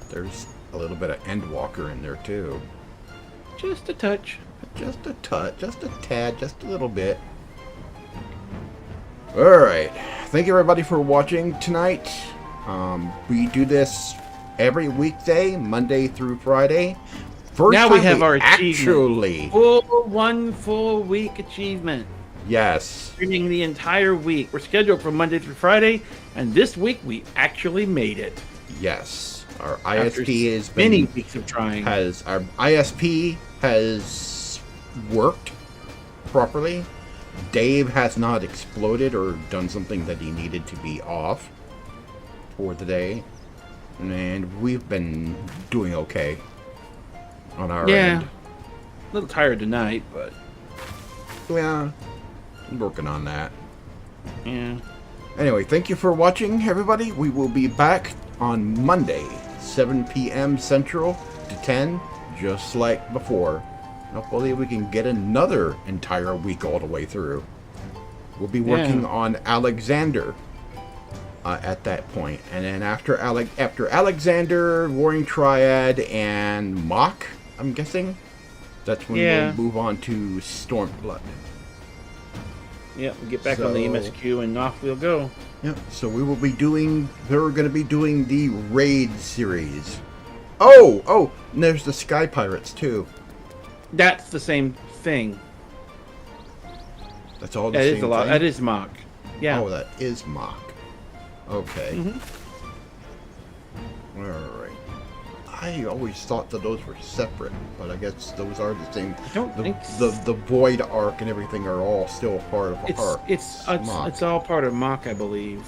There's a little bit of Endwalker in there too.
Just a touch.
Just a touch. Just a tad. Just a little bit. Alright. Thank you everybody for watching tonight. We do this every weekday, Monday through Friday. First
now
time
we have our
actually
achievement. One full week achievement.
Yes.
Streaming the entire week. We're scheduled from Monday through Friday, and this week we actually made it.
Yes. Our
After
ISP has
many
been
weeks of trying.
Our ISP has worked properly. Dave has not exploded or done something that he needed to be off for the day. And we've been doing okay on our end.
A little tired tonight, but
yeah, I'm working on that.
Yeah.
Anyway, thank you for watching, everybody. We will be back on Monday, 7 p.m. Central to 10, just like before. Hopefully we can get another entire week all the way through. We'll be working on Alexander at that point. And then after Alexander, Warring Triad, and Mach, I'm guessing, that's when we'll move on to Stormblood.
Yeah, we'll get back on the MSQ and off we'll go.
Yep, so we're going to be doing the Raid series. Oh, and there's the Sky Pirates too.
That's the same thing.
That's all the same thing?
That is Mach. Yeah.
Oh, that is Mach. Okay.
Mm-hmm.
Alright. I always thought that those were separate, but I guess those are the same.
I don't think
the Void Arc and everything are all still part of the Arc.
It's all part of Mach, I believe.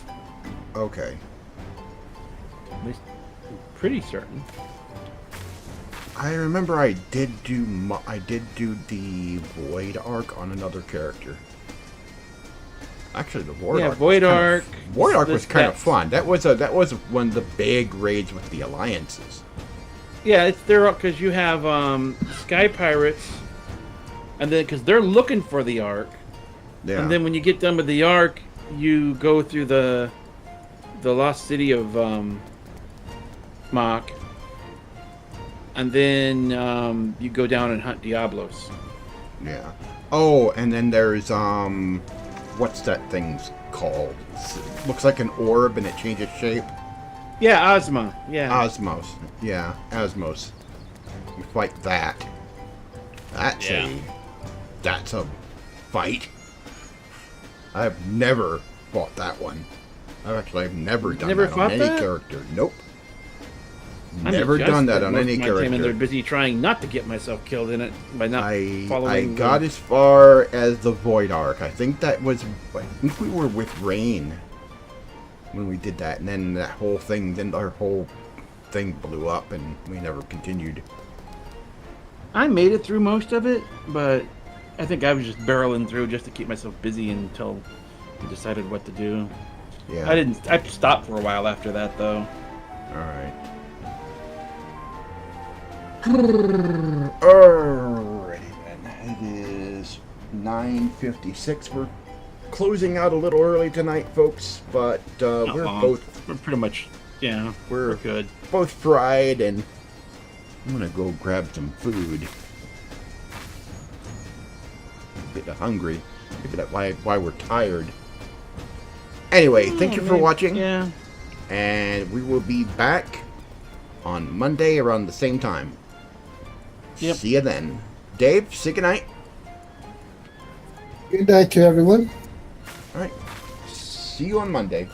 Okay.
At least I'm pretty certain.
I remember I did do the Void Arc on another character. Actually, the Void Arc.
Void Arc.
Void Arc was kind of fun. That was one of the big raids with the alliances.
Yeah, it's there because you have Sky Pirates, and then because they're looking for the Ark, and then when you get done with the Ark, you go through the lost city of Mach, and then you go down and hunt Diablos.
Yeah. Oh, and then there's what's that thing's called? Looks like an orb and it changes shape.
Yeah, Ozma. Yeah.
Osmos. Yeah, Osmos. You fight that. That's a fight. I've never fought that one. I've never done that on any character. Nope. Never done that on any character.
And they're busy trying not to get myself killed in it by not following.
I got as far as the Void Arc. I think we were with Rain when we did that, and then that whole thing, our whole thing blew up, and we never continued.
I made it through most of it, but I think I was just barreling through just to keep myself busy until I decided what to do.
Yeah.
I stopped for a while after that, though.
All right. Alrighty then. It is 9:56. We're closing out a little early tonight, folks, but we're
pretty much, we're good.
Both fried, and I'm gonna go grab some food. A bit hungry. Maybe that's why we're tired. Anyway, thank you for watching.
Yeah.
And we will be back on Monday around the same time.
Yep.
See you then. Dave, say goodnight.
Good night to everyone.
All right. See you on Monday.